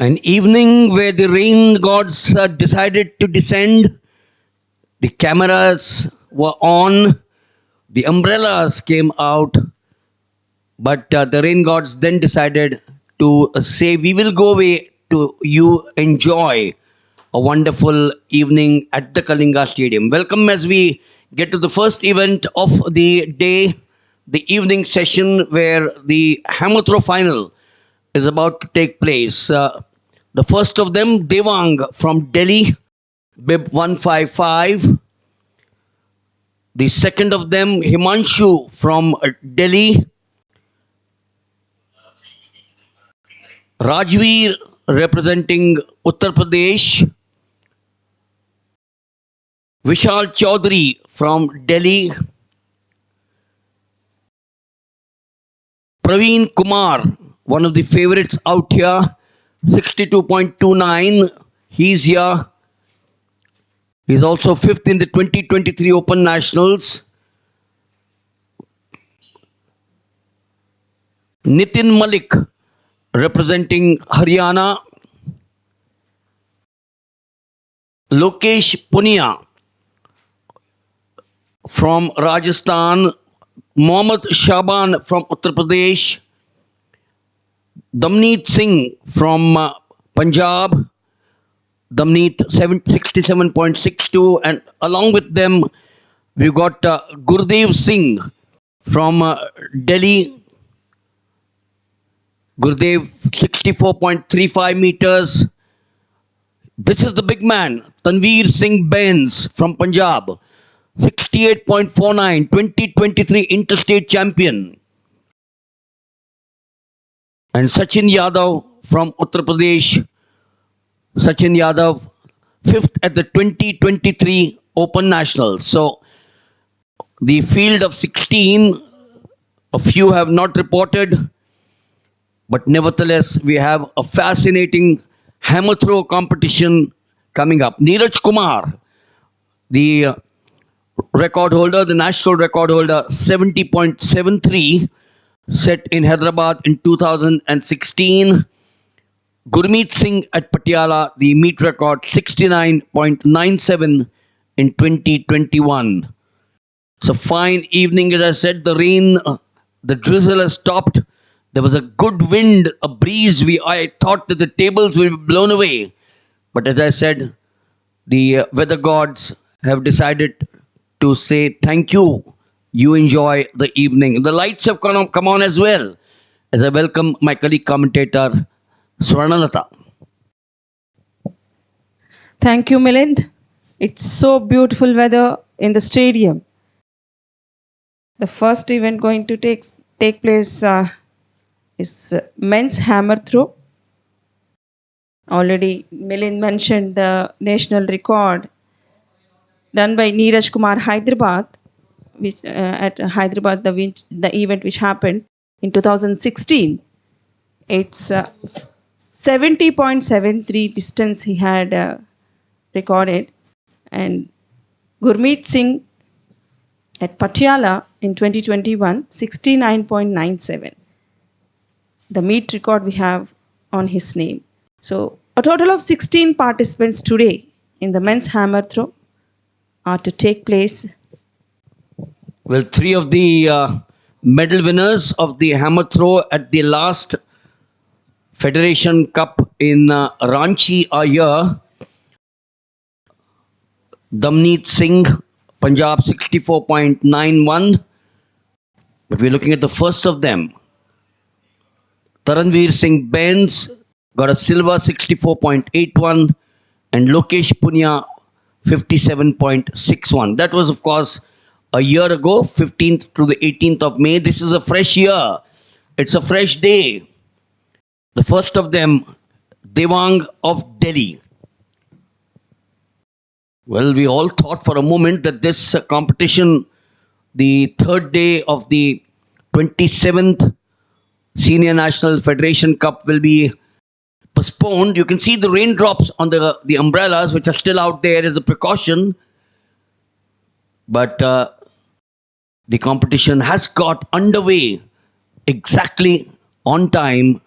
An evening where the rain gods decided to descend. The cameras were on. The umbrellas came out. But the rain gods then decided to say, we will go away to you enjoy a wonderful evening at the Kalinga Stadium. Welcome as we get to the first event of the day, the evening session where the hammer throw final is about to take place. The first of them, Devang from Delhi, bib 155. The second of them, Himanshu from Delhi, Rajveer representing Uttar Pradesh, Vishal Chaudhary from Delhi, Praveen Kumar, one of the favorites out here, 62.29. He's here. He's also fifth in the 2023 Open Nationals. Nitin Malik representing Haryana. Lokesh Punia from Rajasthan. Mohammad Shaban from Uttar Pradesh. Damneet Singh from Punjab. Damneet 67.62, and along with them we've got Gurdev Singh from Delhi. Gurdev 64.35 meters. This is the big man, Tanveer Singh Bains from Punjab, 68.49, 2023 interstate champion. And Sachin Yadav from Uttar Pradesh. Sachin Yadav, fifth at the 2023 Open Nationals. So the field of 16, a few have not reported, but nevertheless, we have a fascinating hammer throw competition coming up. Neeraj Kumar, the record holder, the national record holder, 70.73, set in Hyderabad in 2016. Gurmeet Singh at Patiala, the meet record 69.97 in 2021. It's a fine evening, as I said. The rain, the drizzle has stopped. There was a good wind, a breeze. I thought that the tables will be blown away. But as I said, the weather gods have decided to say thank you. You enjoy the evening. The lights have come on as well, as I welcome my colleague commentator, Swarnalata. Thank you, Milind. It's so beautiful weather in the stadium. The first event going to take place is men's hammer throw. Already Milind mentioned the national record done by Neeraj Kumar, Hyderabad, which at Hyderabad, the event which happened in 2016. It's 70.73 distance he had recorded. And Gurmeet Singh at Patiala in 2021, 69.97. The meet record we have on his name. So a total of 16 participants today in the men's hammer throw are to take place. Well, three of the medal winners of the hammer throw at the last Federation Cup in Ranchi are here. Damneet Singh, Punjab 64.91. But we're looking at the first of them. Taranveer Singh Bains got a silver 64.81, and Lokesh Punia 57.61. That was, of course, a year ago, 15th to the 18th of May. This is a fresh year. It's a fresh day. The first of them, Devang of Delhi. Well, we all thought for a moment that this competition, the third day of the 27th Senior National Federation Cup, will be postponed. You can see the raindrops on the umbrellas, which are still out there as a precaution. But the competition has got underway exactly on time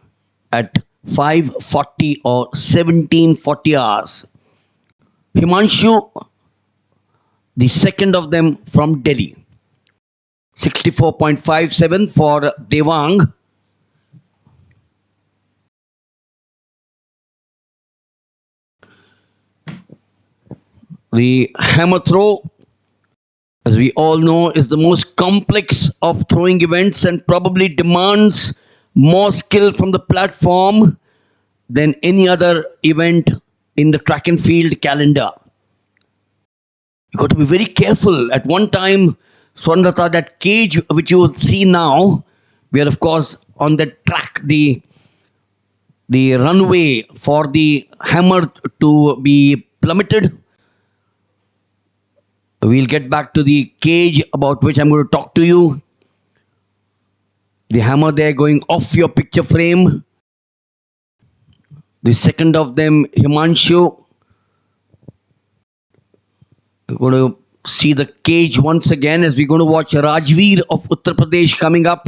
at 5:40 or 17:40 hours. Himanshu, the second of them from Delhi. 64.57 for Devang. The hammer throw, as we all know, is the most complex of throwing events and probably demands more skill from the platform than any other event in the track and field calendar. You got to be very careful. At one time, Swarnlata, that cage which you will see now, we are of course on the track, the runway for the hammer to be plummeted. We'll get back to the cage about which I'm going to talk to you. The hammer there going off your picture frame. The second of them, Himanshu. We're going to see the cage once again as we're going to watch Rajveer of Uttar Pradesh coming up.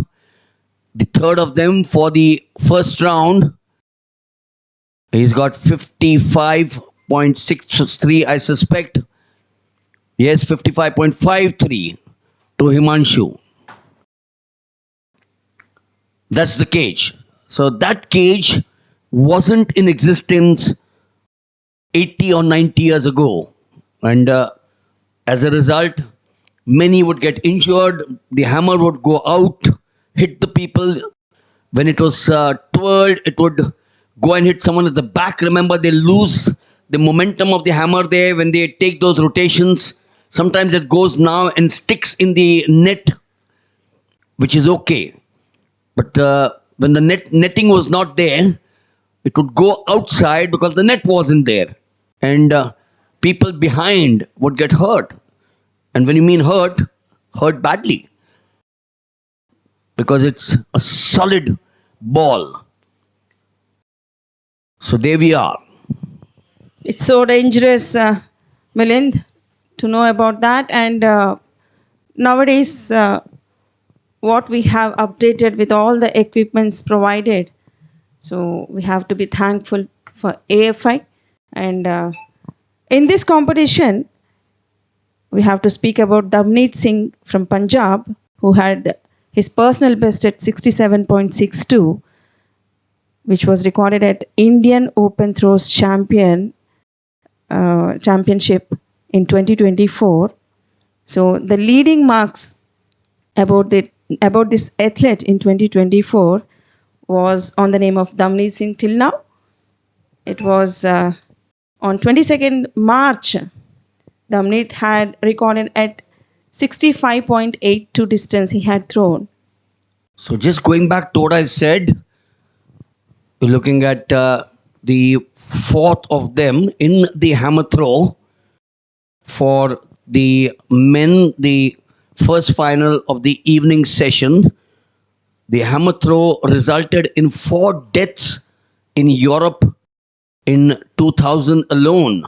The third of them for the first round. He's got 55.63, I suspect. Yes, 55.53 to Himanshu. That's the cage. So that cage wasn't in existence 80 or 90 years ago. And as a result, many would get injured. The hammer would go out, hit the people. When it was twirled, it would go and hit someone at the back. Remember, they lose the momentum of the hammer there when they take those rotations. Sometimes it goes now and sticks in the net, which is okay. But when the netting was not there, it would go outside because the net wasn't there. And people behind would get hurt. And when you mean hurt, hurt badly. Because it's a solid ball. So there we are. It's so dangerous, Milind, to know about that. And nowadays, what we have updated with all the equipments provided, so we have to be thankful for AFI. And in this competition, we have to speak about Damneet Singh from Punjab, who had his personal best at 67.62, which was recorded at Indian Open Throws Championship in 2024. So the leading marks about this athlete in 2024 was on the name of Damneet Singh till now. It was on 22nd March, Damneet had recorded at 65.82 distance he had thrown. So just going back to what I said, we're looking at the fourth of them in the hammer throw for the men, the first final of the evening session. The hammer throw resulted in 4 deaths in Europe in 2000 alone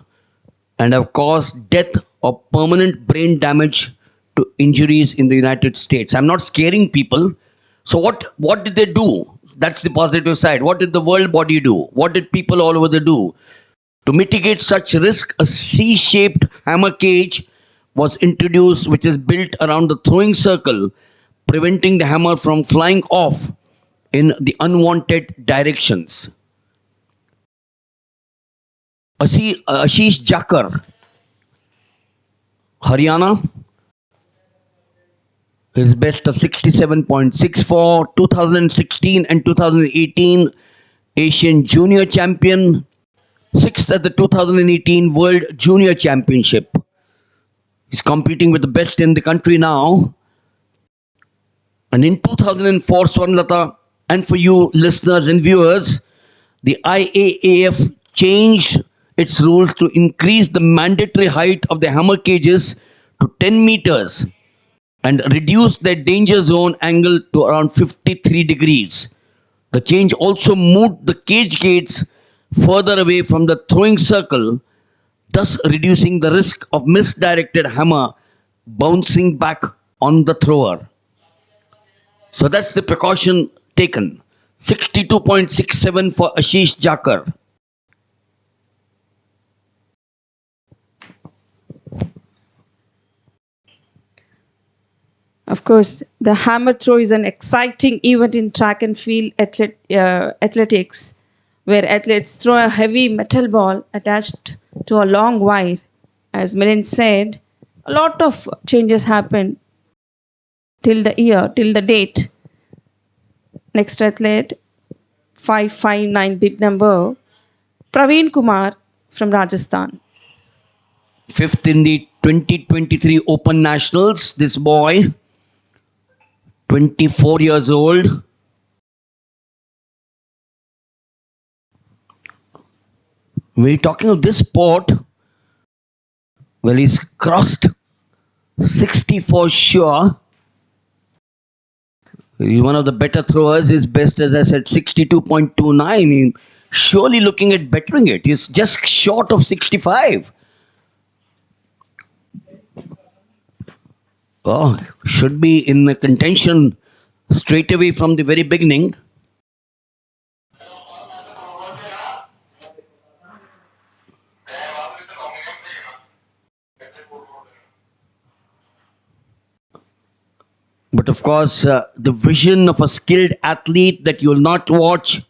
and have caused death or permanent brain damage to injuries in the United States. I'm not scaring people. So what did they do? That's the positive side. What did the world body do? What did people all over there do? To mitigate such risk, a C-shaped hammer cage was introduced, which is built around the throwing circle, preventing the hammer from flying off in the unwanted directions. Ashish Jakar, Haryana, his best of 67.64, 2016 and 2018 Asian Junior Champion, 6th at the 2018 World Junior Championship. He's competing with the best in the country now. And in 2004, Swarnlata, and for you listeners and viewers, the IAAF changed its rules to increase the mandatory height of the hammer cages to 10 meters and reduce their danger zone angle to around 53 degrees. The change also moved the cage gates further away from the throwing circle, thus reducing the risk of misdirected hammer bouncing back on the thrower. So that's the precaution taken. 62.67 for Ashish Jakar. Of course, the hammer throw is an exciting event in track and field athletics, where athletes throw a heavy metal ball attached to a long wire. As Milind said, a lot of changes happened till the date. Next athlete, 559 bid number, Praveen Kumar from Rajasthan. Fifth in the 2023 Open Nationals, this boy, 24 years old. We're talking of this sport, well, he's crossed 60 for sure. He's one of the better throwers. His best, as I said, 62.29. He's surely looking at bettering it. He's just short of 65. Oh, should be in the contention straight away from the very beginning. But of course, the vision of a skilled athlete that you will not watch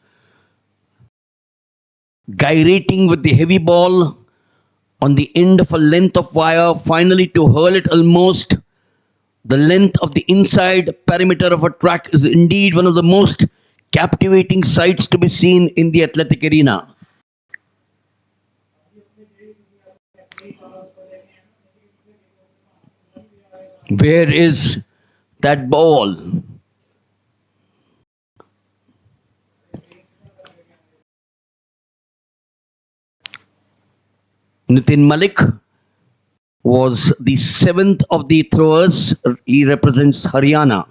gyrating with the heavy ball on the end of a length of wire, finally to hurl it almost the length of the inside perimeter of a track is indeed one of the most captivating sights to be seen in the athletic arena. Where is that ball? Nitin Malik was the seventh of the throwers. He represents Haryana.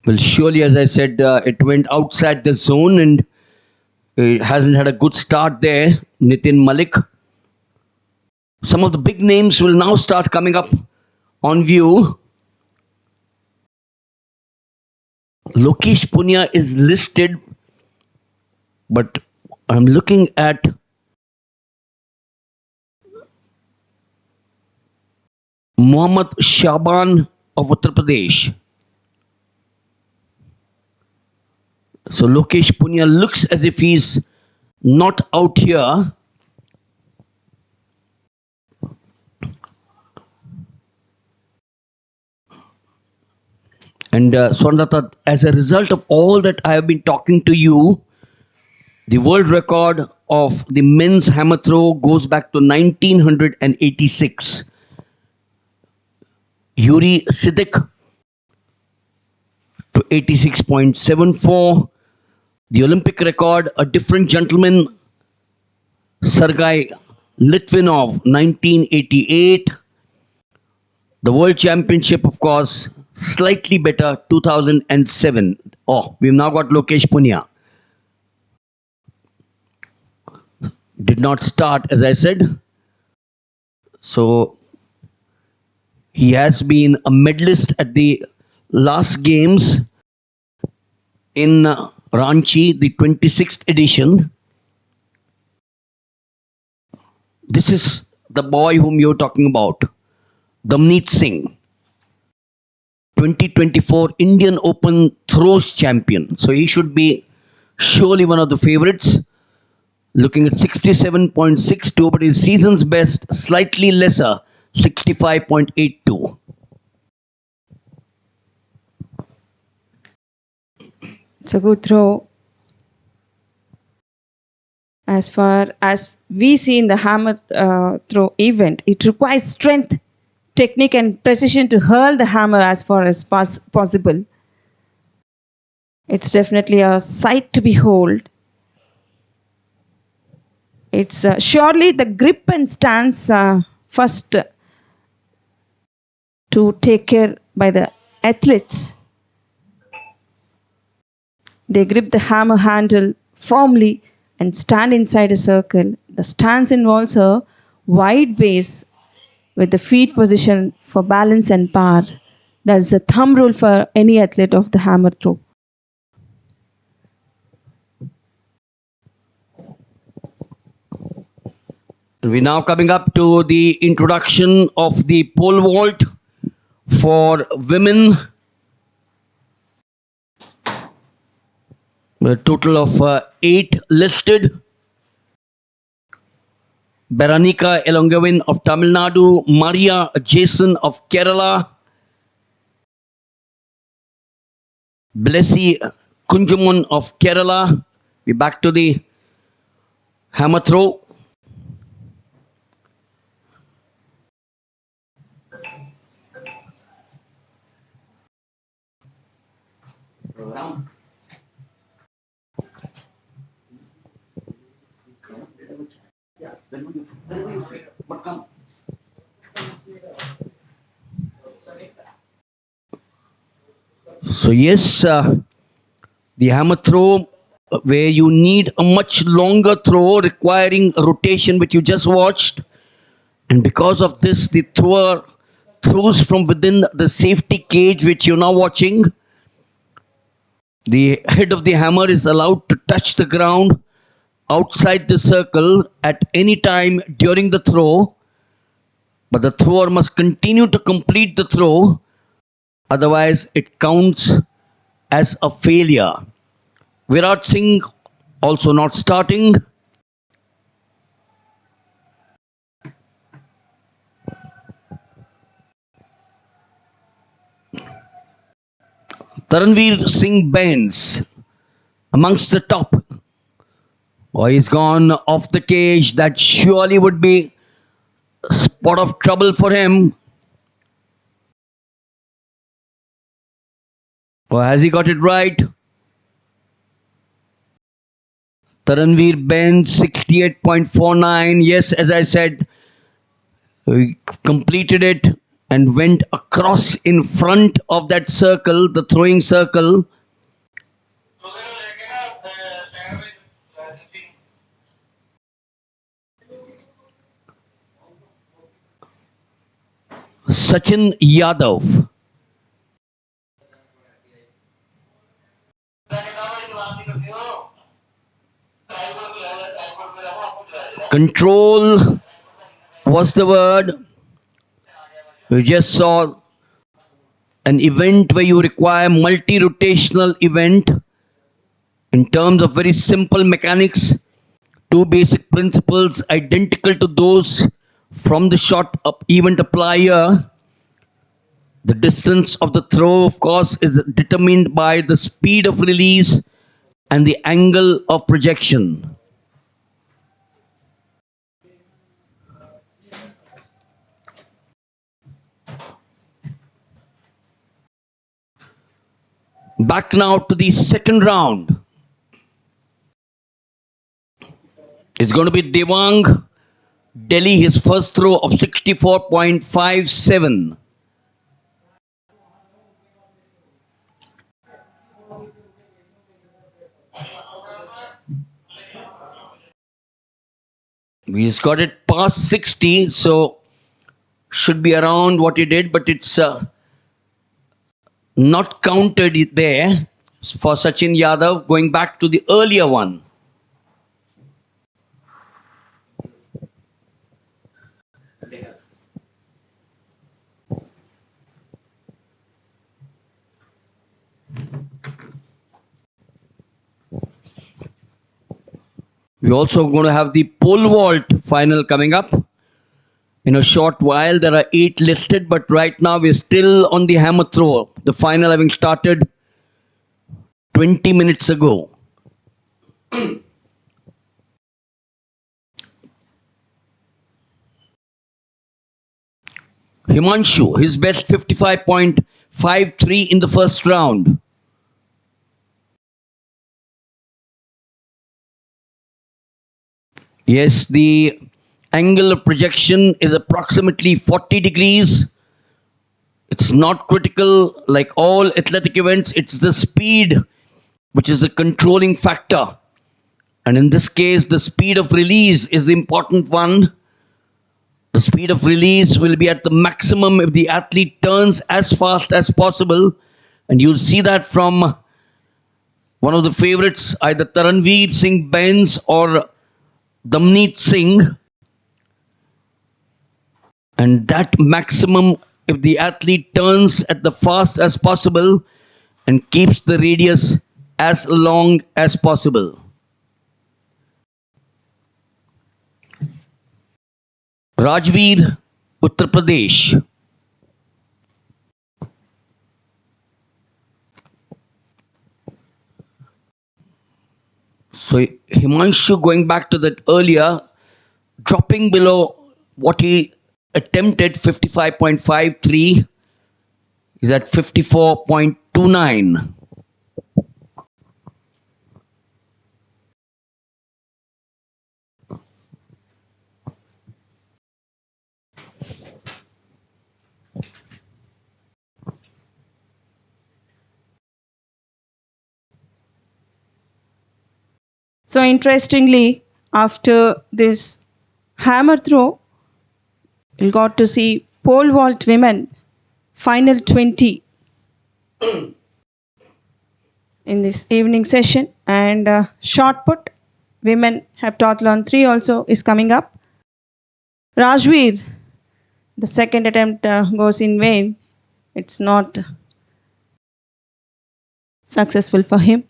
Well, surely, as I said, it went outside the zone and it hasn't had a good start there. Nitin Malik. Some of the big names will now start coming up on view. Lokesh Punya is listed, but I'm looking at Mohammad Shaban of Uttar Pradesh. So Lokesh Punya looks as if he's not out here. And Swarnlata, as a result of all that I have been talking to you, the world record of the men's hammer throw goes back to 1986. Yuri Siddiq to 86.74. The Olympic record, a different gentleman, Sergei Litvinov, 1988. The World Championship, of course, slightly better, 2007. Oh, we've now got Lokesh Punya. Did not start, as I said. So, he has been a medalist at the last games in Ranchi, the 26th edition. This is the boy whom you're talking about, Damneet Singh, 2024 Indian Open throws champion. So he should be surely one of the favorites. Looking at 67.62, but his season's best slightly lesser, 65.82. It's a good throw. As far as we see in the hammer throw event, it requires strength, technique, and precision to hurl the hammer as far as possible. It's definitely a sight to behold. It's surely the grip and stance first to take care by the athletes. They grip the hammer handle firmly and stand inside a circle. The stance involves a wide base with the feet positioned for balance and power. That's the thumb rule for any athlete of the hammer throw. We're now coming up to the introduction of the pole vault for women. A total of 8 listed. Beranika Elongavin of Tamil Nadu, Maria Jason of Kerala, Blessy Kunjumun of Kerala. We're back to the hammer throw. So yes, the hammer throw where you need a much longer throw requiring rotation which you just watched, and because of this the thrower throws from within the safety cage which you're now watching. The head of the hammer is allowed to touch the ground outside the circle at any time during the throw, but the thrower must continue to complete the throw, otherwise it counts as a failure. Virat Singh also not starting. Taranveer Singh bends amongst the top. Oh, he's gone off the cage. That surely would be a spot of trouble for him. Or has he got it right? Taranveer bends 68.49. Yes, as I said, he completed it and went across in front of that circle, the throwing circle. Sachin Yadav. Control was the word. We just saw an event where you require multi-rotational event in terms of very simple mechanics, two basic principles identical to those from the shot up event apply here. The distance of the throw, of course, is determined by the speed of release and the angle of projection. Back now to the second round. It's going to be Devang Delhi, his first throw of 64.57. He's got it past 60, so should be around what he did, but it's not counted there for Sachin Yadav, going back to the earlier one. We're also going to have the pole vault final coming up in a short while. There are 8 listed, but right now we're still on the hammer throw. The final having started 20 minutes ago. Himanshu, his best 55.53 in the first round. Yes, the angle of projection is approximately 40 degrees. It's not critical like all athletic events. It's the speed which is a controlling factor. And in this case, the speed of release is the important one. The speed of release will be at the maximum if the athlete turns as fast as possible. And you'll see that from one of the favorites, either Taranveer Singh Bains or Damneet Singh. And that maximum, if the athlete turns at the fast as possible and keeps the radius as long as possible. Rajveer, Uttar Pradesh. So Himanshu, going back to that earlier, dropping below what he attempted, 55.53, is at 54.29. So interestingly, after this hammer throw, we got to see pole vault women final 20 in this evening session, and shot put women heptathlon 3 also is coming up. Rajveer, the second attempt goes in vain. It's not successful for him.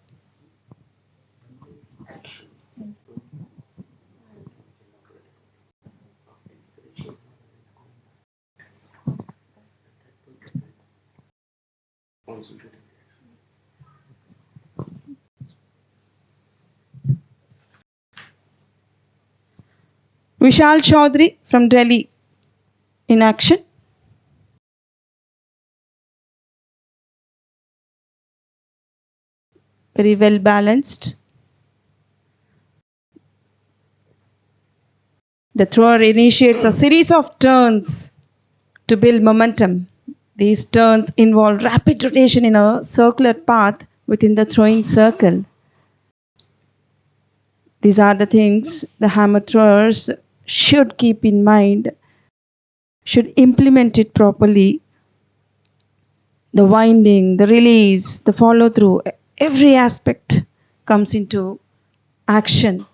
Vishal Chaudhary from Delhi in action. Very well balanced. The thrower initiates a series of turns to build momentum. These turns involve rapid rotation in a circular path within the throwing circle. These are the things the hammer throwers should keep in mind, should implement it properly. The winding, the release, the follow through, every aspect comes into action.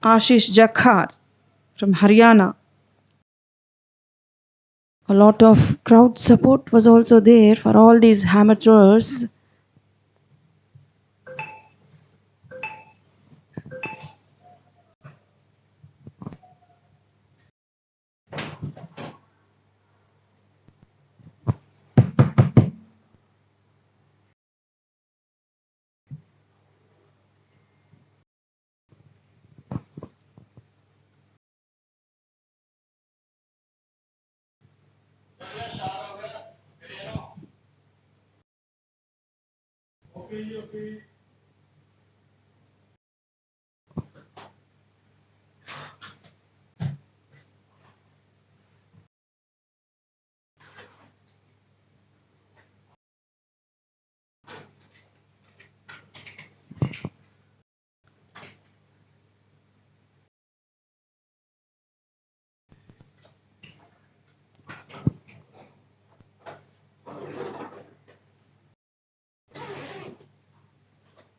Ashish Jakhar from Haryana. A lot of crowd support was also there for all these hammer throwers.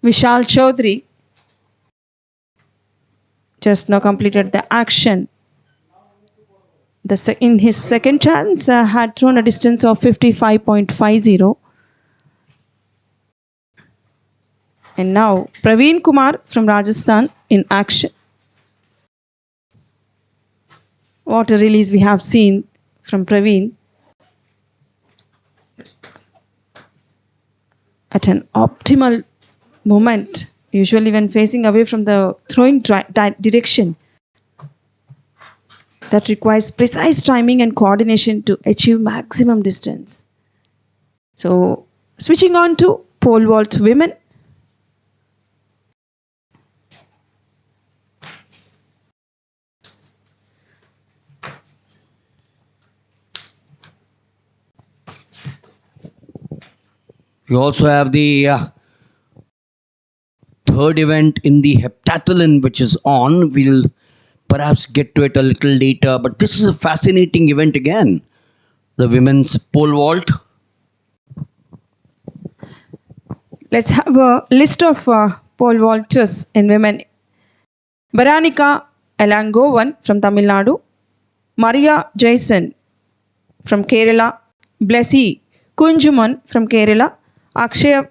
Vishal Chaudhary just now completed the action. In his second chance, had thrown a distance of 55.50. And now Praveen Kumar from Rajasthan in action. What a release we have seen from Praveen. At an optimal moment, usually when facing away from the throwing direction, that requires precise timing and coordination to achieve maximum distance. So, switching on to pole vault women. You also have the third event in the heptathlon, which is on. We'll perhaps get to it a little later, but this is a fascinating event again. The women's pole vault. Let's have a list of pole vaulters in women. Baranika Elangovan from Tamil Nadu, Maria Jason from Kerala, Blessy Kunjuman from Kerala, Akshay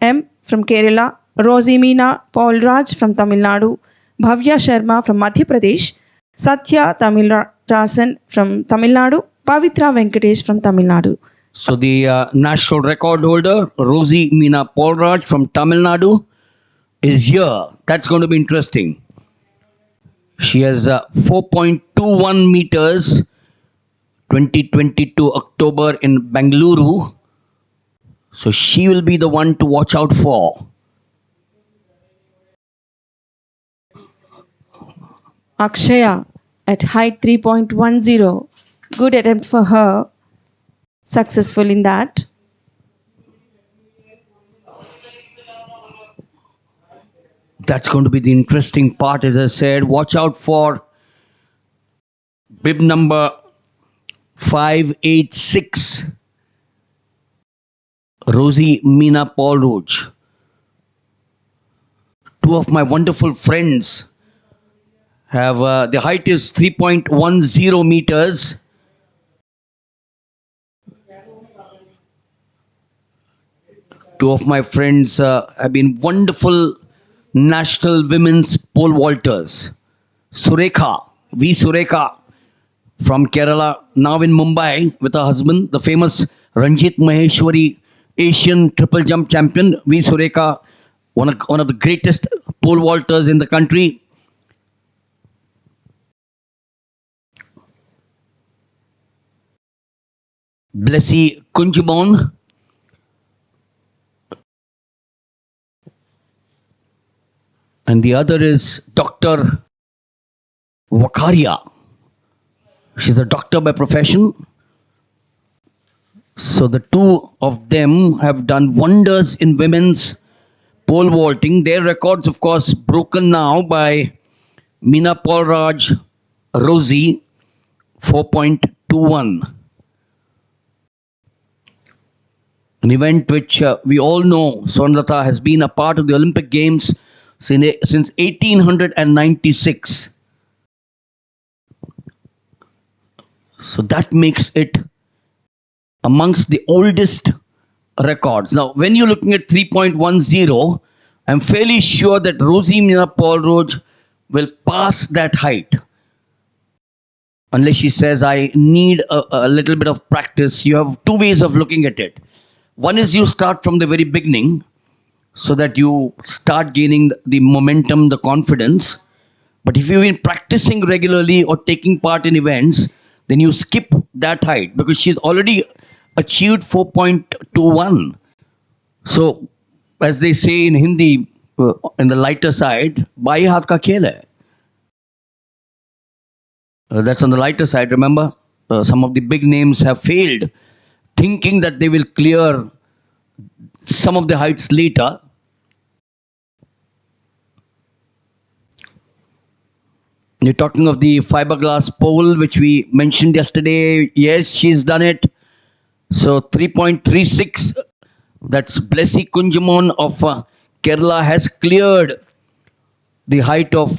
M from Kerala, Rosie Meena Paulraj from Tamil Nadu, Bhavya Sharma from Madhya Pradesh, Satya Tamilrasan from Tamil Nadu, Pavitra Venkatesh from Tamil Nadu. So the national record holder, Rosie Meena Paulraj from Tamil Nadu, is here. That's going to be interesting. She has 4.21 meters, 2022 October in Bengaluru. So she will be the one to watch out for. Akshaya at height 3.10. Good attempt for her. Successful in that. That's going to be the interesting part, as I said. Watch out for bib number 586, Rosie Meena Paulraj. Two of my wonderful friends have, the height is 3.10 meters. Two of my friends have been wonderful national women's pole vaulters. Surekha, V. Surekha from Kerala, now in Mumbai with her husband, the famous Ranjit Maheshwari Asian triple jump champion, V. Surekha, one of the greatest pole vaulters in the country. Blessy Kunjubon. And the other is Dr. Wakaria. She's a doctor by profession. So the two of them have done wonders in women's pole vaulting. Their records, of course, broken now by Meena Paulraj, Rosie, 4.21. An event which we all know, Swarnalata has been a part of the Olympic Games since 1896. So that makes it amongst the oldest records. Now, when you're looking at 3.10, I'm fairly sure that Rosie Meena Paulraj will pass that height. Unless she says, I need a little bit of practice. You have two ways of looking at it. One is you start from the very beginning so that you start gaining the momentum, the confidence. But if you've been practicing regularly or taking part in events, then you skip that height because she's already achieved 4.21. So, as they say in Hindi, in the lighter side, bayi haath ka khel hai. That's on the lighter side. Remember, some of the big names have failed, thinking that they will clear some of the heights later. You're talking of the fiberglass pole, which we mentioned yesterday. Yes, she's done it. So 3.36, that's Blessy Kunjamon of Kerala, has cleared the height of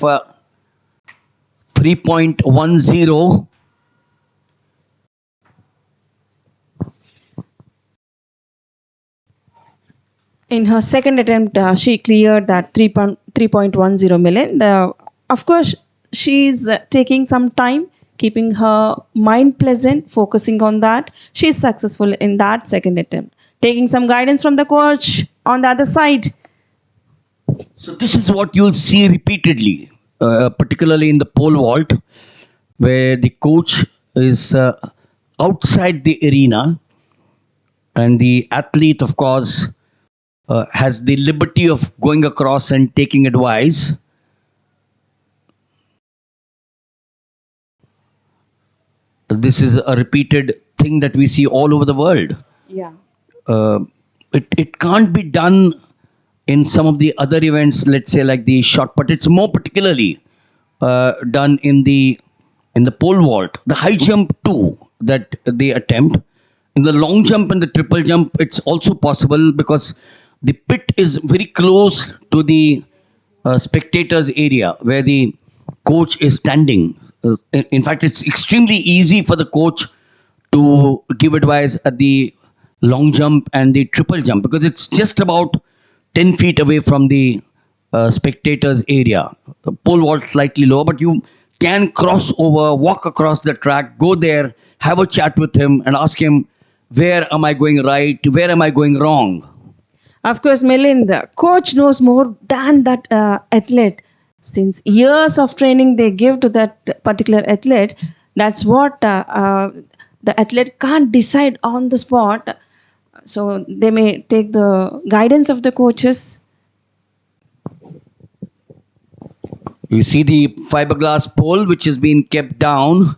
3.10. In her second attempt, she cleared that 3.10 million. Of course, she's taking some time, keeping her mind pleasant, focusing on that. She's successful in that second attempt, taking some guidance from the coach on the other side. So this is what you'll see repeatedly, particularly in the pole vault, where the coach is outside the arena and the athlete, of course, has the liberty of going across and taking advice. This is a repeated thing that we see all over the world. Yeah. it can't be done in some of the other events, let's say like the shot put. It's more particularly done in the pole vault, the high jump too that they attempt. In the long jump and the triple jump, it's also possible because the pit is very close to the spectators area where the coach is standing. In fact, it's extremely easy for the coach to give advice at the long jump and the triple jump because it's just about 10 feet away from the spectators area. The pole vault slightly lower, but you can cross over, walk across the track, go there, have a chat with him and ask him, where am I going right? Where am I going wrong? Of course, Melinda, coach knows more than that athlete. Since years of training they give to that particular athlete, that's what the athlete can't decide on the spot. So they may take the guidance of the coaches. You see the fiberglass pole which has been kept down.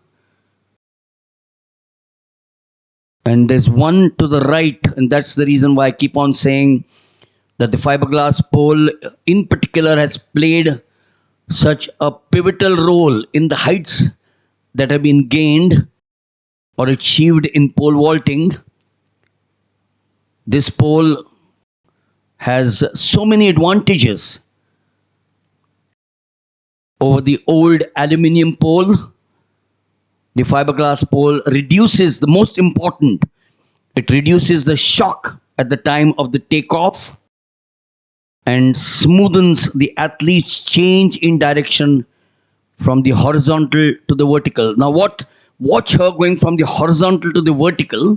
And there's one to the right, and that's the reason why I keep on saying that the fiberglass pole in particular has played such a pivotal role in the heights that have been gained or achieved in pole vaulting. This pole has so many advantages over the old aluminium pole. The fiberglass pole reduces, the most important, it reduces the shock at the time of the takeoff and smoothens the athlete's change in direction from the horizontal to the vertical. Now watch her going from the horizontal to the vertical,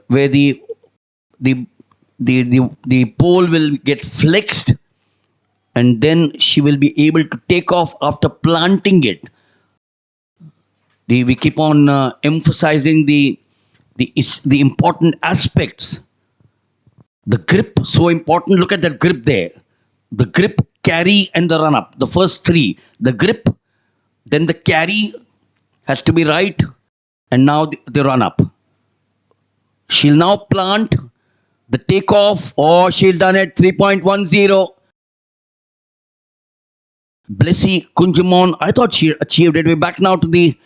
where the pole will get flexed and then she will be able to take off after planting it. We keep on emphasizing the important aspects. The grip, so important. Look at that grip there. The grip, carry, and the run up. The first three. The grip, then the carry has to be right, and now the run up. She'll now plant the takeoff, or she'll done it 3.10. Blessy Kunjamon, I thought she achieved it. We're back now to the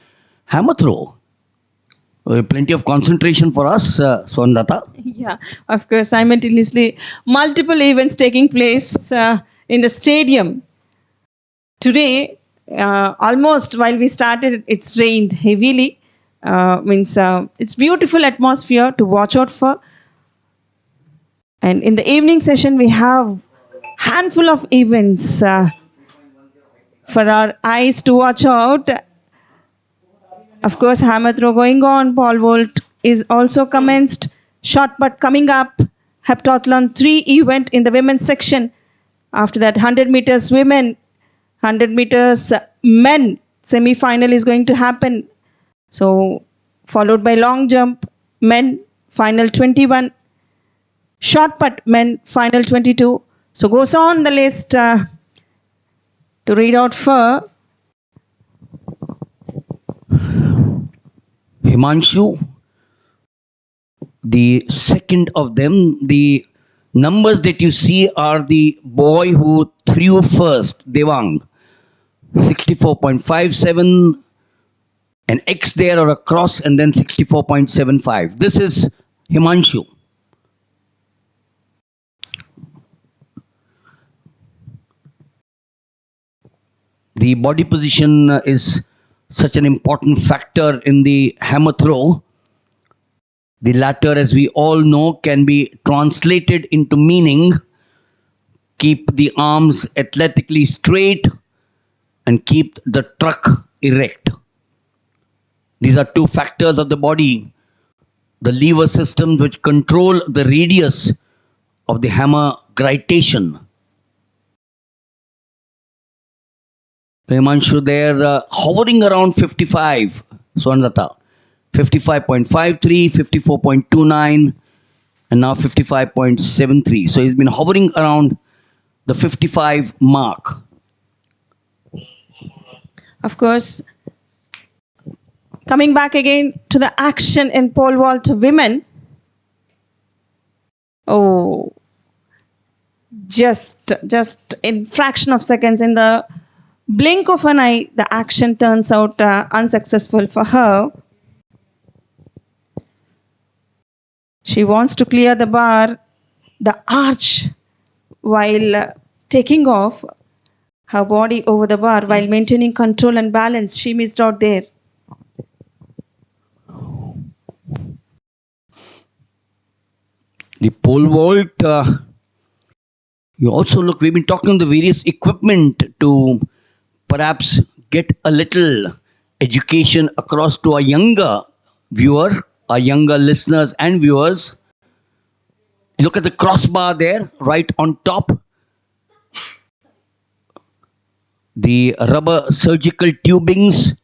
hammer throw. Plenty of concentration for us, Swandata. Yeah, of course, simultaneously multiple events taking place in the stadium. Today, almost while we started, it's rained heavily. It's beautiful atmosphere to watch out for. And in the evening session, we have handful of events for our eyes to watch out. Of course, hammer throw going on, pole vault is also commenced, shot put coming up, heptathlon 3 event in the women's section. After that, 100 meters women, 100 meters men semi-final is going to happen. So, followed by long jump, men, final 21, shot put, men, final 22. So, goes on the list to read out for Himanshu, the second of them. The numbers that you see are the boy who threw first, Devang. 64.57, an X there or a cross, and then 64.75. This is Himanshu. The body position is such an important factor in the hammer throw. The latter, as we all know, can be translated into meaning: keep the arms athletically straight and keep the truck erect. These are two factors of the body, the lever systems which control the radius of the hammer gravitation. Himanshu there hovering around 55, Swandata. 55.53, 54.29, and now 55.73. So he's been hovering around the 55 mark. Of course, coming back again to the action in pole vault women. Oh, just in fraction of seconds, in the blink of an eye, the action turns out unsuccessful for her. She wants to clear the bar, the arch, while taking off her body over the bar while maintaining control and balance. She missed out there. The pole vault, you also look, we've been talking the various equipment to perhaps get a little education across to our younger viewer, our younger listeners and viewers. Look at the crossbar there, right on top. The rubber surgical tubings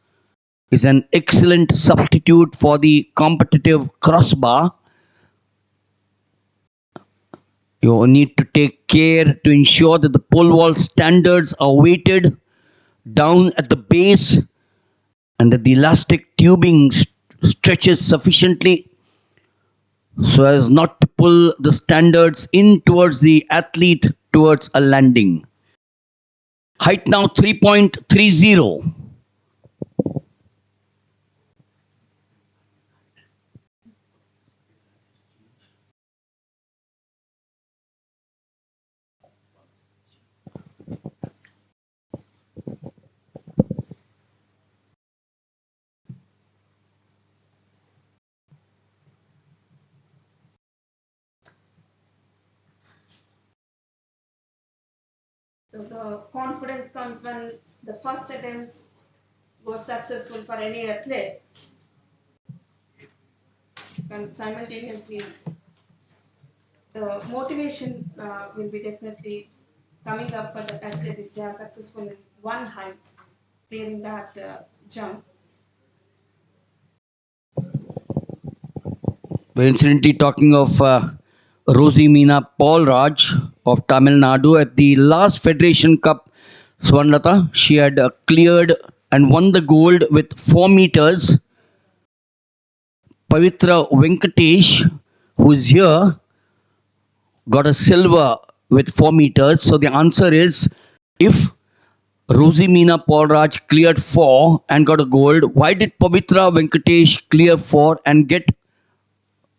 is an excellent substitute for the competitive crossbar. You need to take care to ensure that the pole vault standards are weighted down at the base and that the elastic tubing stretches sufficiently so as not to pull the standards in towards the athlete towards a landing. Height now 3.30. So the confidence comes when the first attempts go successful for any athlete, and simultaneously the motivation will be definitely coming up for the athlete if they are successful in one height, clearing that jump. We're incidentally talking of Rosie Meena Paul Raj of Tamil Nadu at the last Federation Cup Swarnlata. She had cleared and won the gold with 4 meters. Pavitra Venkatesh, who is here, got a silver with 4 meters. So the answer is, if Rosie Meena Paul Raj cleared 4 and got a gold, why did Pavitra Venkatesh clear 4 and get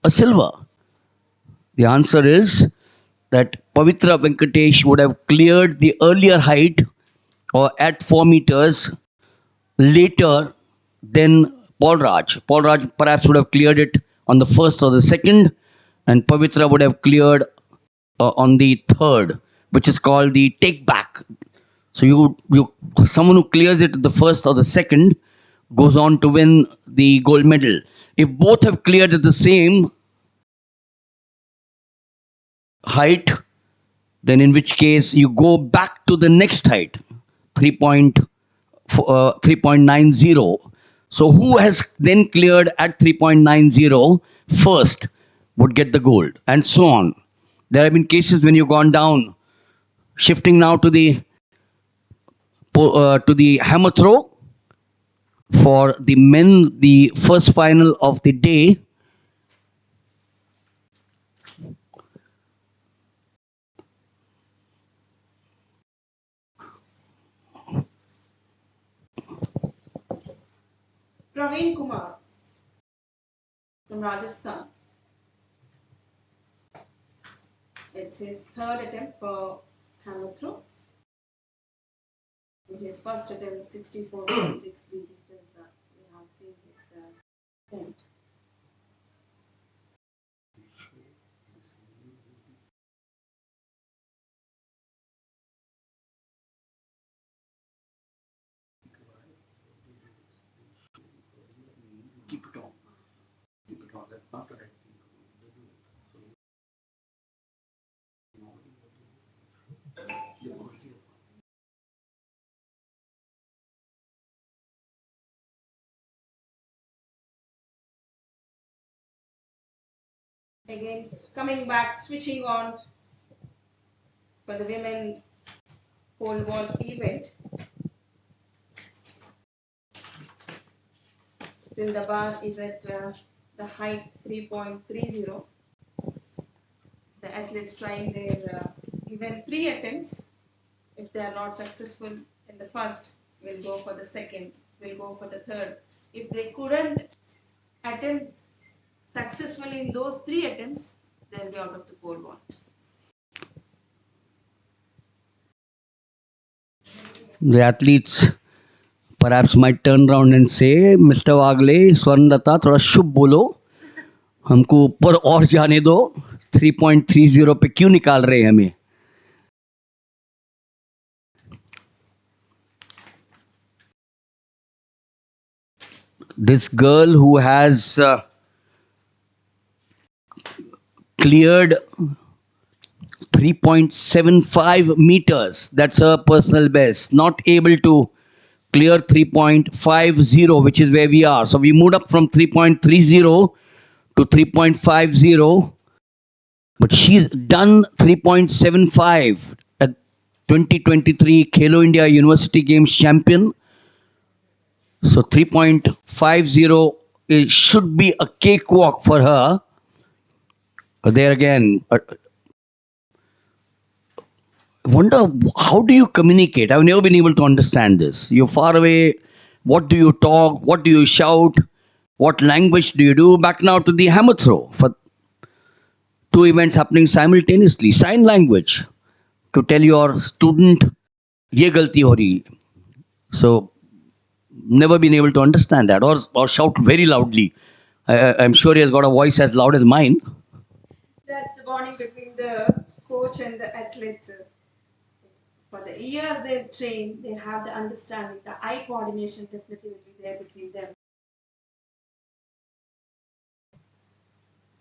a silver? The answer is that Pavitra Venkatesh would have cleared the earlier height or at 4 meters later than Paul Raj. Paul Raj perhaps would have cleared it on the first or the second, and Pavitra would have cleared on the third, which is called the take back. So someone who clears it the first or the second goes on to win the gold medal. If both have cleared at the same height, then in which case you go back to the next height, 3.90. So who has then cleared at 3.90 first would get the gold, and so on. There have been cases when you've gone down. Shifting now to the hammer throw for the men, the first final of the day. Praveen Kumar from Rajasthan. It's his third attempt for hammer throw. In his first attempt, 64.63 distance, we have seen his attempt. Keep it on. Keep it on. That's not correct. Again, coming back, switching on for the women pole vault event. Still the bar is at the height 3.30. the athletes trying their even 3 attempts. If they are not successful in the first, we'll go for the second, we'll go for the third. If they couldn't attempt successfully in those 3 attempts, they'll be out of the pole vault. The athletes perhaps might turn around and say, Mr. Wagle, Swarnlata, थोड़ा शुभ बोलो, हमको ऊपर और जाने दो, 3.30 पे क्यों निकाल रहे हैं हमें? This girl who has cleared 3.75 meters, that's her personal best, not able to clear 3.50, which is where we are. So we moved up from 3.30 to 3.50, but she's done 3.75 at 2023 Khelo India University Games champion. So 3.50 should be a cakewalk for her. There again, I wonder, how do you communicate? I've never been able to understand this. You're far away. What do you talk? What do you shout? What language do you do? Back now to the hammer throw for two events happening simultaneously. Sign language to tell your student, ye galti ho rahi hai. So, never been able to understand that, or shout very loudly. I'm sure he has got a voice as loud as mine. That's the bonding between the coach and the athletes. For the years they've trained, they have the understanding, the eye coordination definitely will be there between them.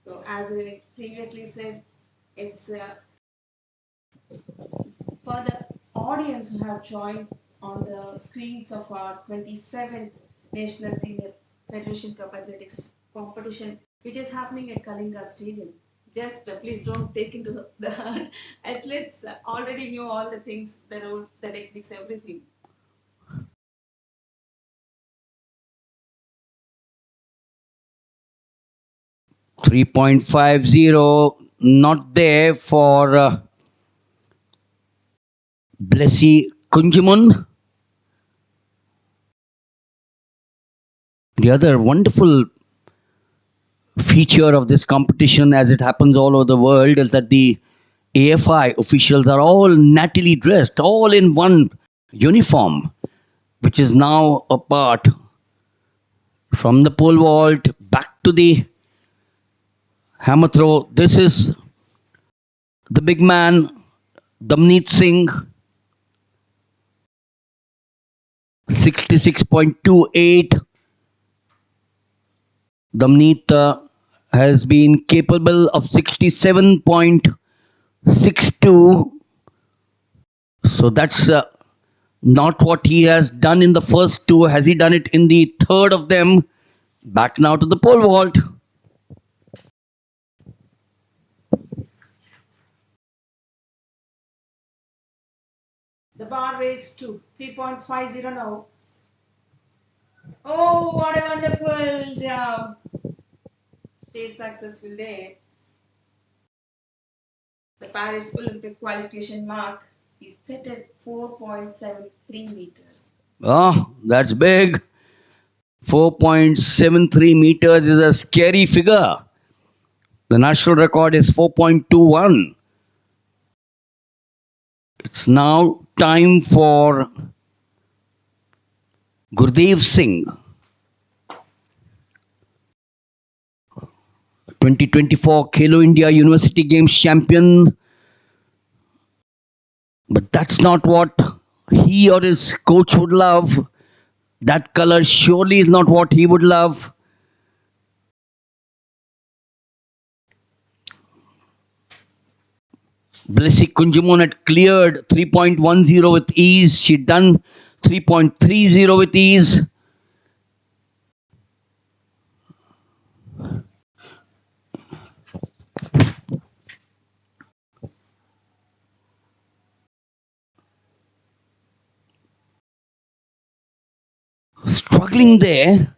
So, as I previously said, it's for the audience who have joined on the screens of our 27th National Senior Federation Cup Athletics competition, which is happening at Kalinga Stadium. Just please don't take into the heart. Athletes already knew all the things, the rule, the techniques, everything. 3.50, not there for Blessy Kunjumun. The other wonderful feature of this competition, as it happens all over the world, is that the AFI officials are all nattily dressed, all in one uniform, which is now apart from the pole vault back to the hammer throw. This is the big man, Damneet Singh, 66.28. Damneet has been capable of 67.62. So that's not what he has done in the first two. Has he done it in the third of them? Back now to the pole vault. The bar raised to 3.50 now. Oh, what a wonderful job! She's successful there. The Paris Olympic qualification mark is set at 4.73 meters. Oh, that's big. 4.73 meters is a scary figure. The national record is 4.21. It's now time for Gurdev Singh, 2024 Khelo India University Games champion. But that's not what he or his coach would love. That color surely is not what he would love. Blessy Kunjumon had cleared 3.10 with ease. She'd done 3.30 with ease. Struggling there.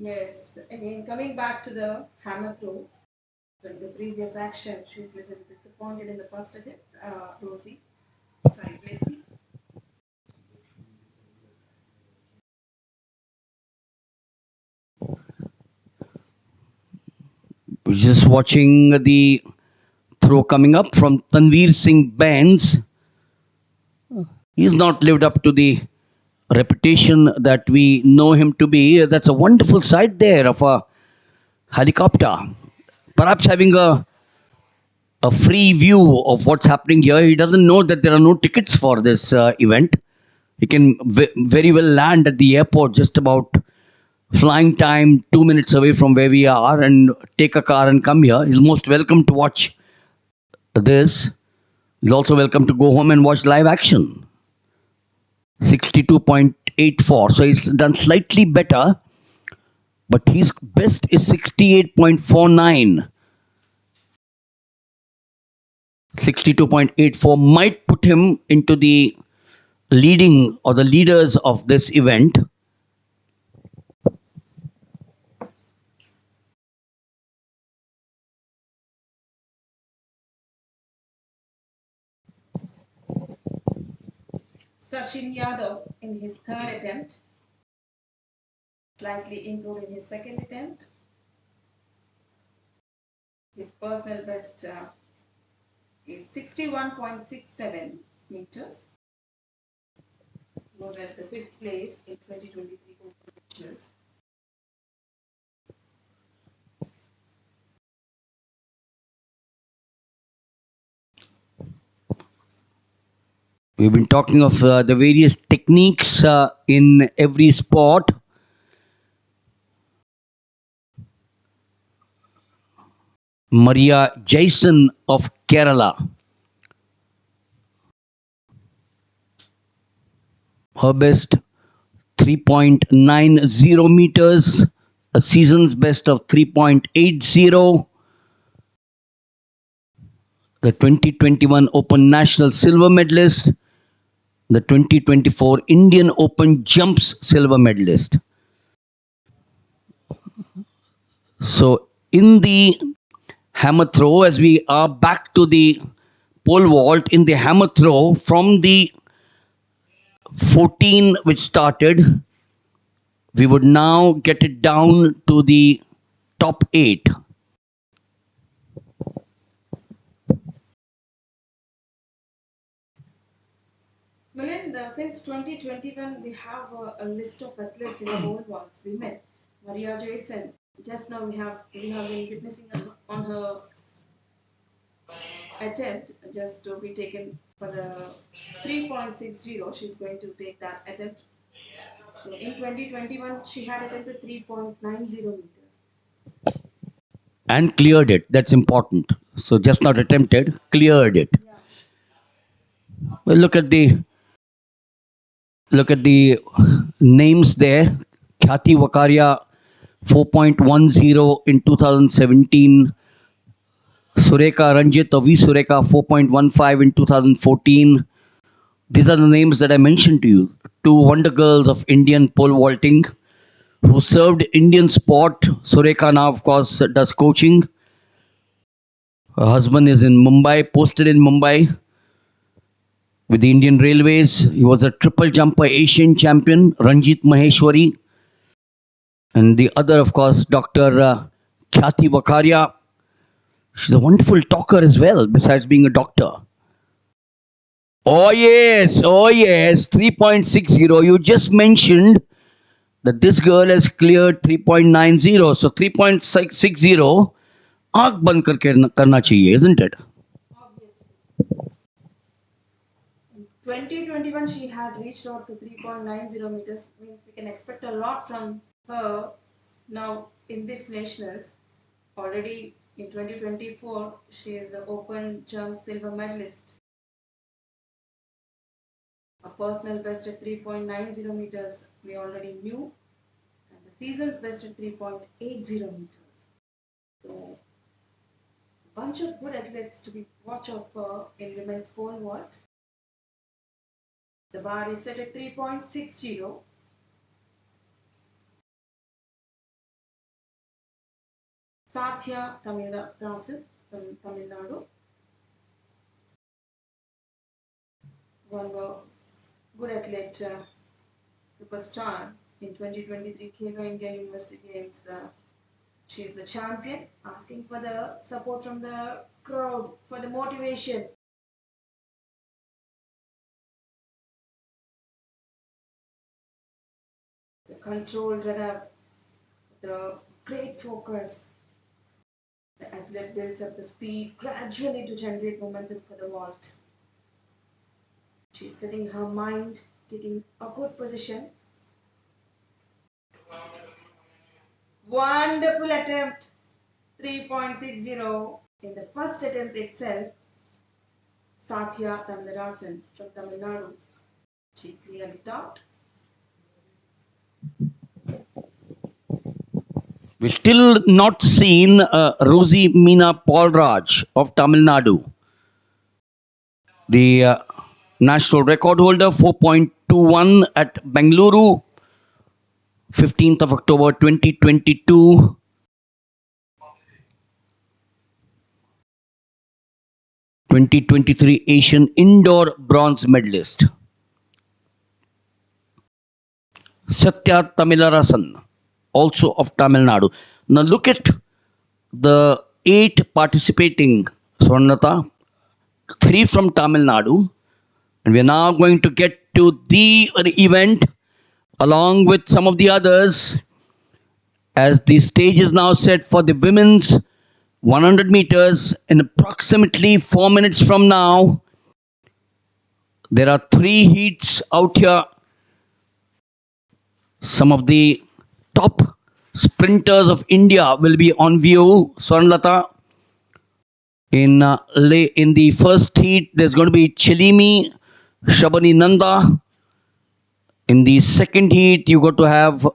Yes, again, coming back to the hammer throw, from the previous action, she's a little disappointed in the first attempt, Rosie. Sorry, Blessy. We're just watching the throw coming up from Tanveer Singh Bains. He's not lived up to the reputation that we know him to be. That's a wonderful sight there of a helicopter. Perhaps having a free view of what's happening here. He doesn't know that there are no tickets for this event. He can very well land at the airport just about flying time 2 minutes away from where we are and take a car and come here. He's most welcome to watch this. He's also welcome to go home and watch live action. 62.84. So he's done slightly better, but his best is 68.49. 62.84 might put him into the leading or the leaders of this event. Sachin Yadav in his third attempt, slightly improved in his second attempt. His personal best is 61.67 meters. Was at the fifth place in 2023 Open Nationals. We've been talking of the various techniques in every sport. Maria Jason of Kerala. Her best 3.90 meters, a season's best of 3.80. The 2021 Open National Silver Medalist, the 2024 Indian Open Jumps Silver Medalist. So, in the hammer throw, as we are back to the pole vault, in the hammer throw from the 14 which started, we would now get it down to the top 8. Milind, since 2021, we have a list of athletes in the pole vault, women. Maria Jason, just now we have been witnessing on her attempt just to be taken for the 3.60. She's going to take that attempt. So in 2021, she had attempted 3.90 meters. And cleared it. That's important. So just not attempted, cleared it. Yeah. Well, look at the names there. Khyati Wakaria 4.10 in 2017. Sureka Ranjit or V Sureka 4.15 in 2014. These are the names that I mentioned to you. Two wonder girls of Indian pole vaulting who served Indian sport. Sureka now, of course, does coaching. Her husband is in Mumbai, posted in Mumbai with the Indian Railways. He was a triple jumper Asian champion, Ranjit Maheshwari. And the other, of course, Dr. Khyati Wakaria. She's a wonderful talker as well, besides being a doctor. Oh yes, 3.60. You just mentioned that this girl has cleared 3.90. So 3.60, आंख बंद करके करना चाहिए, isn't it? Obviously. In 2021, she had reached out to 3.90 meters. Means we can expect a lot from her now in this nationals. Already in 2024, she is the open jump silver medalist. A personal best at 3.90 meters we already knew, and the season's best at 3.80 meters. So, a bunch of good athletes to be watch out for in women's pole vault. The bar is set at 3.60. Sathya Rasan from Tamil Nadu. One more good athlete, superstar in 2023 Khelo India University Games. She is the champion, asking for the support from the crowd for the motivation. The controlled run the great focus. The athlete builds up the speed gradually to generate momentum for the vault. She's setting her mind, taking a good position. Wonderful attempt, 3.60 in the first attempt itself. Sathya Tamilarasan from Tamil Nadu. She clearly topped. We've still not seen Rosie Meena Paulraj of Tamil Nadu. The national record holder, 4.21 at Bengaluru, 15th of October 2022. (2023) Asian Indoor Bronze Medalist. Satya Tamilarasan, also of Tamil Nadu. Now look at the 8 participating, Swarnata, 3 from Tamil Nadu. And we are now going to get to the event along with some of the others, as the stage is now set for the women's 100 meters in approximately 4 minutes from now. There are 3 heats out here. Some of the top sprinters of India will be on view. Swarnlata, in the first heat, there's going to be Chilimi Shabani Nanda. In the second heat, you got to have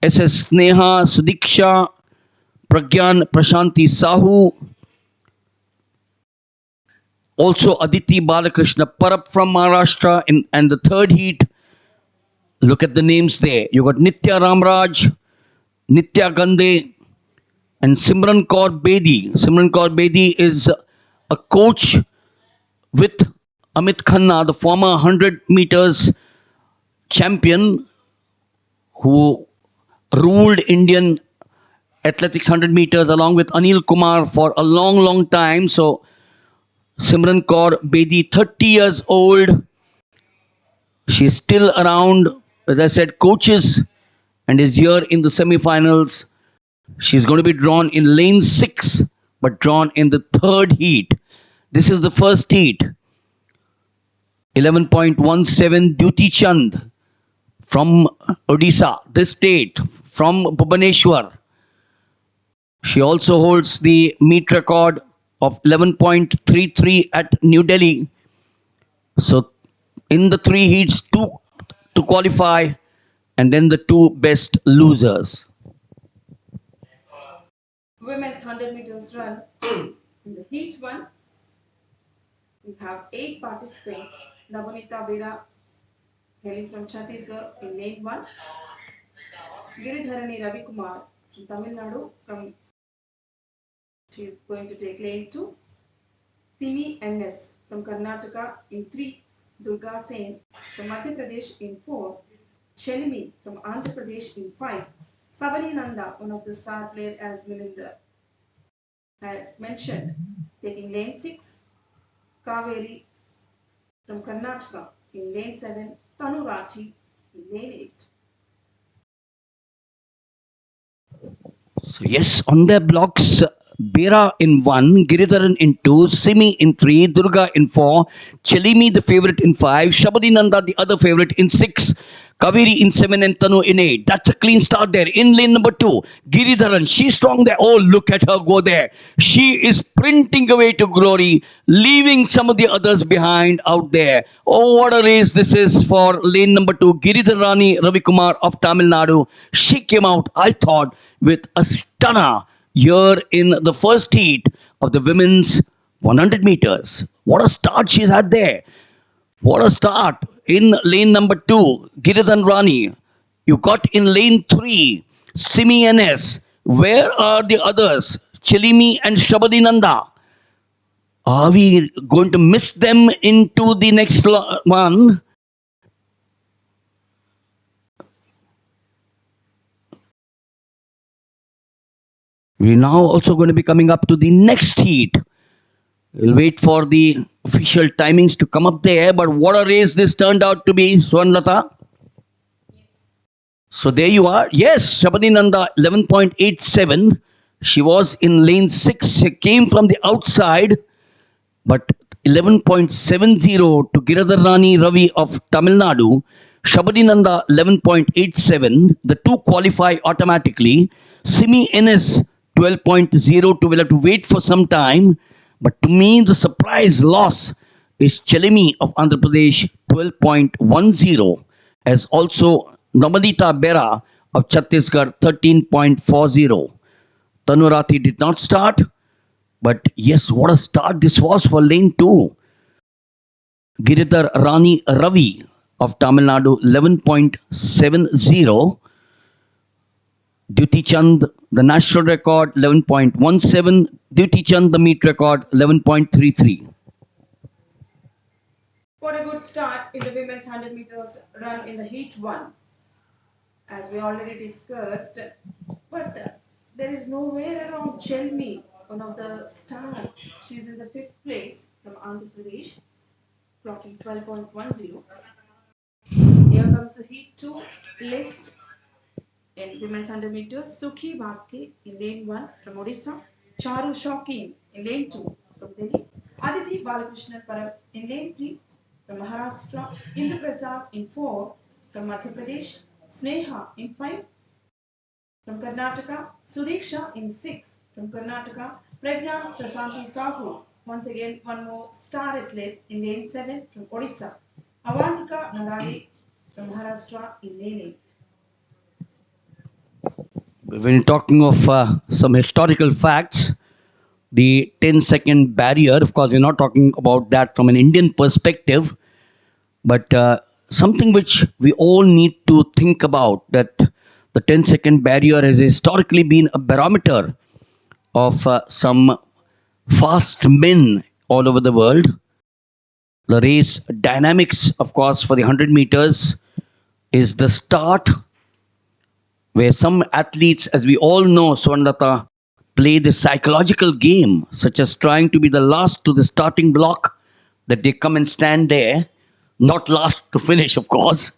SS Sneha Sudiksha, Pragyan Prashanti Sahu, also Aditi Balakrishna Parab from Maharashtra. And the third heat, look at the names there. You got Nitya Ramraj, Nitya Gandhe, and Simran Kaur Bedi. Simran Kaur Bedi is a coach with Amit Khanna, the former 100 meters champion who ruled Indian athletics 100 meters along with Anil Kumar for a long, long time. So Simran Kaur Bedi, 30 years old. She's still around, as I said, coaches, and is here in the semifinals. She's going to be drawn in lane 6, but drawn in the third heat. This is the first heat. 11.17 Duty Chand from Odisha, this state, from Bhubaneshwar. She also holds the meet record of 11.33 at New Delhi. So in the 3 heats, 2 to qualify, and then the 2 best losers. Women's 100 meters run. In the heat 1, we have 8 participants. Navonita Bera, hailing from Chhattisgarh, in lane 1. Giridharani Ravikumar from Tamil Nadu, she is going to take lane 2. Simi NS from Karnataka in 3. Durga Sen from Madhya Pradesh in 4. Chelimi from Andhra Pradesh in 5. Savani Nanda, one of the star players, as Melinda had mentioned, taking lane 6. Kaveri from Karnataka in lane 7. Tanu Rathi in lane 8. So yes, on their blocks, Bera in 1, Giridharan in 2, Simi in 3, Durga in 4, Chelimi the favorite in 5, Shabadi Nanda the other favorite in 6, Kaveri in 7 and Tanu in 8. That's a clean start there. In lane number 2, Giridharan, she's strong there. Oh, look at her go there. She is sprinting away to glory, leaving some of the others behind out there. Oh, what a race this is for lane number 2, Giridharani Ravikumar of Tamil Nadu. She came out, I thought, with a stunner here in the first heat of the women's 100 meters. What a start she's had there. What a start. In lane number 2, Giridhan Rani. You got in lane 3, Simi NS. Where are the others? Chilimi and Shabadi Nanda. Are we going to miss them into the next one? We're now also going to be coming up to the next heat. We'll wait for the official timings to come up there, but what a race this turned out to be, Swanlata. So there you are. Yes, Shabani Nanda 11.87. She was in lane 6. She came from the outside, but 11.70 to Giradhar Rani Ravi of Tamil Nadu. Shabani Nanda 11.87. The two qualify automatically. Simi NS 12.02. We'll have to wait for some time. But to me, the surprise loss is Chelimi of Andhra Pradesh 12.10, as also Namadita Bera of Chhattisgarh 13.40. Tanurati did not start, but yes, what a start this was for lane 2. Giridhar Rani Ravi of Tamil Nadu 11.70. Duty Chand, the national record 11.17. Duty Chand, the meet record 11.33. What a good start in the women's 100 meters run in the heat 1, as we already discussed. But there is nowhere around Chelmi, one of the stars. She's in the 5th place from Andhra Pradesh, clocking 12.10. Here comes the heat 2 list in women's 100 meters. Sukhi Baske in lane 1 from Odisha. Charu Shocking in lane 2 from Delhi. Aditi Balakrishnan Parab in lane 3 from Maharashtra. Indu Prasad in 4 from Madhya Pradesh. Sneha in 5 from Karnataka. Suriksha in 6 from Karnataka. Pragna Prasanti Sahu, once again one more star athlete in lane 7 from Odisha. Avantika Nagari from Maharashtra in lane 8. When talking of some historical facts, the 10-second barrier, of course, we're not talking about that from an Indian perspective, but something which we all need to think about, that the 10-second barrier has historically been a barometer of some fast men all over the world. The race dynamics, of course, for the 100 meters is the start, where some athletes, as we all know, Swarnlata, play the psychological game, such as trying to be the last to the starting block, that they come and stand there, not last to finish, of course.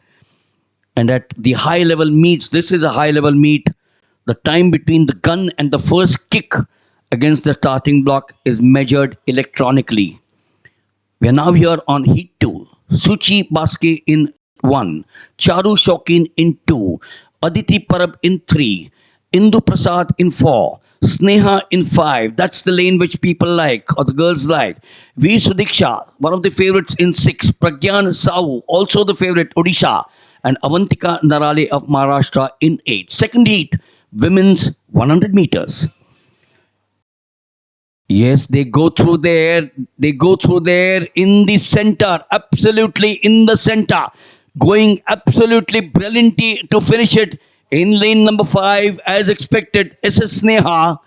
And at the high level meets, this is a high level meet, the time between the gun and the first kick against the starting block is measured electronically. We are now here on Heat 2. Suchi Baske in 1. Charu Shokin in 2. Aditi Parab in 3. Indu Prasad in 4. Sneha in 5. That's the lane which people like, or the girls like. V. Sudiksha, one of the favorites in 6. Pragyan Sahu, also the favorite, Odisha. And Avantika Narale of Maharashtra in 8. Second heat, women's 100 meters. Yes, they go through there. They go through there in the center, absolutely in the center, going absolutely brilliantly to finish it in lane number 5, as expected. SS Sneha.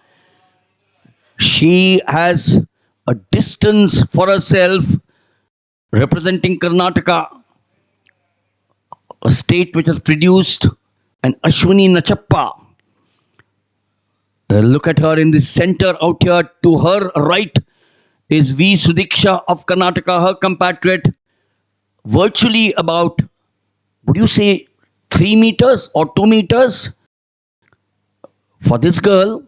She has a distance for herself, representing Karnataka, a state which has produced an Ashwini Nachappa. Look at her in the center out here. To her right is V. Sudiksha of Karnataka, her compatriot, virtually about, would you say, 3 meters or 2 meters for this girl.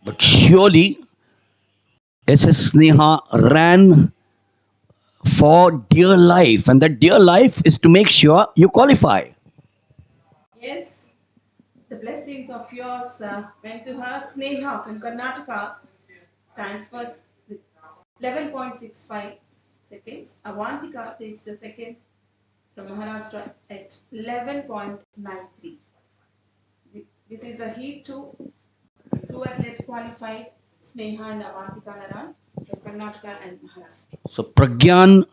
But surely SS Sneha ran for dear life, and that dear life is to make sure you qualify. Yes, the blessings of yours went to her. Sneha from Karnataka stands first with 11.65 seconds. Avantika takes the second from Maharashtra at 11.93. This is the heat 2. Two athletes qualified, Sneha and Avantika Naran from Karnataka and Maharashtra. So Pragyan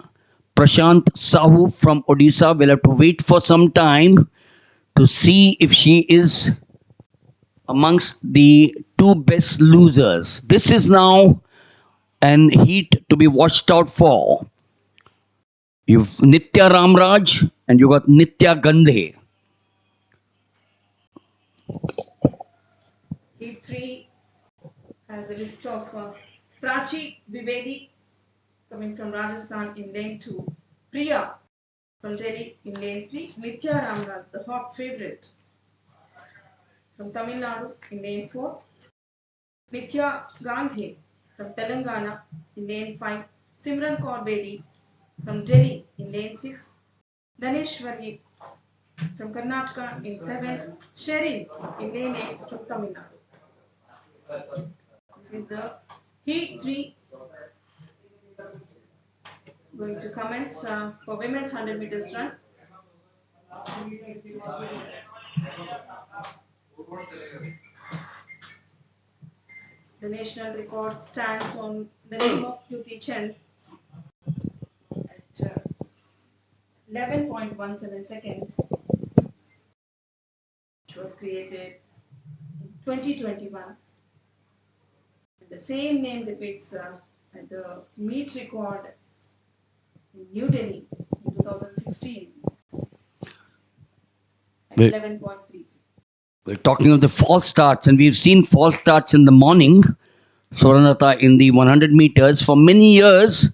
Prashant Sahu from Odisha. We'll have to wait for some time to see if she is amongst the two best losers. This is now an heat to be watched out for. You've Nitya Ramraj and you got Nitya Gandhe. Heat 3 has a list of Prachi Vivedi coming from Rajasthan in lane 2, Priya from Delhi in lane 3, Nitya Ramraj, the hot favorite from Tamil Nadu in lane 4, Nitya Gandhi from Telangana in lane 5, Simran Kaur Bedi from Delhi in lane 6, Dhaneshwari from Karnataka in 7, Sherin in lane 8 from Tamil Nadu. This is the Heat 3 going to commence for women's 100 meters run. The national record stands on the name of Yuti Chen at 11.17 seconds. It was created in 2021. And the same name repeats at the meet record in New Delhi in 2016 at 11.33. We're talking of the false starts, and we've seen false starts in the morning. Swaranatha in the 100 meters. For many years,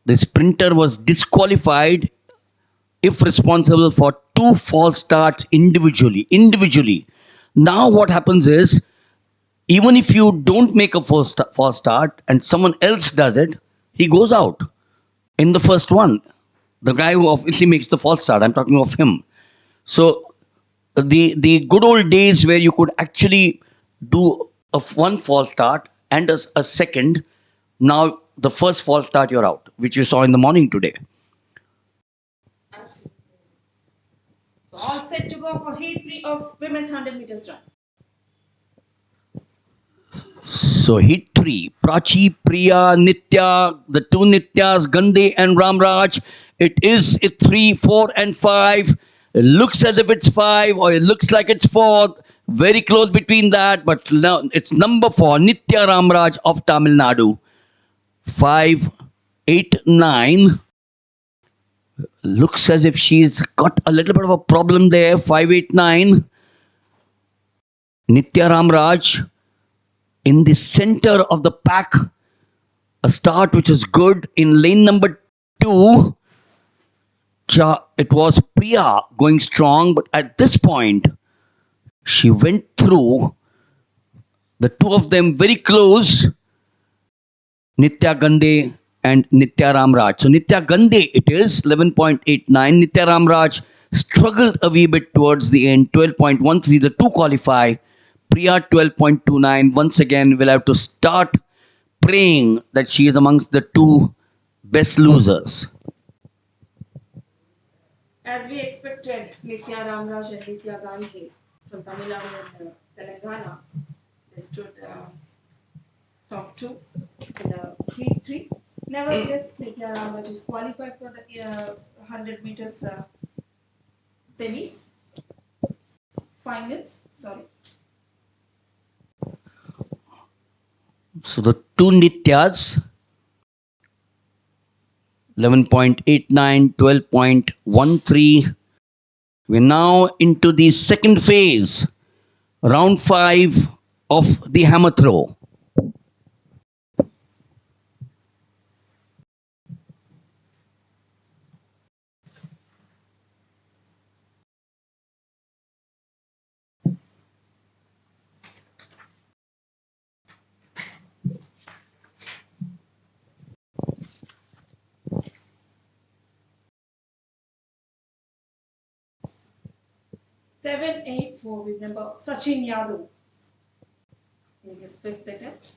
the sprinter was disqualified if responsible for two false starts individually. Now what happens is, even if you don't make a false start and someone else does it, he goes out in the first one. The guy who obviously makes the false start, I'm talking of him. So the good old days where you could actually do one false start and a second, now the first false start you're out, which you saw in the morning today. Absolutely. So all set to go for Heat 3 of women's 100 meters run. So Heat 3, Prachi, Priya, Nitya, the two Nityas, Gandhi and Ramraj. It is 3, 4 and 5. It looks as if it's 5 or it looks like it's 4. Very close between that, but now it's number 4, Nitya Ramraj of Tamil Nadu. 5, 8, 9. Looks as if she's got a little bit of a problem there. 5, 8, 9. Nitya Ramraj in the center of the pack. A start which is good in lane number 2. It was Priya going strong, but at this point, she went through the two of them very close, Nitya Gandhi and Nitya Ramraj. So Nitya Gandhi it is 11.89. Nitya Ramraj struggled a wee bit towards the end, 12.13. The two qualify. Priya 12.29. Once again, we'll have to start praying that she is amongst the two best losers. As we expected, Nitya Ramraj and Nitya Gandhi from Tamil Nadu and Telangana, they stood top 2 in the Heat 3. Nevertheless, Nitya Ramraj is qualified for the 100 meters semis, finals, sorry. So the two Nityas, 11.89, 12.13. We're now into the second phase, round 5 of the hammer throw. Seven, 8, 4, we remember Sachin Yadav in his fifth attempt.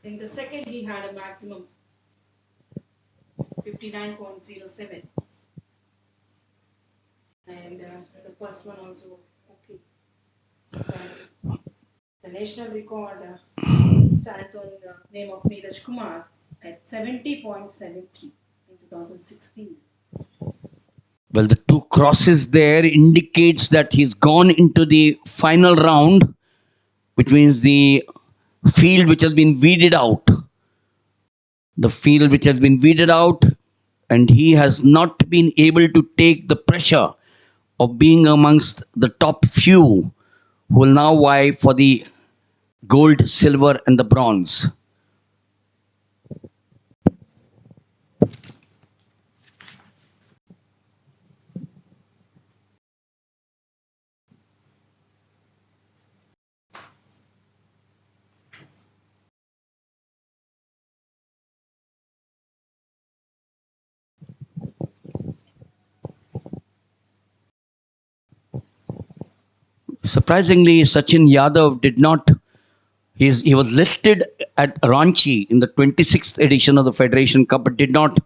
In the second, he had a maximum 59.07. And the first one also okay. The national record stands on the name of Neeraj Kumar at 70.73 in 2016. Well, the two crosses there indicates that he's gone into the final round, which means the field which has been weeded out. The field which has been weeded out, and he has not been able to take the pressure of being amongst the top few who will now vie for the gold, silver, and the bronze. Surprisingly, Sachin Yadav did not. He was listed at Ranchi in the 26th edition of the Federation Cup, but did not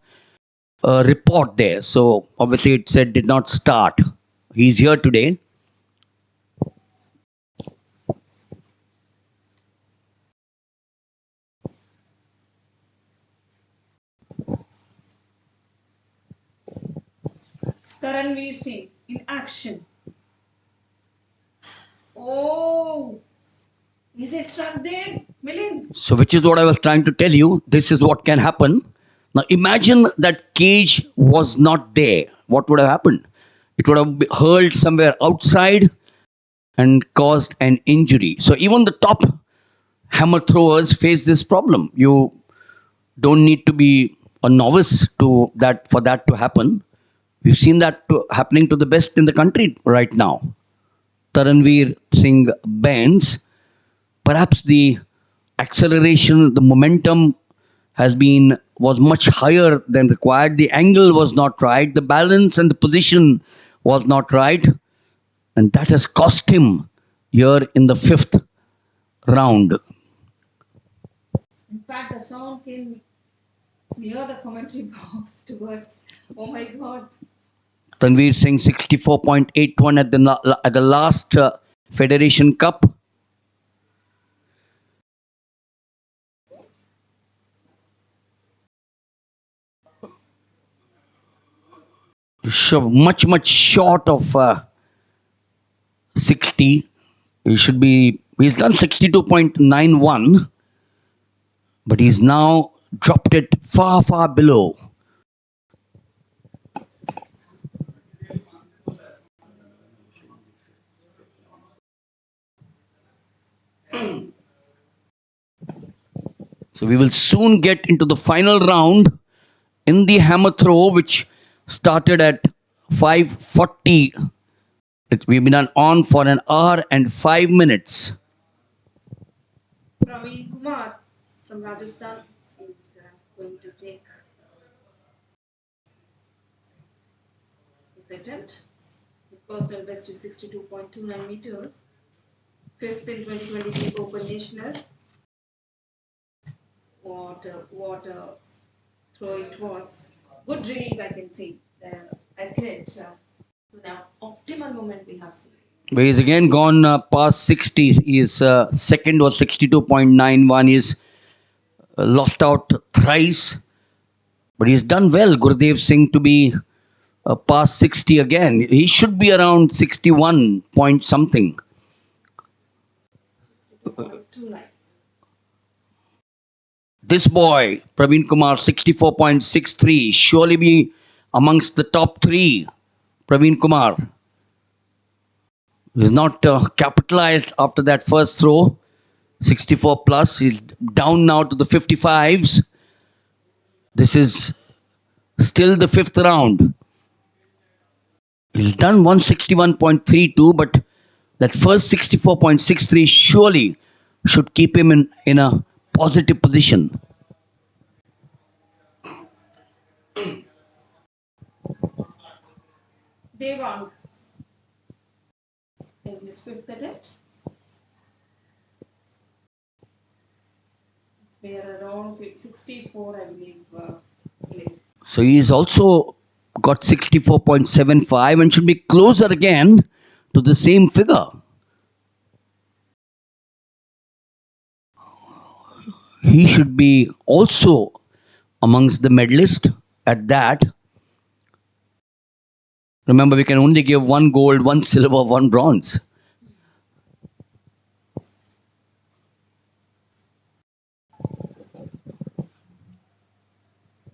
report there. So obviously, it said did not start. He's here today. Taranveer Singh in action. Oh, is it struck there, Milind? So, which is what I was trying to tell you. This is what can happen. Now, imagine that cage was not there. What would have happened? It would have hurled somewhere outside and caused an injury. So, even the top hammer throwers face this problem. You don't need to be a novice to that for that to happen. We've seen that happening to the best in the country right now. Taranveer Singh bends. Perhaps the acceleration, the momentum was much higher than required. The angle was not right. The balance and the position was not right, and that has cost him here in the fifth round. In fact, the sound came near the commentary box towards, oh my God. Tanveer Singh 64.81 at the last Federation Cup. Much short of 60. He's done 62.91, but he's now dropped it far below. So we will soon get into the final round in the hammer throw, which started at 5:40. We've been on for an hour and 5 minutes. Praveen Kumar from Rajasthan is going to take his attempt. His personal best is 62.29 meters. Fifth in 2023 Open Nationals. What throw it was. Good release, I can see. The athlete to the optimal moment we have seen. But he's again gone past 60. His second was 62.91. He's lost out thrice. But he's done well, Gurudev Singh, to be past 60 again. He should be around 61 point something. 62.29. This boy, Praveen Kumar, 64.63, surely be amongst the top three. Praveen Kumar is not capitalized after that first throw. 64 plus. He's down now to the 55s. This is still the fifth round. He's done 161.32, but that first 64.63 surely should keep him in a positive position. Devang in his fifth attempt. They are around 64, I believe. So he's also got 64.75 and should be closer again to the same figure. He should be also amongst the medalists at that. Remember, we can only give one gold, one silver, one bronze.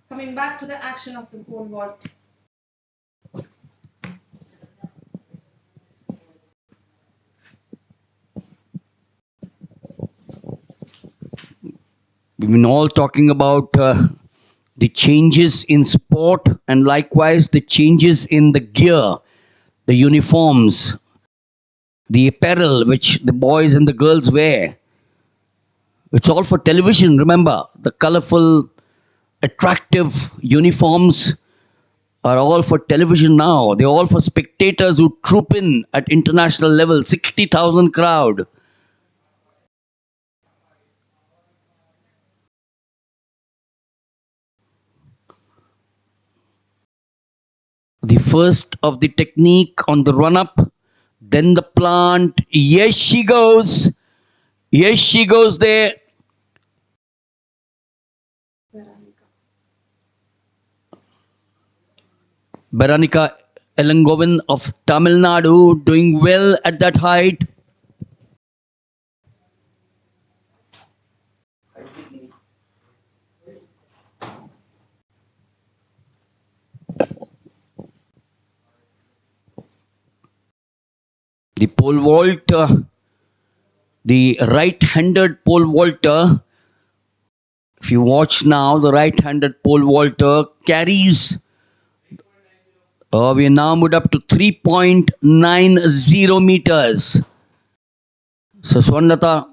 Coming back to the action of the pole vault. We've been all talking about the changes in sport and likewise the changes in the gear, the uniforms, the apparel which the boys and the girls wear. It's all for television, remember. The colorful, attractive uniforms are all for television now. They're all for spectators who troop in at international level, 60,000 crowd. The first of the technique on the run up, then the plant. Yes, she goes. Yes, she goes there. Baranika Elangovan of Tamil Nadu doing well at that height. The pole vault, the right-handed pole vaulter. If you watch now, the right-handed pole vaulter carries. We now moved up to 3.90 meters. So Swarnata,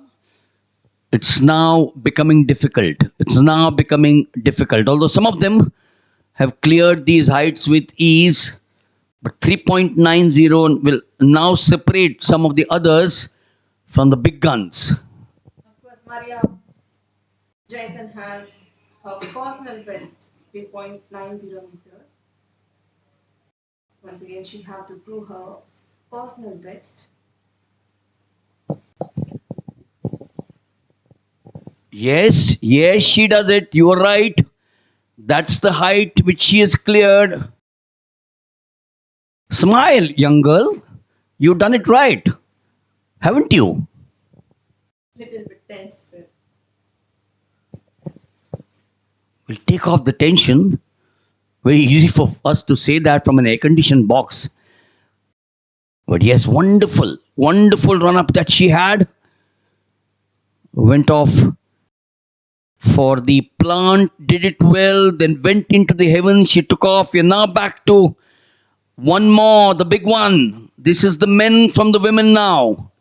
it's now becoming difficult. It's now becoming difficult. Although some of them have cleared these heights with ease, but 3.90 will now separate some of the others from the big guns. Of course, Maria Jason has her personal best 3.90 meters. Once again, she had to prove her personal best. Yes, yes, she does it. You are right. That's the height which she has cleared. Smile, young girl. You've done it right. Haven't you? Little bit tense, sir. We'll take off the tension. Very easy for us to say that from an air-conditioned box. But yes, wonderful, wonderful run-up that she had. Went off for the plant, did it well, then went into the heavens. She took off. We're now back to one more, the big one. This is the men from the women now.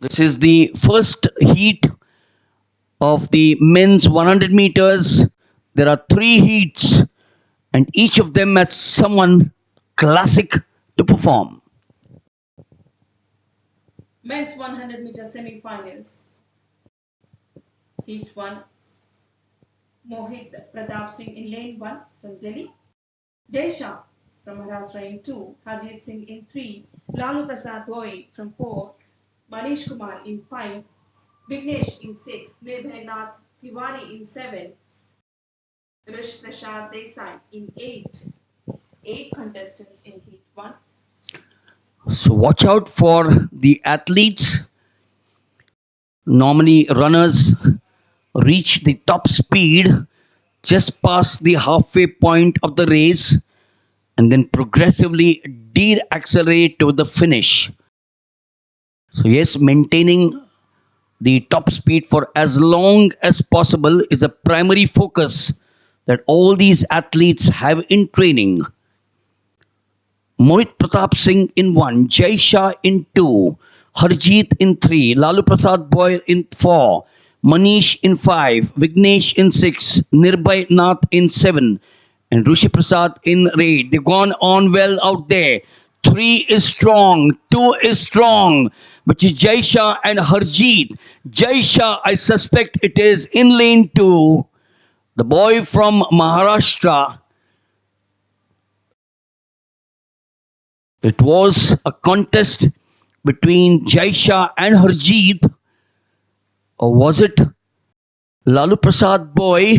This is the first heat of the men's 100 meters. There are 3 heats and each of them has someone classic to perform. Men's 100-meter semifinals. Heat 1. Mohit Pratap Singh in lane 1 from Delhi. Desha from Maharashtra in 2. Harjit Singh in 3. Lalu Prasad Roy from 4. Manish Kumar in 5. Vignesh in 6. Nirbhay Nath Tiwari in 7. Rish Prasad Desai in 8. 8 contestants in Heat 1. So watch out for the athletes. Normally runners reach the top speed just past the halfway point of the race and then progressively de-accelerate to the finish. So yes, maintaining the top speed for as long as possible is a primary focus that all these athletes have in training. Mohit Pratap Singh in 1, Jai Shah in 2, Harjeet in 3, Lalu Prasad Boyle in 4, Manish in 5, Vignesh in 6, Nirbhay Nath in 7, and Rishi Prasad in 8. They've gone on well out there. 3 is strong, 2 is strong, which is Jai Shah and Harjeet. Jai Shah, I suspect it is in lane 2. The boy from Maharashtra. It was a contest between Jai Shah and Harjeet. Or was it Lalu Prasad boy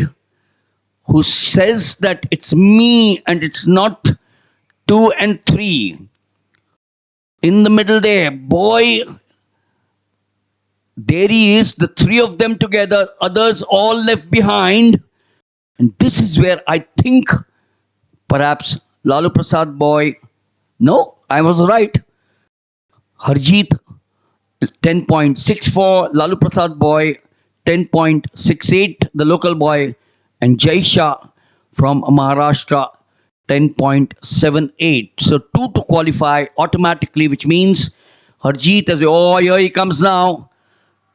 who says that it's me and it's not 2 and 3? In the middle there, boy, there he is, the three of them together, others all left behind. And this is where I think perhaps Lalu Prasad boy, no, I was right. Harjeet 10.64, Lalu Prasad boy 10.68, the local boy, and Jaisha from Maharashtra 10.78. So two to qualify automatically, which means Harjeet is, oh, here he comes now.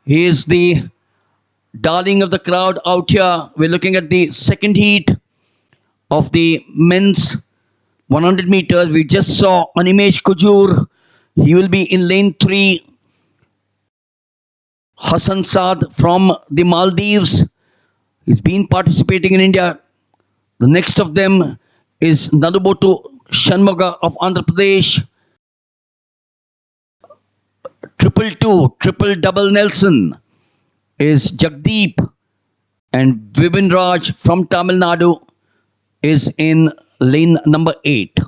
He is the darling of the crowd out here. We're looking at the second heat of the men's 100 meters. We just saw Animesh Kujur. He will be in lane 3. Hassan Saad from the Maldives. He's been participating in India. The next of them is Nadubotu Shanmuga of Andhra Pradesh. Triple double Nelson is Jagdeep, and Vibin Raj from Tamil Nadu is in lane number 8.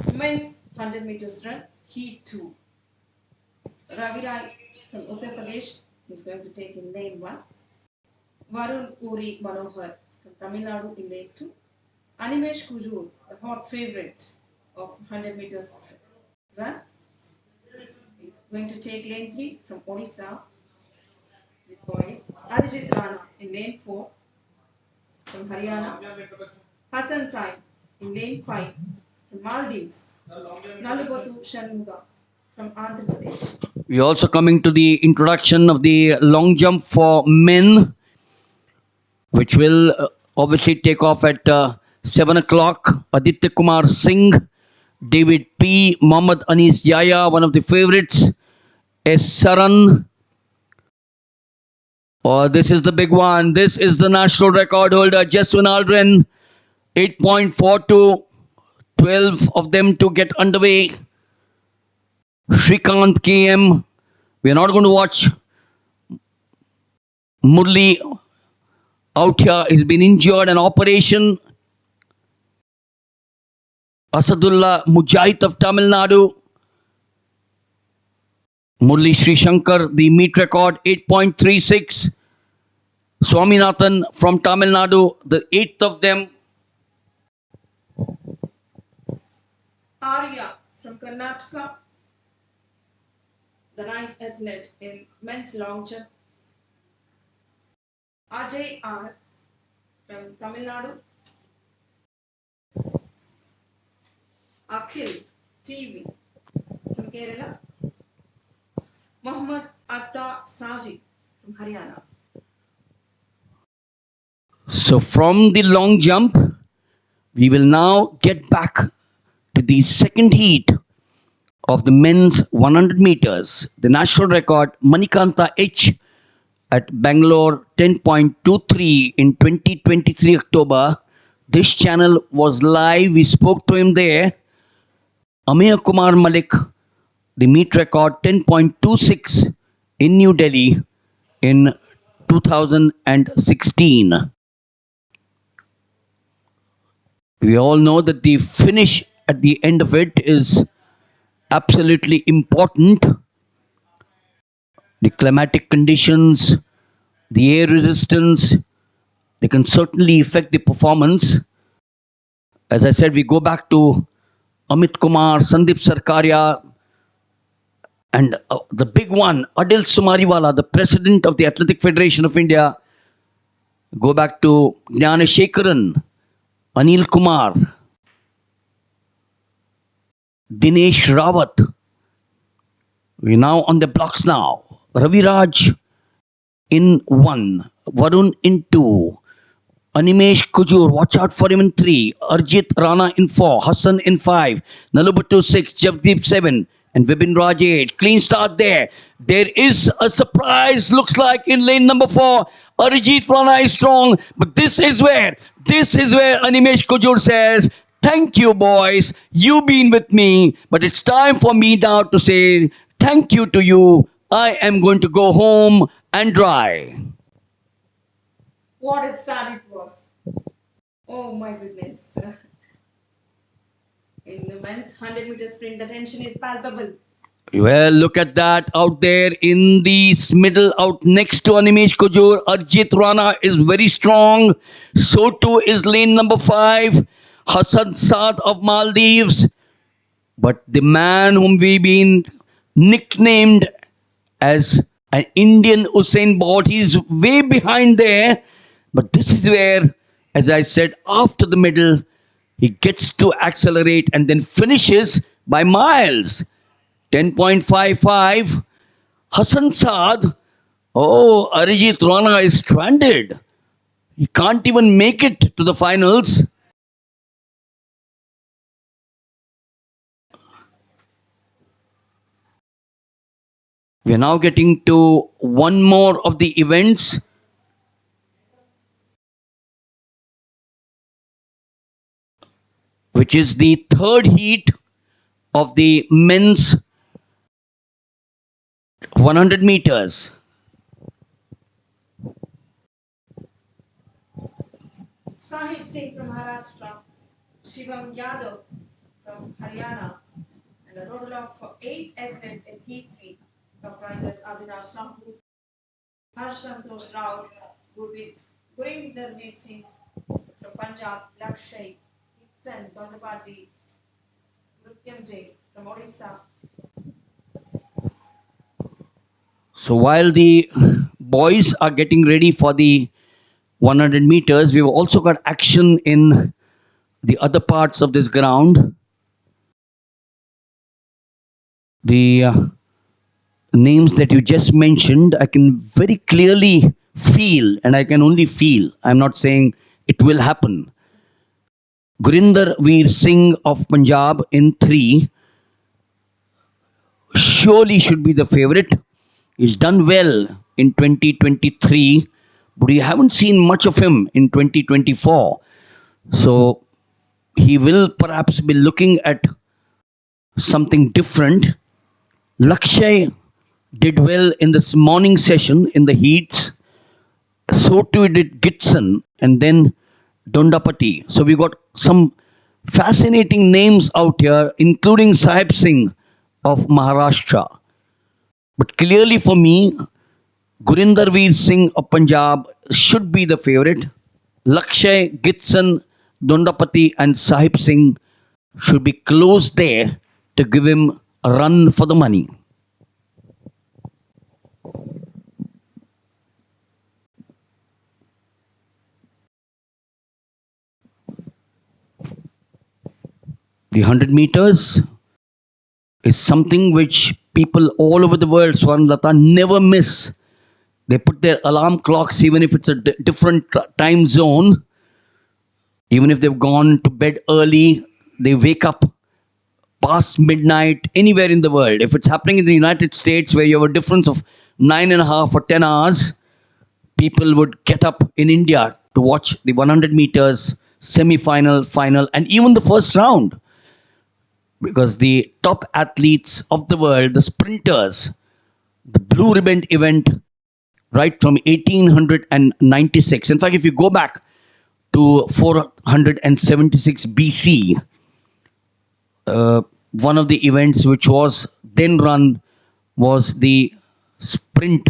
Women's 100 meters run, heat 2. Ravi Rai from Uttar Pradesh is going to take in lane 1. Varun Uri Manohar from Tamil Nadu in lane 2. Animesh Kujur, the hot favorite of 100 meters run, is going to take lane 3 from Odisha. This boy is Arijit Rana in lane 4 from Haryana. Hassan Sain in lane 5 from Maldives. Nalubatu Shanmuga from Andhra Pradesh. We're also coming to the introduction of the long jump for men, which will obviously take off at 7 o'clock. Aditya Kumar Singh, David P., Mohammad Anis Yaya, one of the favorites, S. Saran. Oh, this is the big one. This is the national record holder, Jeswin Aldrin, 8.42, 12 of them to get underway. Shrikant KM. We are not going to watch Murli out here. He's been injured, an operation. Asadullah Mujahid of Tamil Nadu. Murli Sri Shankar, the meet record 8.36. Swaminathan from Tamil Nadu, the 8th of them. Arya from Karnataka, the 9th athlete in men's long jump. Ajay R from Tamil Nadu. Akhil TV from Kerala. Mohammad Atta Saji from Haryana. So from the long jump, we will now get back to the second heat of the men's 100 meters. The national record, Manikanta H at Bangalore, 10.23 in 2023 October. This channel was live. We spoke to him there. Ameya Kumar Malik, the meet record 10.26 in New Delhi in 2016. We all know that the finish at the end of it is absolutely important. The climatic conditions, the air resistance, they can certainly affect the performance. As I said, we go back to Amit Kumar, Sandeep Sarkaria, and the big one, Adil Sumariwala, the president of the Athletic Federation of India. Go back to Jnaneshekaran, Anil Kumar, Dinesh Rawat. We're now on the blocks now. Ravi Raj in 1, Varun in 2, Animesh Kujur, watch out for him in 3, Arjit Rana in 4, Hassan in 5, Nalubatu 6, Javdeep 7, and Vibin Raj 8. Clean start there. There is a surprise, looks like, in lane number 4. Arjit Rana is strong, but this is where Animesh Kujur says, thank you, boys. You've been with me, but it's time for me now to say thank you to you, I am going to go home and dry. What a start it was. Oh my goodness. In the men's 100-meter sprint, the tension is palpable. Well, look at that out there in the middle, out next to Animesh Kujur. Arjit Rana is very strong. So too is lane number 5, Hassan Saad of Maldives. But the man whom we've been nicknamed as an Indian Usain Bolt, he's way behind there. But this is where, as I said, after the middle, he gets to accelerate and then finishes by miles. 10.55. Hassan Saad. Oh, Arijit Rana is stranded. He can't even make it to the finals. We are now getting to one more of the events, which is the third heat of the men's 100 meters. Sahib Singh from Maharashtra, Shivam Yadav from Haryana, and a total of 8 athletes in Heat 3 comprises Avinash Sahu, Harshantosh Rao, Gurinder Singh from Punjab, Lakshay, Hitsan Dondapati, Mrityam J from Odisha. So while the boys are getting ready for the 100 meters, we've also got action in the other parts of this ground. The names that you just mentioned, I can very clearly feel, and I can only feel, I'm not saying it will happen. Gurinder Veer Singh of Punjab in 3 surely should be the favorite. He's done well in 2023, but we haven't seen much of him in 2024. So he will perhaps be looking at something different. Lakshay did well in this morning session in the heats. So too did Gitson and then Dondapati. So we got some fascinating names out here, including Sahib Singh of Maharashtra. But clearly for me, Gurinder Veer Singh of Punjab should be the favorite. Lakshay, Gitson, Dondapati and Sahib Singh should be close there to give him a run for the money. The 100 meters is something which people all over the world, Swarnlata, never miss. They put their alarm clocks, even if it's a different time zone. Even if they've gone to bed early, they wake up past midnight anywhere in the world. If it's happening in the United States, where you have a difference of 9.5 or 10 hours, people would get up in India to watch the 100 meters, semi-final, final, and even the first round. Because the top athletes of the world, the sprinters, the blue ribbon event, right from 1896. In fact, if you go back to 476 BC, one of the events which was then run was the sprint.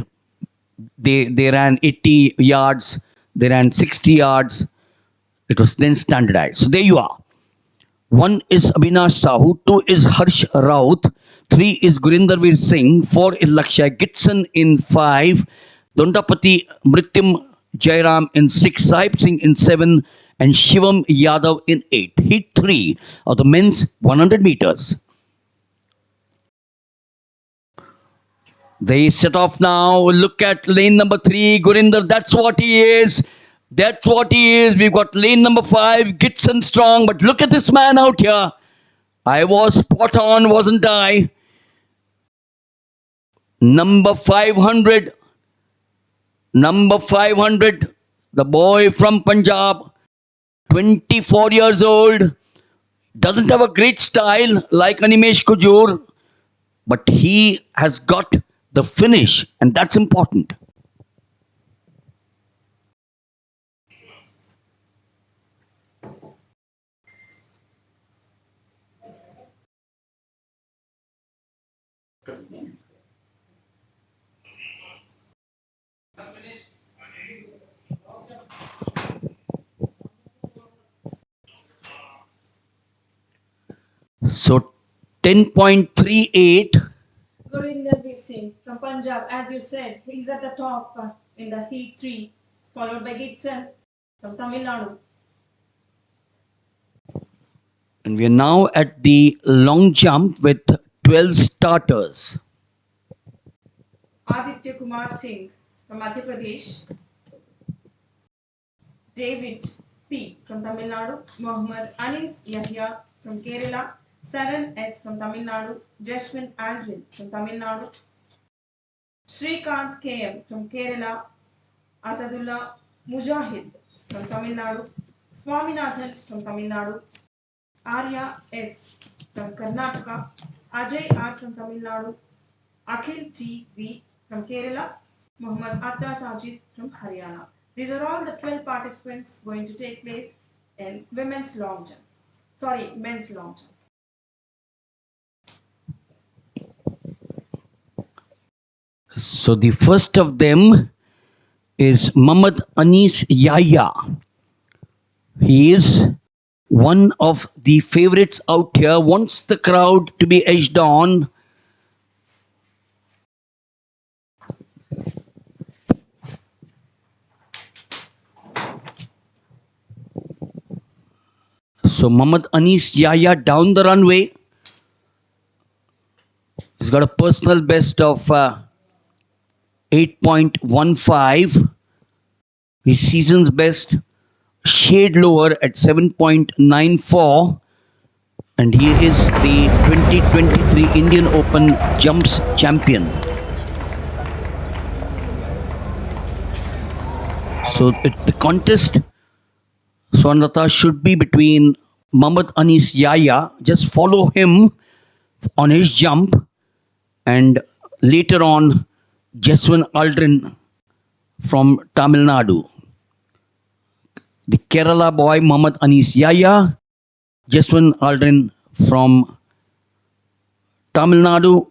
They ran 80 yards, they ran 60 yards. It was then standardized. So there you are. 1 is Avinash Sahu, 2 is Harsh Raut, 3 is Gurinder Veer Singh, 4 is Lakshay Gitson in 5, Dondapati Mrityam Jairam in 6, Sahib Singh in 7, and Shivam Yadav in 8. Heat 3 of the men's 100 meters. They set off now. Look at lane number 3, Gurinder. That's what he is. That's what he is. We've got lane number 5, Gitson strong. But look at this man out here. I was spot on, wasn't I? Number 500. Number 500. The boy from Punjab. 24 years old. Doesn't have a great style like Animesh Kujur. But he has got the finish, and that's important. So 10.38. Gurinder Singh from Punjab, as you said, he's at the top in the heat 3, followed by Gibson from Tamil Nadu. And we are now at the long jump with 12 starters. Aditya Kumar Singh from Madhya Pradesh, David P. from Tamil Nadu, Mohammad Anis Yahya from Kerala, Saran S. from Tamil Nadu, Jasmine Aldrin from Tamil Nadu, Srikanth KM from Kerala, Asadullah Mujahid from Tamil Nadu, Swaminathan from Tamil Nadu, Arya S. from Karnataka, Ajay R. from Tamil Nadu, Akhil T. V. from Kerala, Muhammad Atta Sajid from Haryana. These are all the 12 participants going to take place in men's long jump. So the first of them is Muhammad Anis Yahya. He is one of the favorites out here, wants the crowd to be edged on. So Muhammad Anis Yahya down the runway. He's got a personal best of 8.15. His season's best shade lower at 7.94. And he is the 2023 Indian Open Jumps champion. So the contest, Swarnlata, should be between Muhammad Anis Yahya. Just follow him on his jump, and later on Jaswin Aldrin from Tamil Nadu. The Kerala boy Muhammad Anis Yahya, Jaswin Aldrin from Tamil Nadu.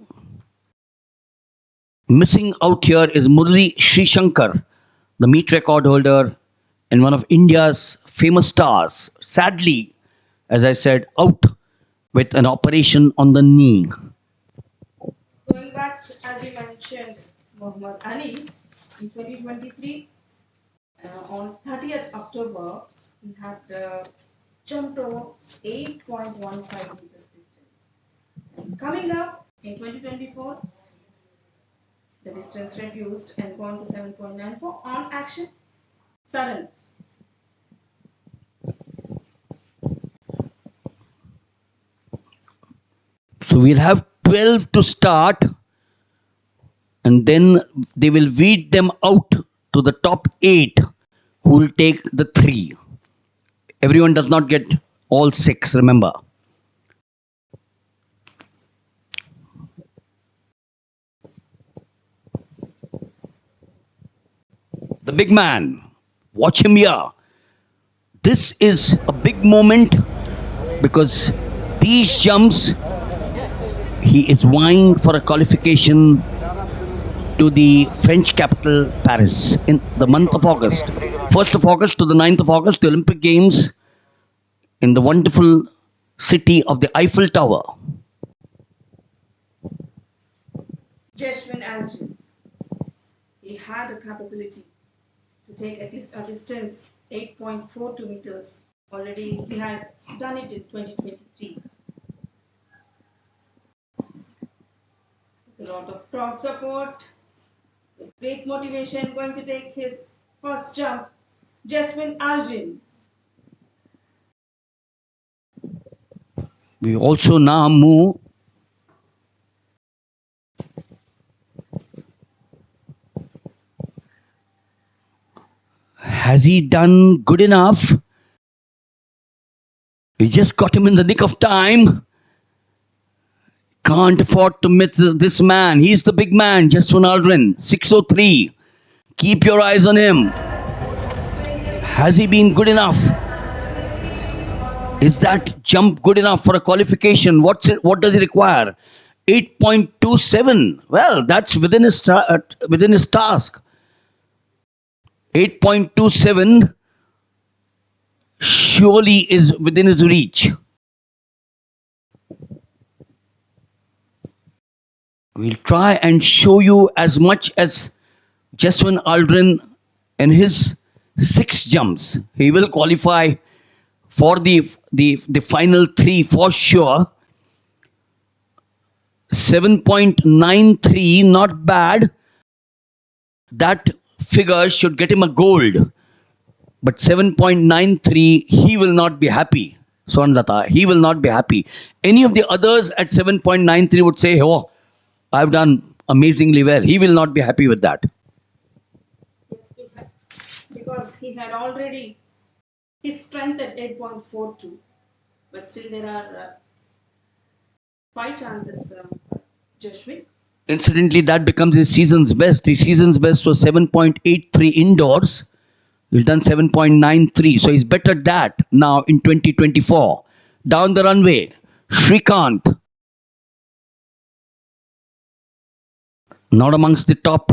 Missing out here is Murli Srishankar, the meet record holder and one of India's famous stars. Sadly, as I said, out with an operation on the knee. Going back, as you mentioned, Muhammad Anis, in 2023, on 30th October, he had jumped over 8.15 meters distance. Coming up in 2024, the distance reduced and gone to 7.94 on action. Sudden. So we'll have 12 to start, and then they will weed them out to the top 8 who will take the 3. Everyone does not get all 6, remember. The big man, watch him here. This is a big moment because these jumps, he is vying for a qualification to the French capital, Paris, in the month of August. 1st of August to the 9th of August, the Olympic Games in the wonderful city of the Eiffel Tower. Jasmine Aldrin. He had a capability to take at least a distance 8.42 meters. Already he had done it in 2023. With a lot of crowd support, with great motivation, going to take his first jump, Jasmine Aldrin. We also now move Has he done good enough? We just got him in the nick of time. Can't afford to miss this man. He's the big man, Jaswant Aldrin, 603. Keep your eyes on him. Has he been good enough? Is that jump good enough for a qualification? What does he require? 8.27. Well, that's within his task. 8.27 surely is within his reach. We'll try and show you as much as Jaswant Aldrin in his 6 jumps. He will qualify for the final 3 for sure. 7.93, not bad. That figure should get him a gold. But 7.93, he will not be happy. Swarnlata, he will not be happy. Any of the others at 7.93 would say, oh, I've done amazingly well. He will not be happy with that. Yes, because he had already his strength at 8.42. But still there are 5 chances, Jashwin. Incidentally, that becomes his season's best. His season's best was 7.83 indoors. He's done 7.93. So he's bettered that now in 2024. Down the runway, Srikanth. Not amongst the top.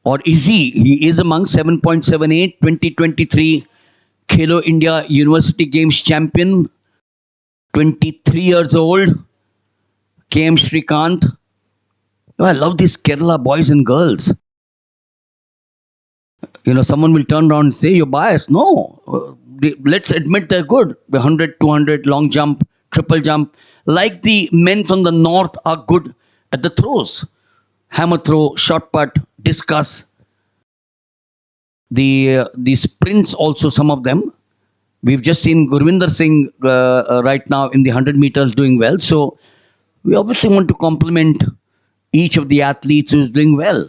Or is he? He is among 7.78, 2023 Khelo India University Games champion. 23 years old. KM Srikanth. Oh, I love these Kerala boys and girls. Someone will turn around and say, you're biased. No. Let's admit they're good. 100, 200, long jump, triple jump. Like the men from the north are good at the throws. Hammer throw, shot put, discus. The sprints also, some of them. We've just seen Gurvinder Singh right now in the 100 meters doing well. So we obviously want to compliment each of the athletes who's doing well.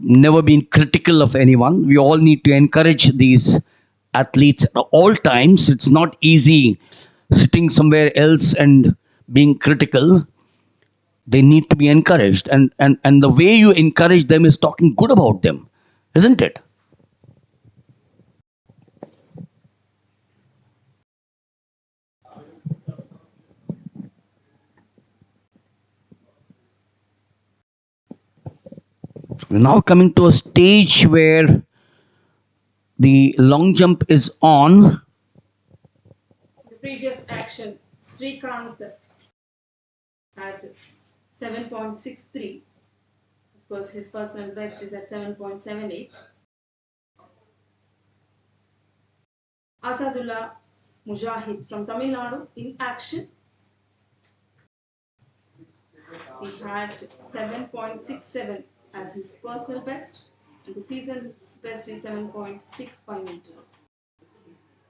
Never been critical of anyone. We all need to encourage these athletes at all times. It's not easy sitting somewhere else and being critical. They need to be encouraged. And the way you encourage them is talking good about them, isn't it? We're now coming to a stage where the long jump is on. The previous action, Srikanth had 7.63. Of course, his personal best is at 7.78. Asadullah Mujahid from Tamil Nadu in action. He had 7.67 as his personal best, and the season's best is 7.65 meters.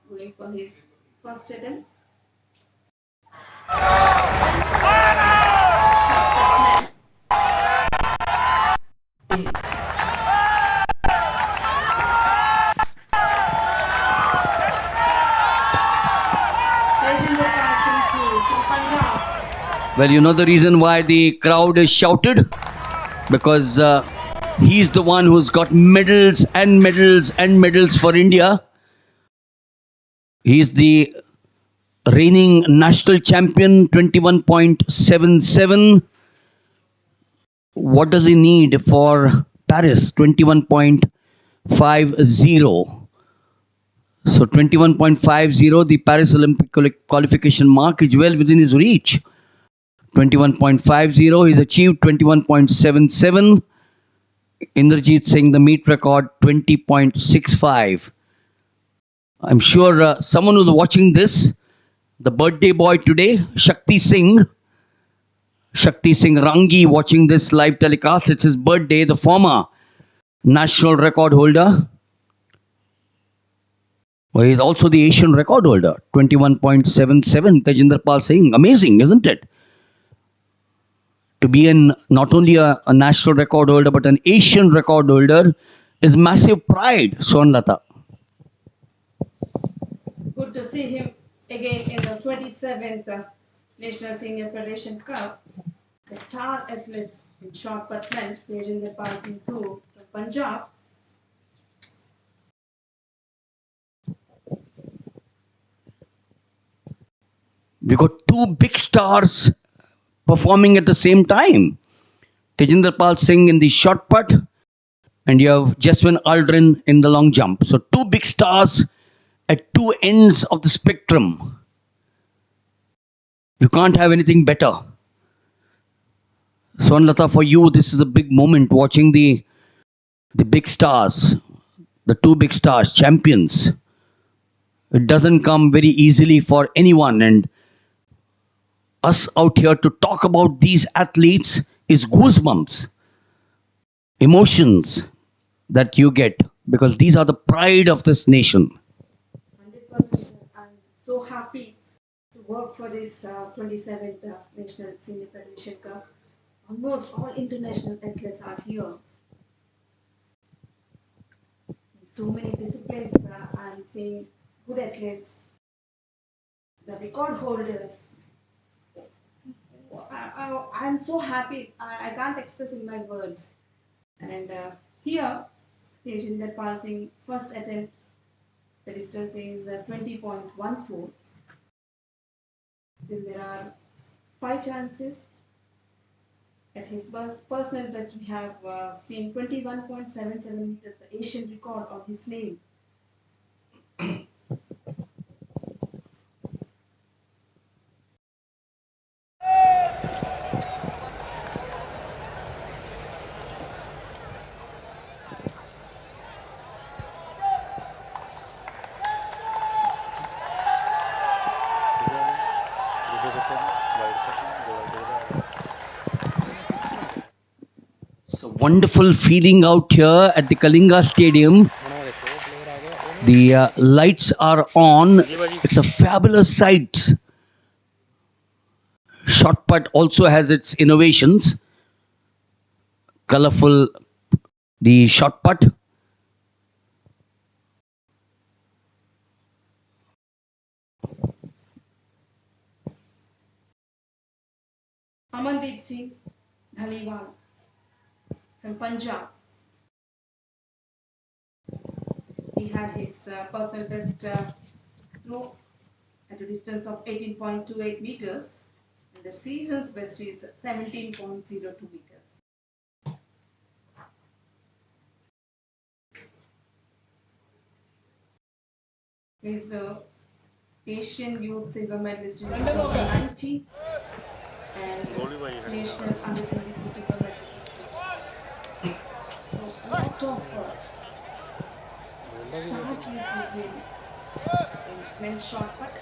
Going for his first attempt. Well, you know the reason why the crowd is shouted? Because he's the one who's got medals and medals and medals for India. He's the reigning national champion, 21.77. What does he need for Paris? 21.50. So 21.50, the Paris Olympic qualification mark is well within his reach. 21.50, he's achieved 21.77. Indrajit Singh, the meet record, 20.65. I'm sure someone who's watching this, the birthday boy today, Shakti Singh Rangi, watching this live telecast, it's his birthday, the former national record holder. Well, he's also the Asian record holder, 21.77, Tejinder Pal Singh. Amazing, isn't it? To be not only a national record holder, but an Asian record holder is massive pride, Swarnlata. Good to see him again in the 27th National Senior Federation Cup, the star athlete in short put men, Tejinder Pal Singh too, from Punjab. We got two big stars performing at the same time. Tejinder Pal Singh in the short put, and you have Jaswin Aldrin in the long jump. So two big stars at two ends of the spectrum. You can't have anything better. Swarnlata, for you, this is a big moment watching the big stars, the two big stars, champions. It doesn't come very easily for anyone, and us out here to talk about these athletes is goosebumps, emotions that you get because these are the pride of this nation. 100%, sir. I'm so happy to work for this 27th National Senior Federation Cup. Almost all international athletes are here. So many disciplines, I'm seeing good athletes, the record holders. I'm so happy. I can't express in my words. And here, Tejinder Pal Singh, first attempt, the distance is 20.14. Still, there are 5 chances. At his personal best, we have seen 21.77 meters, the Asian record on his name. It's a wonderful feeling out here at the Kalinga Stadium. The lights are on. It's a fabulous sight. Shot put also has its innovations. Colorful, the shot put. Amandeep Singh Dhaliwal from Punjab. He had his personal best throw at a distance of 18.28 meters, and the season's best is 17.02 meters. He is the Asian Youth Silver Medalist in 2019 and National Under 23 Silver Medalist. So, a lot of stars he has been in men's shot put.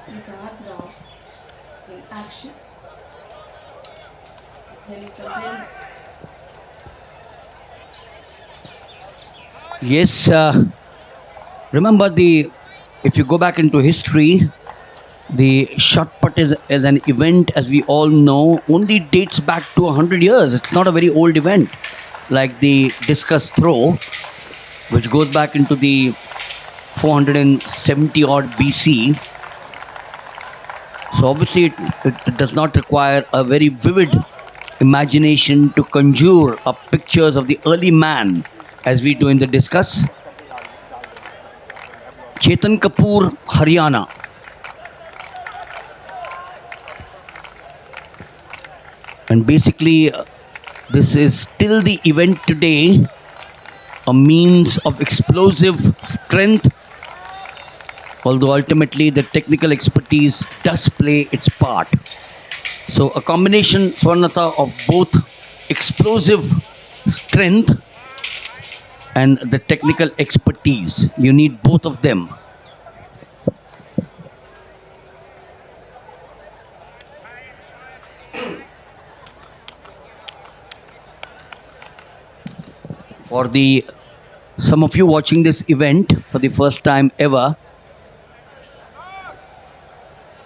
Siddharth Rao in action. Yes, remember if you go back into history, the shot put is an event, as we all know, only dates back to 100 years. It's not a very old event like the discus throw, which goes back into the 470 odd BC. So obviously it does not require a very vivid imagination to conjure up pictures of the early man as we do in the discus. Chetan Kapoor, Haryana. And basically, this is still the event today, a means of explosive strength, although ultimately the technical expertise does play its part. So a combination, Swarnata, of both explosive strength and the technical expertise. You need both of them. For some of you watching this event for the first time ever,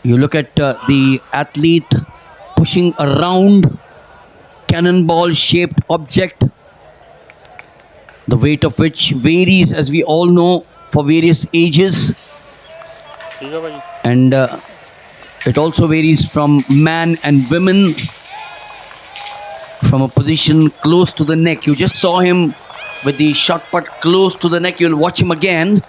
you look at the athlete pushing a round cannonball-shaped object, the weight of which varies, as we all know, for various ages. And It also varies from man and women. From a position close to the neck. You just saw him with the shot put close to the neck. You'll watch him again.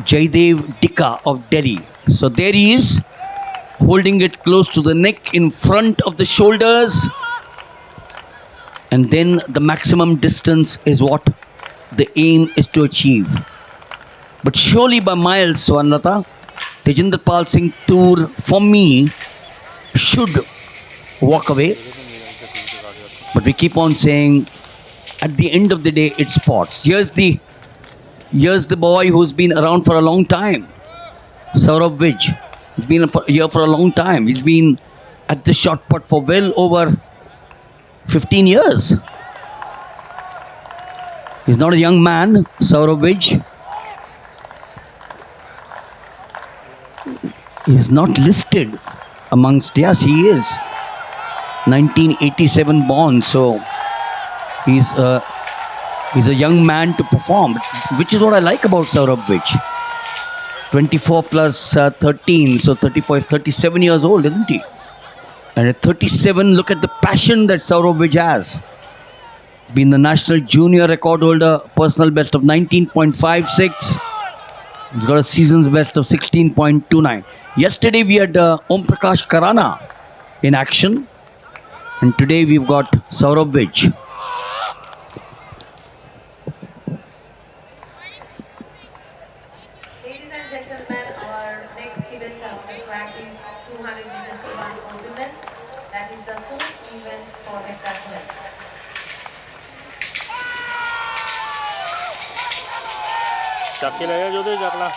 Jaidev Dika of Delhi. So there he is, holding it close to the neck in front of the shoulders. And then the maximum distance is what the aim is to achieve. But surely by miles, Swarnlata, Tejinder Pal Singh Toor, for me, should walk away. But we keep on saying, at the end of the day, it's sports. Here's the boy who's been around for a long time, Saurav Vij. He's been here for a long time. He's been at the shot put for well over 15 years. He's not a young man, Saurav Vij. He's not listed amongst, yes, he is. 1987 born, so he's a young man to perform, which is what I like about Saurabh Vij. 24 plus 13, so 34 is 37 years old, isn't he? And at 37, look at the passion that Saurabh Vij has. Been the national junior record holder, personal best of 19.56. He's got a season's best of 16.29. Yesterday we had Om Prakash Karana in action, and today we've got Saurabh Vij. Ladies and gentlemen, our next event of the track is 200 meters run for women. That is the fourth event for heptathlon. ਚੱਕ ਕੇ ਲੈ ਜਾ ਜੋਦੇ ਚੱਕ ਲਾ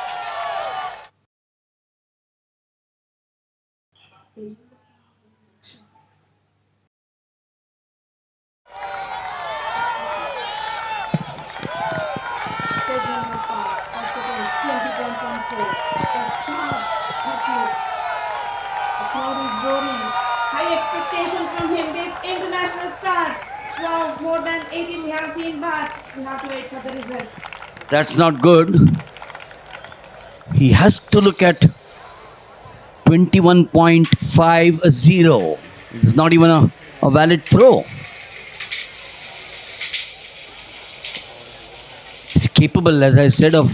High expectations from him, this international star. Wow, more than 18 we have seen, but we have to wait for the result. That's not good. He has to look at 21.50. It's not even a valid throw. He's capable, as I said, of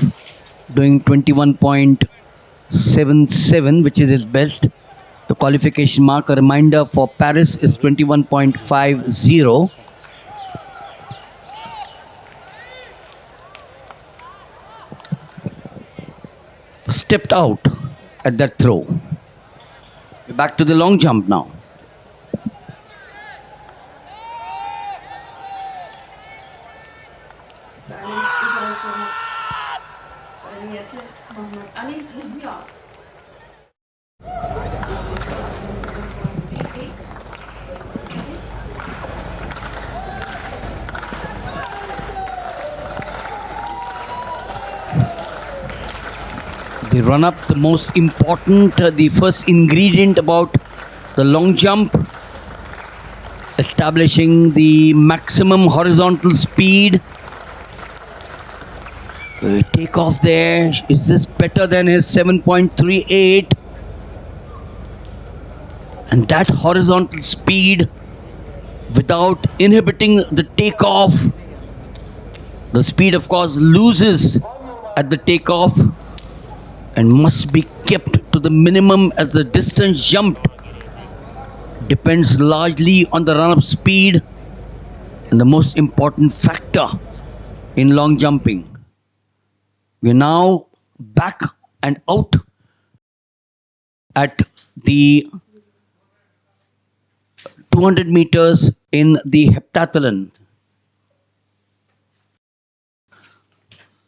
doing 21.77, which is his best. The qualification mark, a reminder for Paris, is 21.50. Stepped out at that throw. We're back to the long jump now. The run up, the most important, the first ingredient about the long jump, establishing the maximum horizontal speed. Take off there. Is this better than his 7.38? And that horizontal speed without inhibiting the takeoff. The speed, of course, loses at the takeoff and must be kept to the minimum, as the distance jumped depends largely on the run-up speed, and the most important factor in long jumping. We are now back and out at the 200 meters in the heptathlon.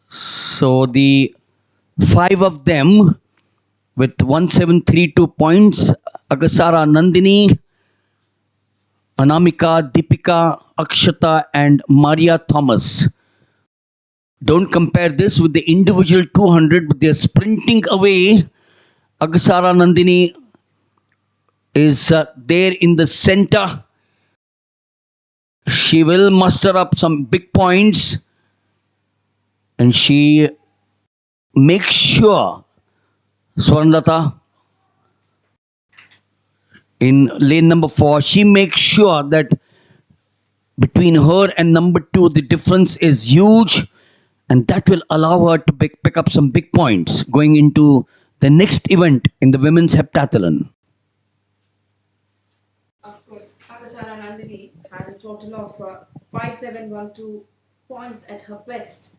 So the 5 of them with 1732 points: Agasara Nandini, Anamika, Deepika, Akshata and Maria Thomas. Don't compare this with the individual 200, but they are sprinting away. Agasara Nandini is there in the center. She will muster up some big points. and she makes sure, Swarnlata, in lane number 4, she makes sure that between her and number 2, the difference is huge, and that will allow her to pick up some big points going into the next event in the women's heptathlon. Of course, Agasara Nandini had a total of 5712 points at her best.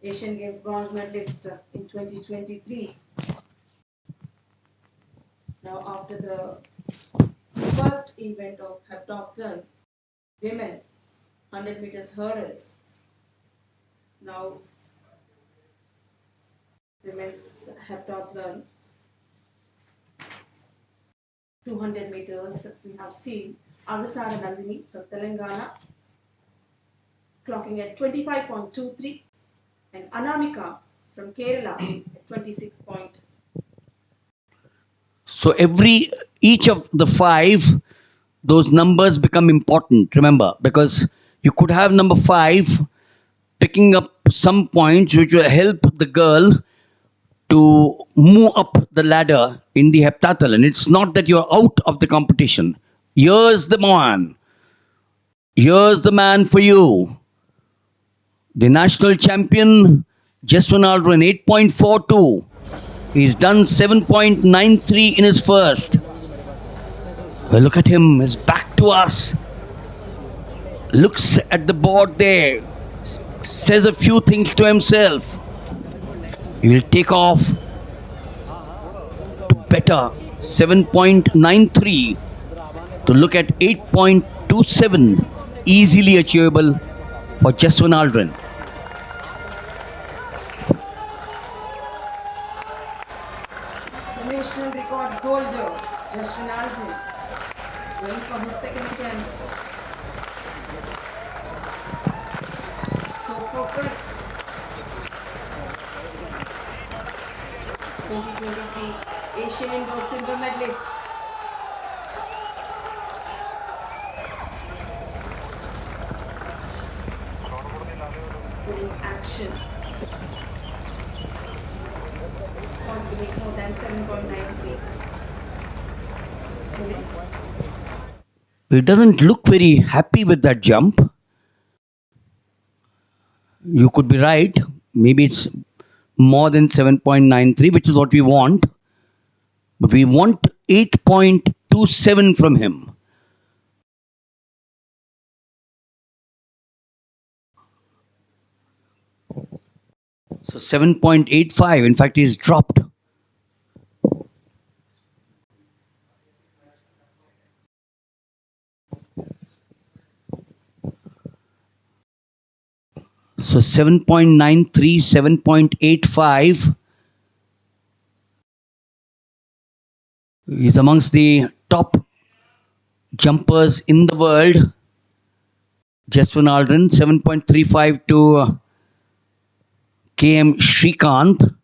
Asian Games bronze medalist in 2023. Now, after the first event of heptathlon, women 100 meters hurdles. Now, women's heptathlon 200 meters. We have seen Agasara Nandini from Telangana clocking at 25.23 and Anamika from Kerala at 26. So each of the 5, those numbers become important, remember, because you could have number 5 picking up some points which will help the girl to move up the ladder in the heptathlon. It's not that you're out of the competition. Here's the man. Here's the man for you. The national champion, Jaswan Aldrin, 8.42. He's done 7.93 in his first. Well, look at him, his back to us. Looks at the board there. Says a few things to himself. He will take off to better 7.93 to look at 8.27. Easily achievable for Jaswan Aldrin. The national record holder, Jaswan Aldrin, going for his second attempt. So focused. 2023 Asian Indoor silver medalist. In action. Possibly more than 7.93. He doesn't look very happy with that jump. You could be right. Maybe it's more than 7.93, which is what we want. But we want 8.27 from him. So 7.85, in fact, he's dropped. So 7.93, 7.85 is amongst the top jumpers in the world. Jaswan Aldrin, 7.35 to KM Srikanth.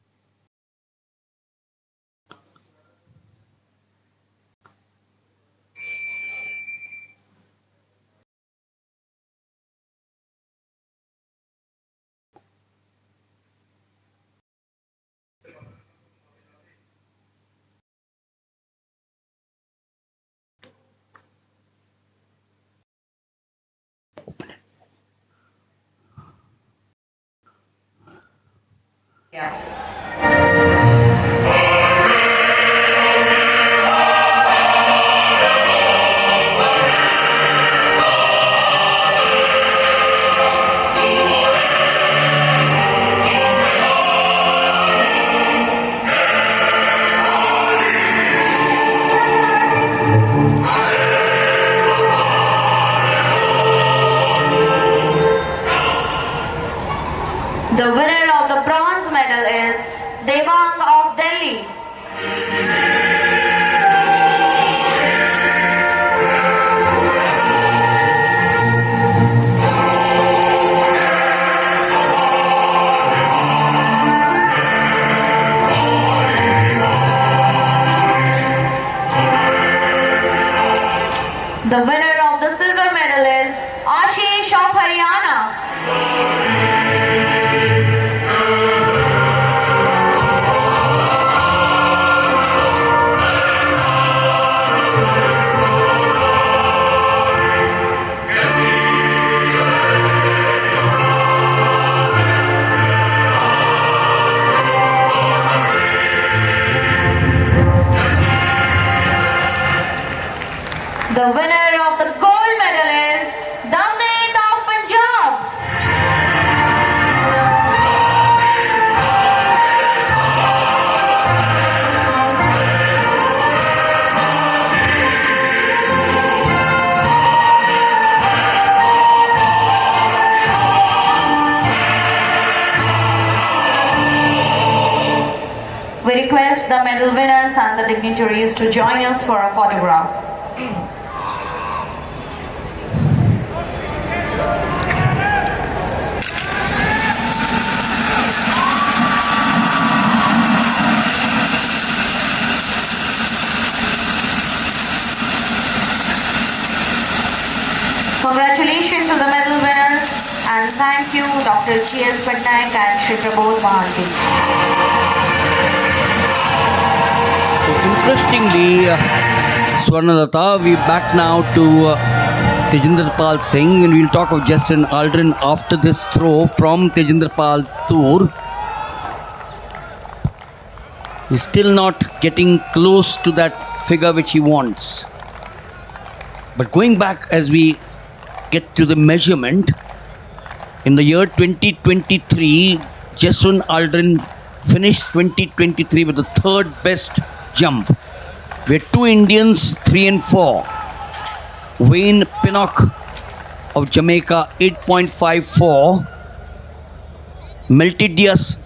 The winner of the bronze medal is Devang of Delhi. The winner of the silver medal is Ashish of Haryana. The winner of the gold medal is Damnath of Punjab. We request the medal winners and the dignitaries to join us for a photograph. Congratulations to the medal winners and thank you Dr. G.S. Patnaik and Shri Prabodh Mahanti. So interestingly, Swarnalata, we back now to Tejinder Pal Singh, and we'll talk of Justin Aldrin after this throw from Tejinder Pal Tour. He's still not getting close to that figure which he wants. But going back as we get to the measurement, in the year 2023, Jaswant Aldrin finished 2023 with the third best jump. We had two Indians, 3 and 4. Wayne Pinnock of Jamaica, 8.54. Meltidius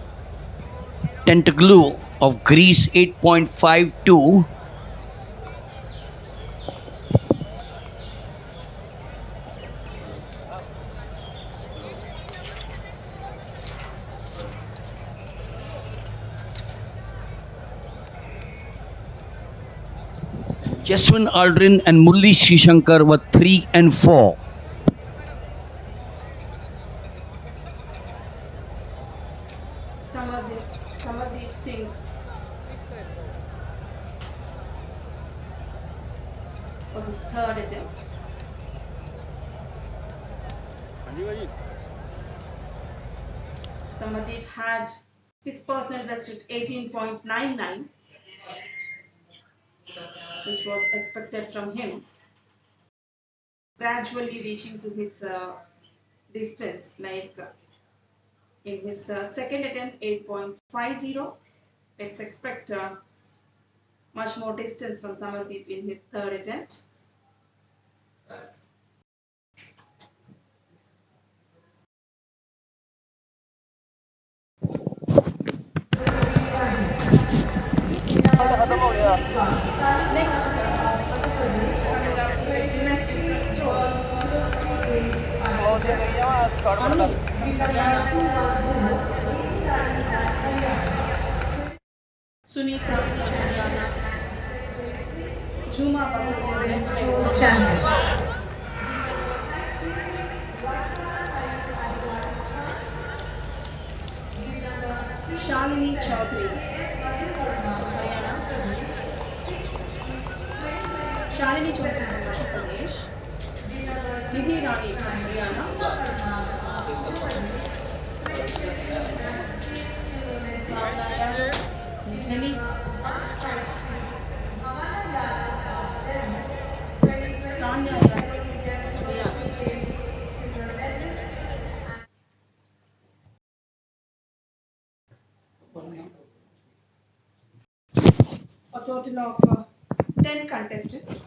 Tentaglu of Greece, 8.52. Jaswant Aldrin and Murli Srishankar were 3 and 4. Samardeep Singh for his third attempt. Samardeep had his personal best at 18.99, which was expected from him, gradually reaching to his distance, like in his second attempt 8.50. Let's expect much more distance from Samardeep in his third attempt. Sunita Haryana, Juma Basu, champion. Shalini Chaudhary, Haryana. Shalini Chaudhary from Madhya Pradesh. Nidhi Rani from Haryana. Delhi. Sanya Haryana. A total of 10 contestants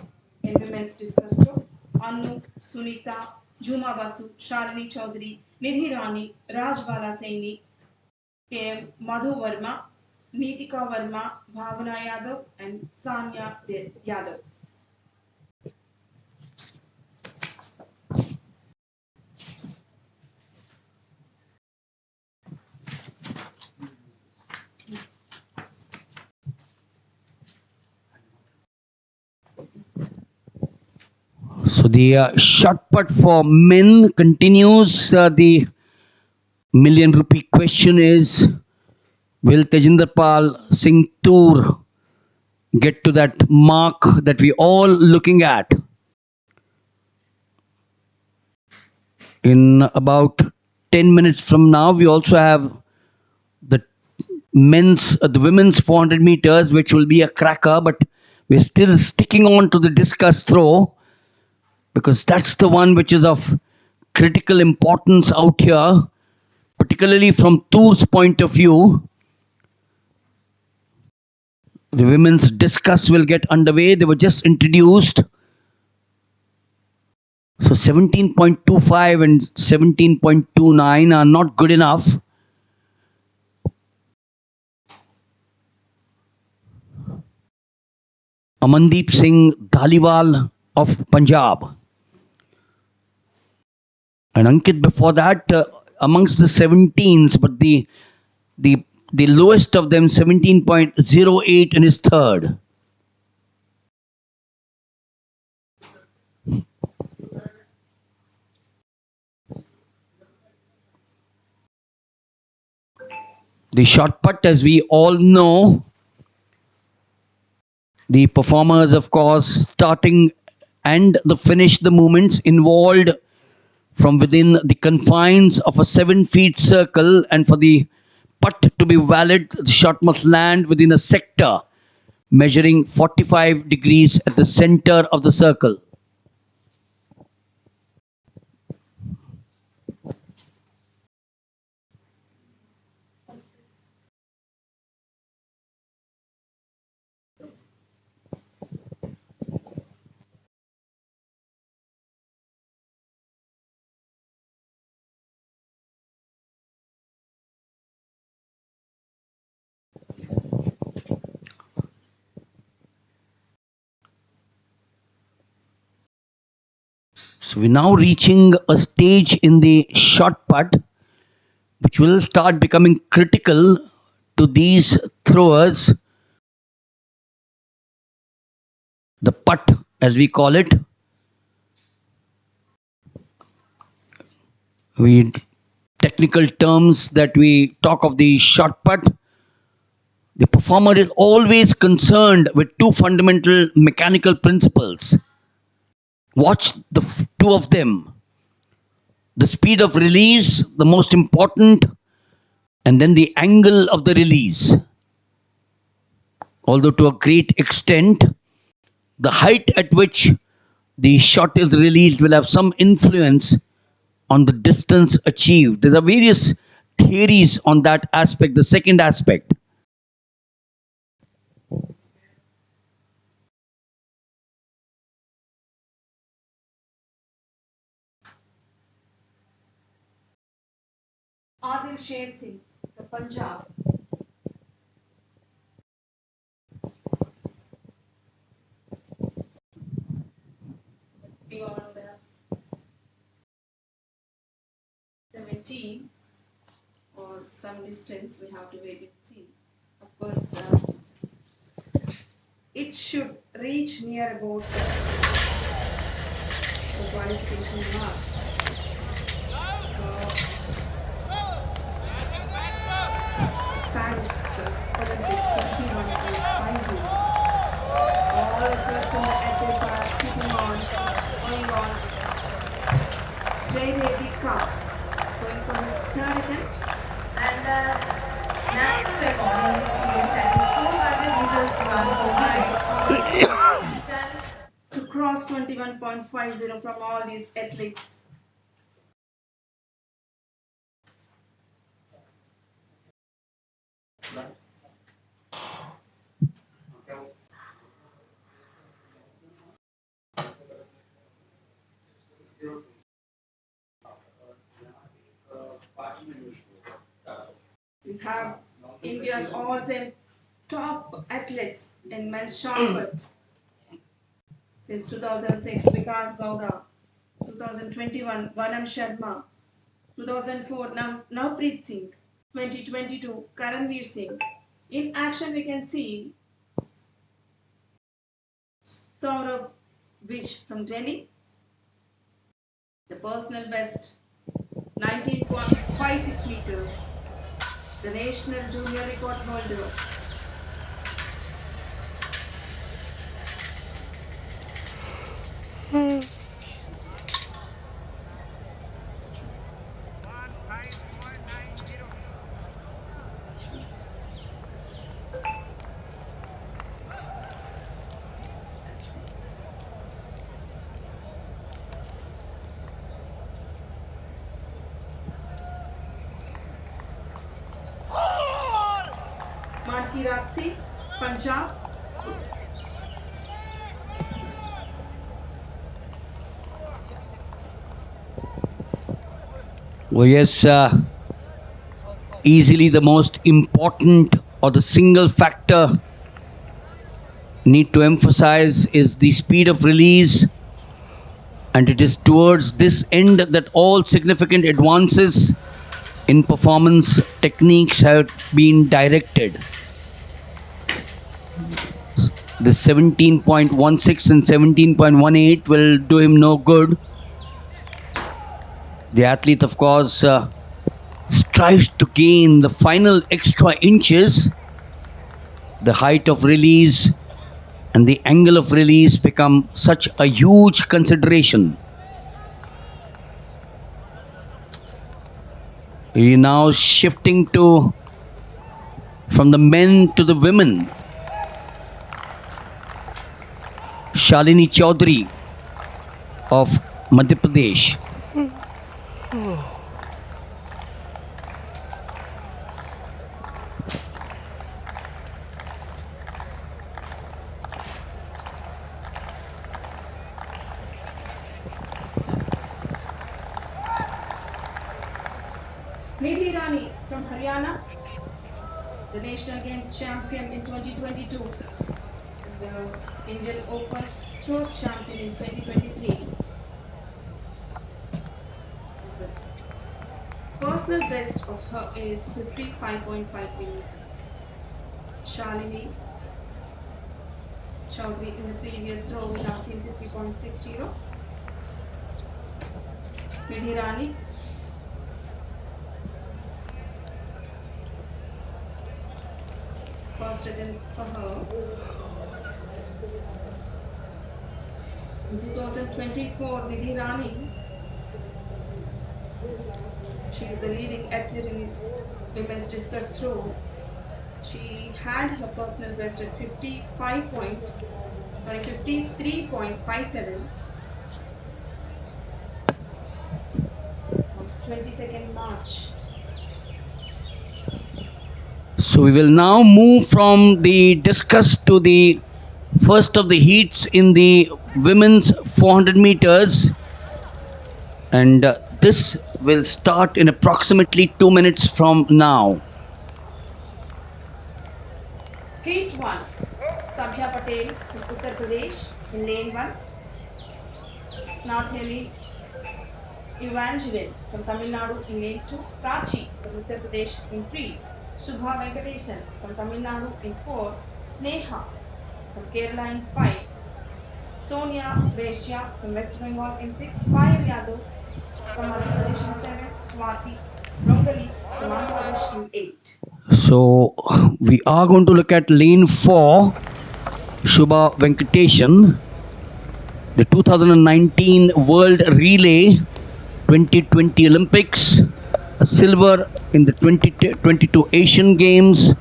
in women's discus throw. Anu, Sunita, Juma Basu, Shalini Chaudhary, Nidhi Rani, Rajbala Saini, KM Madhu Verma, Neetika Verma, Bhavana Yadav, and Sanya Yadav. So the shot put for men continues. The million rupee question is, will Tejinder Pal Singh Tour get to that mark that we all looking at? In about 10 minutes from now, we also have the women's 400 meters, which will be a cracker, but we're still sticking on to the discus throw. because that's the one which is of critical importance out here, particularly from Tour's point of view. The women's discus will get underway. They were just introduced. So 17.25 and 17.29 are not good enough. Amandeep Singh Dhaliwal of Punjab. And Ankit before that, amongst the 17s, but the lowest of them, 17.08 in his third. The shot put, as we all know, the performers, of course, starting and the finish, the movements involved from within the confines of a 7 feet circle, and for the putt to be valid, the shot must land within a sector measuring 45 degrees at the center of the circle. So we're now reaching a stage in the shot put which will start becoming critical to these throwers. The putt, as we call it. Technical terms that we talk of the shot put. The performer is always concerned with two fundamental mechanical principles. Watch the two of them. The speed of release, the most important, and then the angle of the release. Although to a great extent, the height at which the shot is released will have some influence on the distance achieved. There are various theories on that aspect, the second aspect. Adil Sher Singh, the Punjab. Beyond 17 or some distance, we have to wait and see. Of course, it should reach near about the qualification mark. Paris Olympics 21.50. All efforts from the athletes are keeping on, going on. Jay Redika going for his third attempt. And the national record in this event, that is 400 meters run for To cross 21.50 from all these athletes. We have India's all-time top athletes in men's shot put. Since 2006, Vikas Gowda. 2021, Vanam Sharma. 2004, Navpreet Singh. 2022, Karanveer Singh. In action, we can see Saurabh Vij from Delhi. The personal best, 19.56 meters. The national junior record holder. Nidhi Singh, Punjab. Well, yes, easily the most important or the single factor need to emphasize is the speed of release, and it is towards this end that all significant advances in performance techniques have been directed. The 17.16 and 17.18 will do him no good. The athlete, of course, strives to gain the final extra inches. The height of release and the angle of release become such a huge consideration. He now shifting from the men to the women. Shalini Chaudhary of Madhya Pradesh. Nidhi Rani from Haryana, the National Games champion in 2022, the Indian Open throws champion in 2023. The personal best of her is 55.5 meters. Shalini Chaudhary in the previous throw, we have seen 50.60. Nidhi Rani. First attempt for her. In 2024, Nidhi Rani, she is the leading athlete in women's discus throw. She had her personal best at 53.57 on 22nd March. So we will now move from the discus to the first of the heats in the women's 400 meters, and this will start in approximately 2 minutes from now. Heat 1, Sabya Patel from Uttar Pradesh in lane 1. Nathali Evangeline from Tamil Nadu in lane 2. Prachi from Uttar Pradesh in 3. Subha Venkatesan from Tamil Nadu in 4. Sneha from Kerala in 5. Sonia Vaishya from West Bengal in 6. Payal Yadav from Madhya Pradesh in 7. Swati Rongali from Andhra Pradesh in 8. So we are going to look at lane 4, Shubha Venkatesan, the 2019 World Relay 2020 Olympics, a silver in the 2022 Asian Games.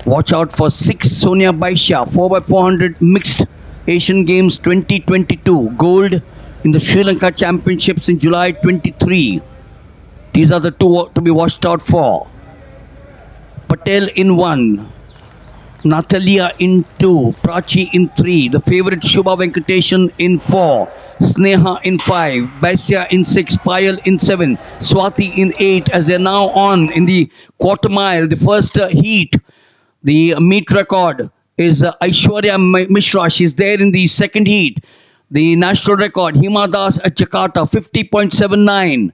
Watch out for 6, Sonia Baisha, 4x400 mixed Asian Games 2022, gold in the Sri Lanka Championships in July 23. These are the two to be watched out for. Patel in 1, Natalia in 2, Prachi in 3, the favorite Shubha Venkatesan in 4, Sneha in 5, Baisya in 6, Payal in 7, Swati in 8, as they're now on in the quarter mile, the first heat. The meet record is Aishwarya Mishra. She's there in the second heat. The national record, Hima Das at Jakarta, 50.79.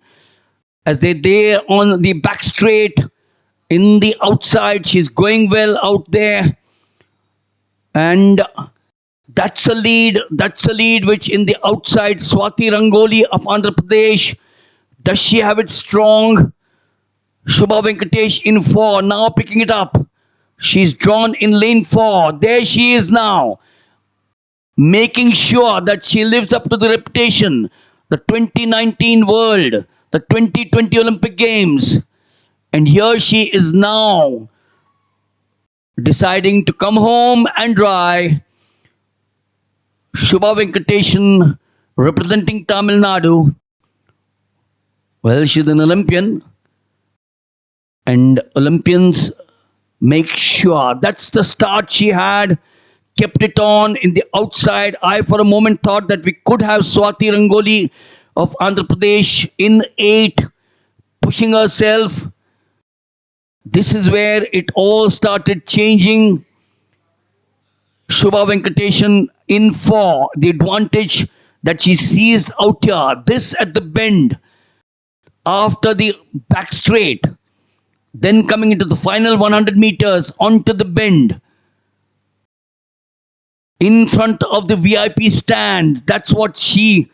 As they're there on the back straight, in the outside, she's going well out there. And that's a lead which in the outside, Swati Rangoli of Andhra Pradesh. Does she have it strong? Shubha Venkatesh in 4, now picking it up. She's drawn in lane 4. There she is now, making sure that she lives up to the reputation. The 2019 World, the 2020 Olympic Games. And here she is now deciding to come home and dry. Shubha Venkatesan representing Tamil Nadu. Well, she's an Olympian. And Olympians make sure. That's the start she had. Kept it on in the outside. I, for a moment, thought that we could have Swati Rangoli of Andhra Pradesh in 8, pushing herself. This is where it all started changing. Shubha Venkateshan in 4. The advantage that she seized out here. This at the bend. After the back straight. Then coming into the final 100 meters onto the bend. In front of the VIP stand. That's what she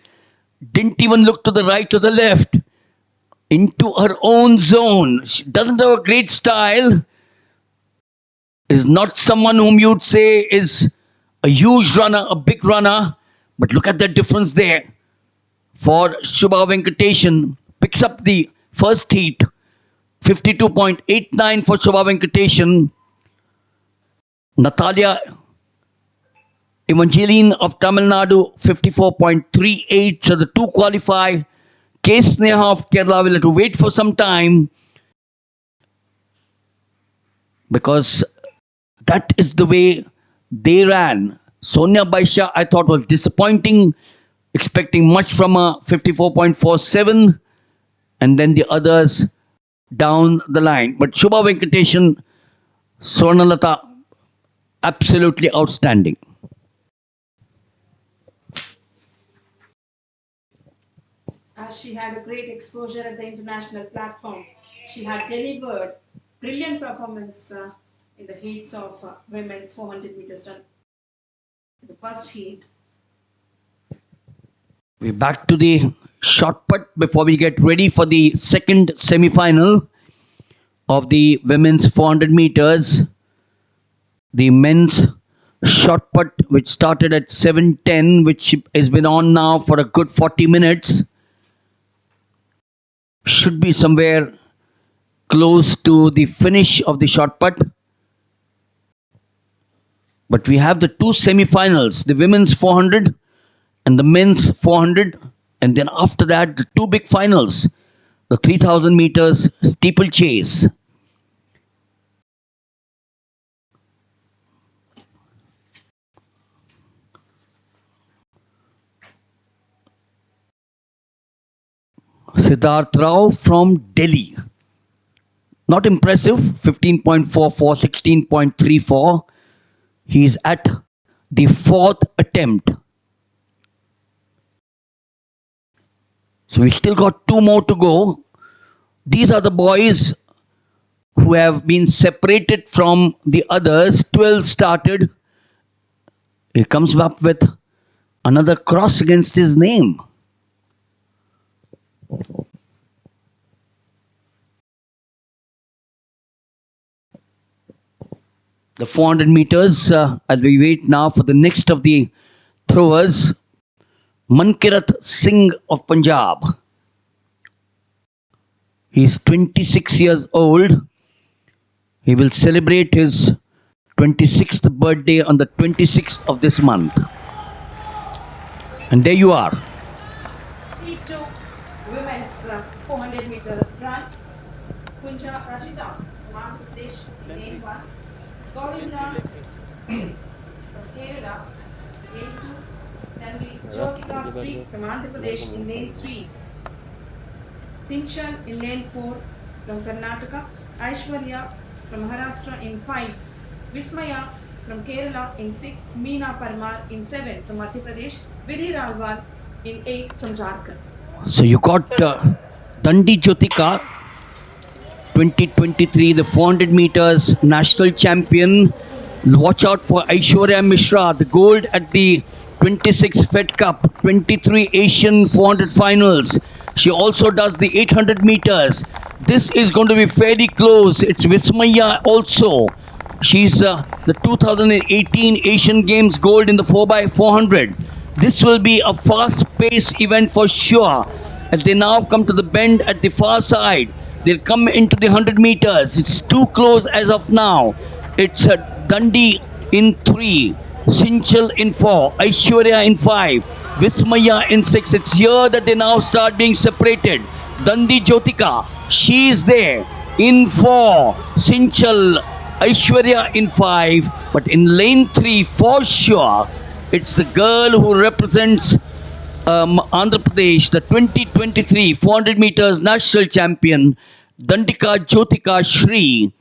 didn't even look to the right or the left. Into her own zone. She doesn't have a great style. Is not someone whom you'd say is a huge runner, a big runner. But look at the difference there. For Shubha Venkateshan. Picks up the first heat. 52.89 for Shubha Venkateshan. Natalia Evangeline of Tamil Nadu, 54.38. So the two qualify. K. Sneha of Kerala will have to wait for some time. Because that is the way they ran. Sonia Baisha, I thought, was disappointing. Expecting much from a 54.47. And then the others down the line. But Shubha Venkateshan, Swarnalata, absolutely outstanding. As she had a great exposure at the international platform, she had delivered brilliant performance in the heats of women's 400 meters run. The first heat. We're back to the shot put before we get ready for the second semi-final of the women's 400 meters. The men's shot put, which started at 7:10, which has been on now for a good 40 minutes. Should be somewhere close to the finish of the shot put. But we have the two semi-finals, the women's 400 and the men's 400. And then after that, the two big finals, the 3,000 meters steeplechase. Siddharth Rao from Delhi. Not impressive, 15.44, 16.34. He's at the fourth attempt. So we still got two more to go. These are the boys who have been separated from the others. 12 started. He comes up with another cross against his name. The 400 meters, as we wait now for the next of the throwers, Mankirat Singh of Punjab. He's 26 years old. He will celebrate his 26th birthday on the 26th of this month. And there you are. Heat 2, women's 400 meter run. Kunja Rajita from Andhra Pradesh in lane 1. Govinda from Kerala, lane 2. Then we Jyotika Sri from Andhra Pradesh in lane 3. Sinchan in lane 4 from Karnataka. Aishwarya from Maharashtra in 5. Vismaya from Kerala in 6. Meena Parmar in 7 from Madhya Pradesh. Vidhi Ralwal in 8 from Jharkhand. So you got Dandi Jyotika, 2023, the 400 meters national champion. Watch out for Aishwarya Mishra, the gold at the 26 Fed Cup, 23 Asian 400 finals. She also does the 800 meters. This is going to be fairly close. It's Vismaya also. She's the 2018 Asian Games gold in the 4x400. This will be a fast-paced event for sure. As they now come to the bend at the far side, they'll come into the 100 meters. It's too close as of now. It's Dundee in 3, Sinchal in 4, Aishwarya in 5, Vismaya in 6. It's here that they now start being separated. Dandi Jyotika, she is there in 4, Sinchal Aishwarya in 5, but in lane 3, for sure, it's the girl who represents Andhra Pradesh, the 2023 400 meters national champion, Dandika Jyotika Shri.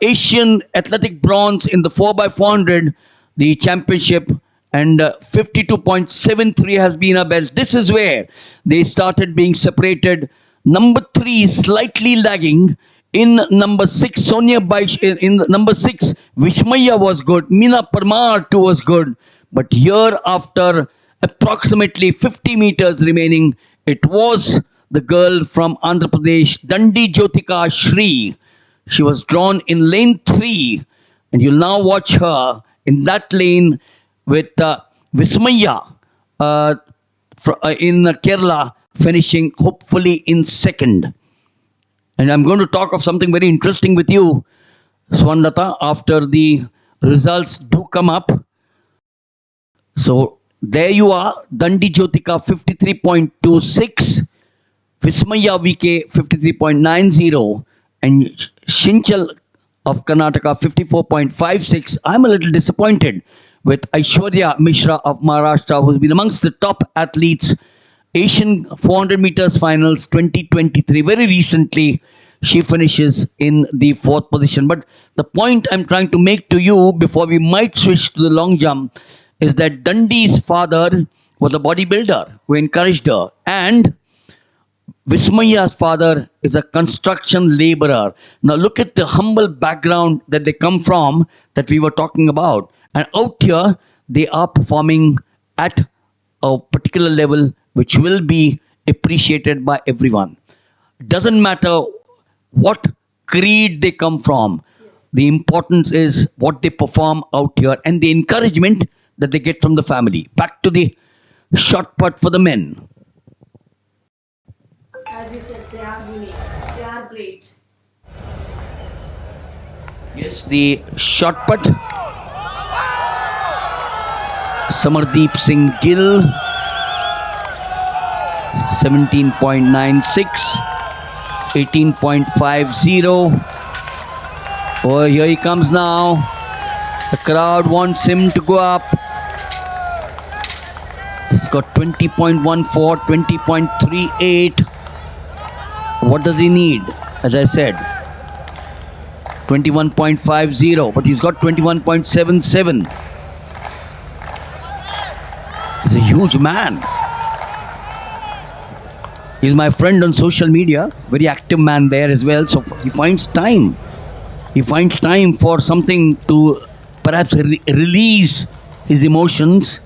Asian athletic bronze in the 4x400, the championship, and 52.73 has been her best. This is where they started being separated. Number 3 slightly lagging. In number 6, Sonia Baish, in number 6, Vishmaya was good. Meena Parmar too was good. But here, after approximately 50 meters remaining, it was the girl from Andhra Pradesh, Dandi Jyotika Shri. She was drawn in lane 3, and you'll now watch her in that lane with Vismaya in Kerala, finishing hopefully in second. And I'm going to talk of something very interesting with you, Swanlata, after the results do come up. So there you are, Dandi Jyotika 53.26, Vismaya VK 53.90, and Shinchal of Karnataka 54.56. I'm a little disappointed with Aishwarya Mishra of Maharashtra, who's been amongst the top athletes. Asian 400 meters finals 2023. Very recently, she finishes in the 4th position. But the point I'm trying to make to you before we might switch to the long jump is that Dandi's father was a bodybuilder who encouraged her, and Vismaya's father is a construction laborer. Now look at the humble background that they come from that we were talking about. And out here, they are performing at a particular level which will be appreciated by everyone. Doesn't matter what creed they come from. Yes. The importance is what they perform out here and the encouragement that they get from the family. Back to the shot put for the men. As you said, they are unique. They are great. Yes, the shot put. Samardeep Singh Gill, 17.96, 18.50. Oh, here he comes now. The crowd wants him to go up. He's got 20.14, 20.38. What does he need? As I said, 21.50, but he's got 21.77. He's a huge man. He's my friend on social media, very active man there as well. So he finds time. He finds time for something to perhaps release his emotions.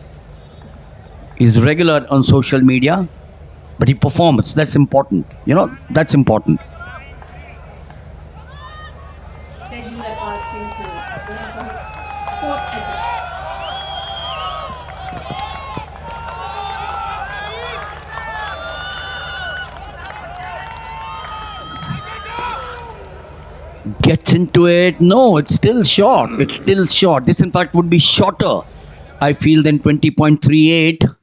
He's regular on social media, but he performs. That's important. You know, that's important. Gets into it. No, it's still short. It's still short. This, in fact, would be shorter, I feel, than 20.38.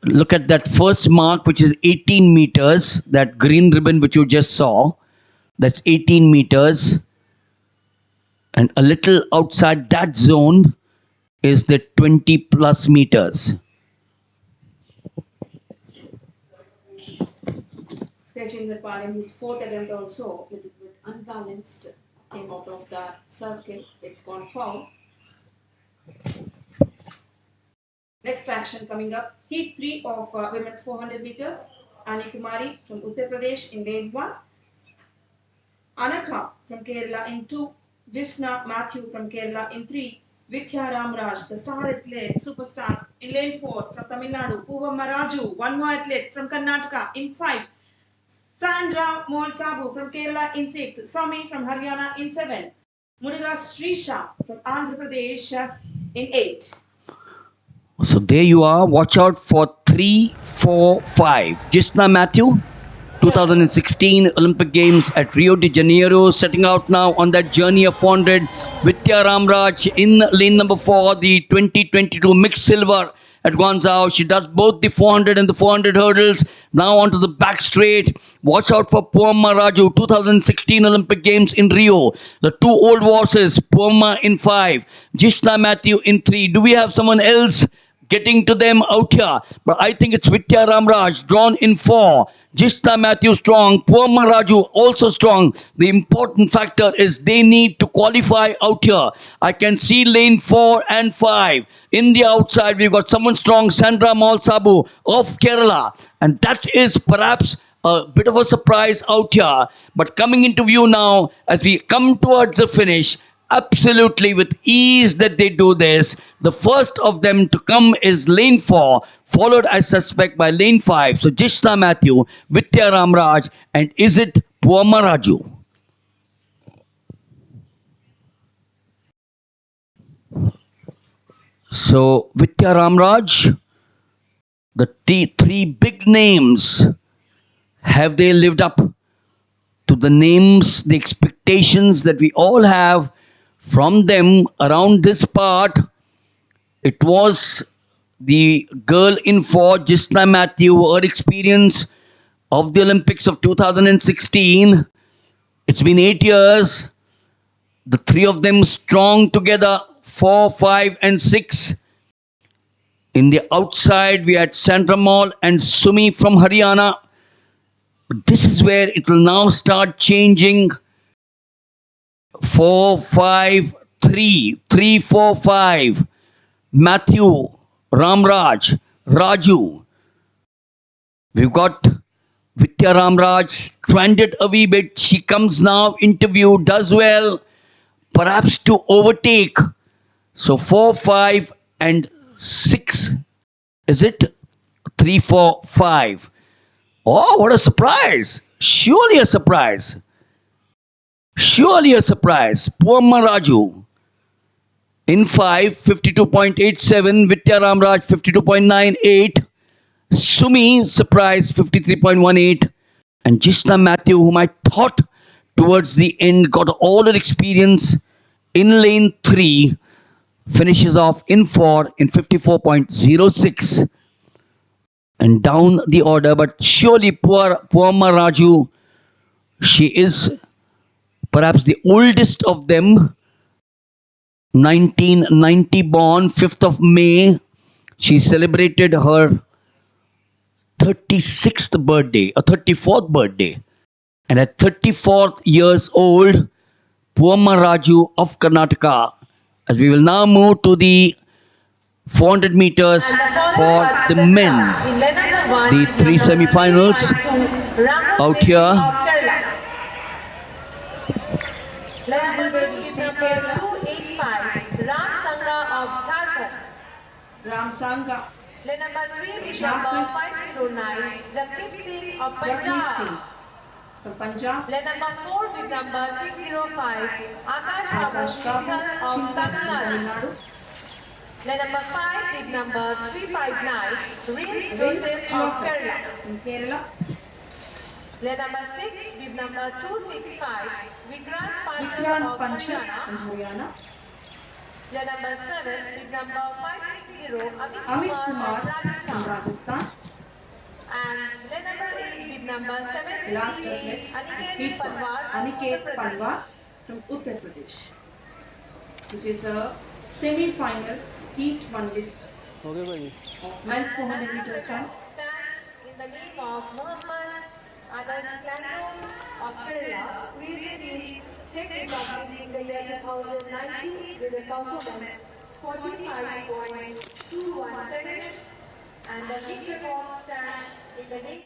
Look at that first mark, which is 18 meters. That green ribbon which you just saw, that's 18 meters. And a little outside that zone is the 20 plus meters. Tejinder Pal in his 4th attempt also with unbalanced came out of the circle. It's gone foul. Next action coming up. Heat 3 of women's 400 meters. Ani Kumari from Uttar Pradesh in lane 1. Anakha from Kerala in 2. Jisna Matthew from Kerala in 3. Vidya Ramraj, the star athlete, superstar in lane 4 from Tamil Nadu. Puvamma Raju, one more athlete from Karnataka in 5. Sandra Molsabu from Kerala in 6. Sami from Haryana in 7. Muruga Srisha from Andhra Pradesh in 8. So there you are. Watch out for 3, 4, 5. Jisna Matthew, 2016 Olympic Games at Rio de Janeiro, setting out now on that journey of 400. Vidya Ramraj in lane number 4, the 2022 mixed silver at Guangzhou. She does both the 400 and the 400 hurdles. Now onto the back straight. Watch out for Purma Raju, 2016 Olympic Games in Rio. The two old horses, Purma in 5, Jishna Matthew in 3. Do we have someone else getting to them out here? But I think it's Vidya Ramraj, drawn in 4. Jishna Matthew strong, Purma Raju also strong. The important factor is they need to qualify out here. I can see lane 4 and 5. In the outside, we've got someone strong, Sandra Malsabu of Kerala. And that is perhaps a bit of a surprise out here. But coming into view now, as we come towards the finish, absolutely with ease that they do this. The first of them to come is lane 4, followed I suspect by lane 5. So Jishna Matthew, Vidya Ramraj, and is it Purma Raju? So Vidya Ramraj, the three big names, have they lived up to the names, the expectations that we all have from them around this part? It was the girl in 4, Jishna Matthew, her experience of the Olympics of 2016. It's been 8 years. The three of them strong together, 4, 5, and 6. In the outside, we had Sandra Mall and Sumi from Haryana. But this is where it will now start changing. 4, 5, 3, 3, 4, 5. Matthew, Ramraj, Raju. We've got Vidya Ramraj stranded a wee bit. She comes now, interview, does well, perhaps to overtake. So 4, 5, and 6. Is it? 3, 4, 5. Oh, what a surprise. Surely a surprise. Surely a surprise. Purma Raju. In 5, 52.87. Vidya Ramraj, 52.98. Sumi, surprise, 53.18. And Jishna Matthew, whom I thought towards the end got all her experience in lane 3, finishes off in 4 in 54.06. And down the order, but surely Purma Raju, she is perhaps the oldest of them. 1990 born, 5th of May. She celebrated her 36th birthday, or 34th birthday. And at 34 years old, Purma Raju of Karnataka. As we will now move to the 400 meters for the men. The 3 semifinals out here. Ram Sangha, Lane number 3, bib number 509, Jagmeet Singh of Jagmeet Singh Punjab. from Punjab, Lane number 4, bib number 605, Akash Akash Babu Babu, of Chintan, Tamil Tamil Nadu. Nadu, Lane number 5, bib number 359, Reece Prince Joseph of Joseph Kerala. from Kerala, Lane number 6, bib number 265, Vikrant Panchal Vikrant of Panchal Haryana. from Haryana, Lane number 7, bib number 560, Amit Amit Kumar Kumar of from Rajasthan. Rajasthan, And lane number 8, bib number last 758, athlete, Aniket Panwar of Aniket Uttar Pradesh. Panwar from Uttar Pradesh. This is the semi-finals Heat 1 list of men's 400 meters strong. Stands in the name of Mohammed Anas Klandon of Kerala, created in Czech Republic in the year 2019 with a performance 45.21 seconds, and the heat record stands in the name.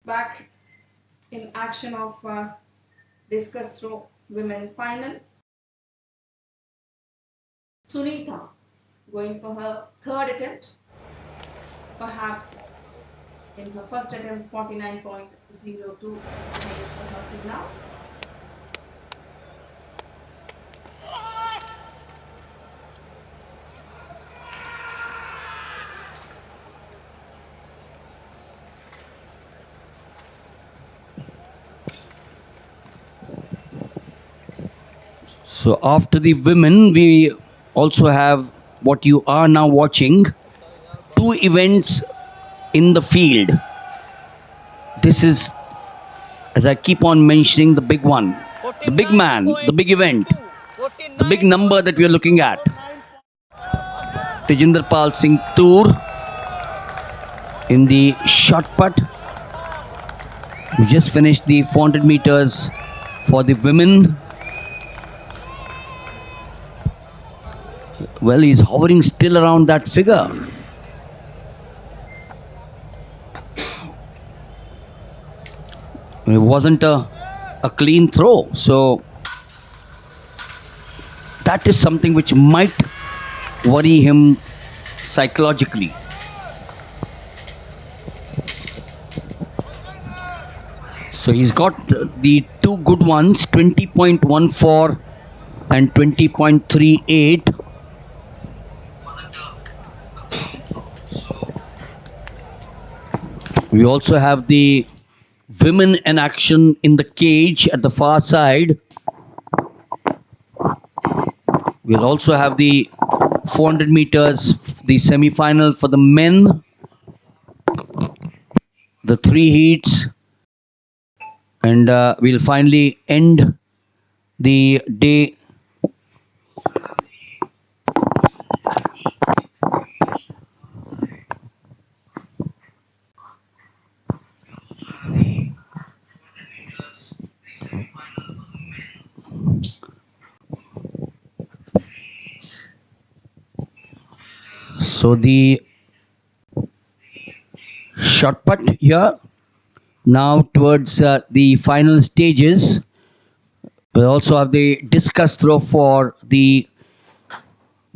Back in action of discus throw women final. Sunita going for her third attempt, perhaps in her first attempt 49.02 for her till now. So after the women, we also have what you are now watching, two events in the field. This is, as I keep on mentioning, the big one, the big man, the big event, the big number that we are looking at. Tejinder Pal Singh Toor in the shot put. We just finished the 400 meters for the women. Well, he's hovering still around that figure. It wasn't a clean throw. So that is something which might worry him psychologically. So he's got the two good ones, 20.14 and 20.38. We also have the women in action in the cage at the far side. We'll also have the 400 meters, the semi-final for the men, the three heats, and we'll finally end the day so the shot put here now towards the final stages. We'll also have the discus throw for the